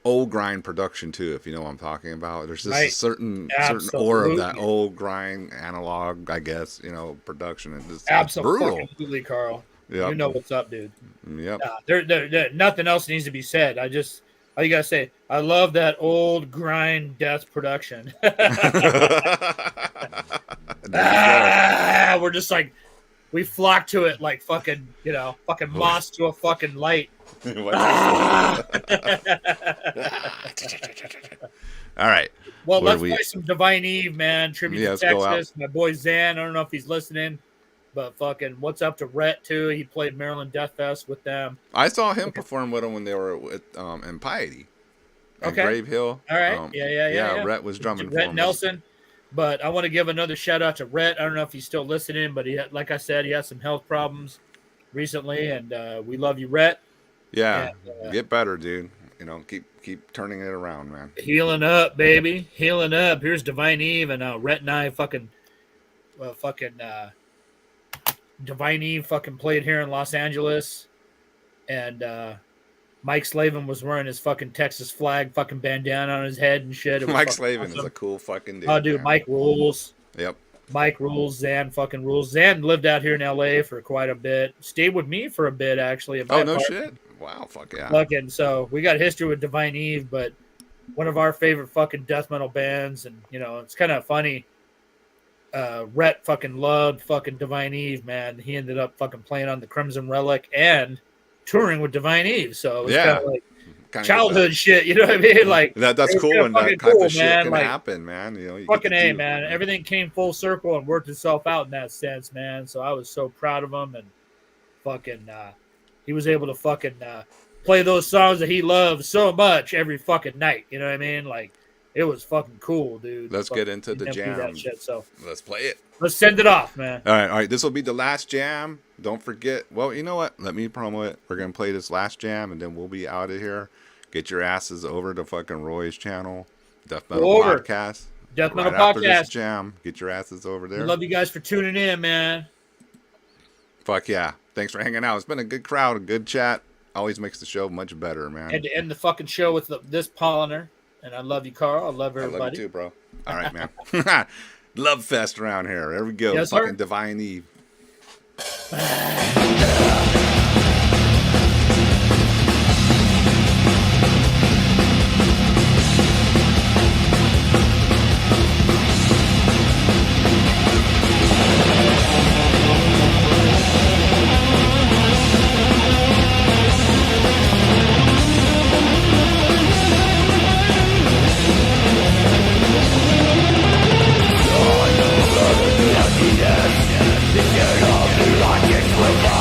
old grind production, too, if you know what I'm talking about. There's just a certain aura of that old grind analog, I guess, production. And just absolutely, Carl. Yep. You know what's up, dude. Yep. There, nothing else needs to be said. All you gotta say, I love that old grind death production. We're just like, we flock to it like fucking, fucking moths to a fucking light. All right. Well, let's play some Divine Eve, man. Tribute to Texas. My boy Zan. I don't know if he's listening, but fucking what's up to Rhett too? He played Maryland Death Fest with them. I saw him perform with them when they were with in Piety. Okay. Grave Hill. All right. Yeah. Rhett was drumming for Rhett Nelson. But I want to give another shout out to Rhett. I don't know if he's still listening, but like I said, he had some health problems recently, and we love you, Rhett. Yeah, and, get better, dude. Keep turning it around, man. Healing up, baby. Healing up. Here's Divine Eve, and Rhett and I Divine Eve fucking played here in Los Angeles, and Mike Slavin was wearing his fucking Texas flag fucking bandana on his head and shit. Mike Slavin is a cool fucking dude. Oh, dude, man. Mike rules. Yep. Mike rules. Zan fucking rules. Zan lived out here in L.A. for quite a bit. Stayed with me for a bit, actually. Oh, no shit? Wow, fuck yeah. Fucking, so we got history with Divine Eve, but one of our favorite fucking death metal bands, and, it's kind of funny. Rhett fucking loved fucking Divine Eve, man. He ended up fucking playing on the Crimson Relic and touring with Divine Eve. So it was kind of like Kinda childhood shit. You know what I mean? Like that's it was cool kinda when that fucking type cool, of shit man. can Like, happen, man. You know, you get fucking to A, do it, man. Everything came full circle and worked itself out in that sense, man. So I was so proud of him, and fucking he was able to fucking play those songs that he loved so much every fucking night. You know what I mean? Like it was fucking cool, dude. Let's Fucking get into the do that jam. shit. So Let's play it. let's send it off, man. All right. This will be the last jam. Don't forget. Well, you know what? Let me promo it. We're gonna play this last jam, and then we'll be out of here. Get your asses over to fucking Roy's channel, Death Metal over. Podcast. Death Metal Right after Podcast. this jam, get your asses over We there. love you guys for tuning in, man. Fuck yeah. Thanks for hanging out. It's been a good crowd, a good chat. Always makes the show much better, man. And to end the fucking show with this polliner. And I love you, Carl. I love I everybody. love you too, bro. All right, man. Love fest around here. There we go. Yes, Fucking sir. Divine Eve. The dead of the rockets will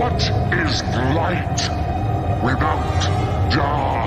What is light without dark?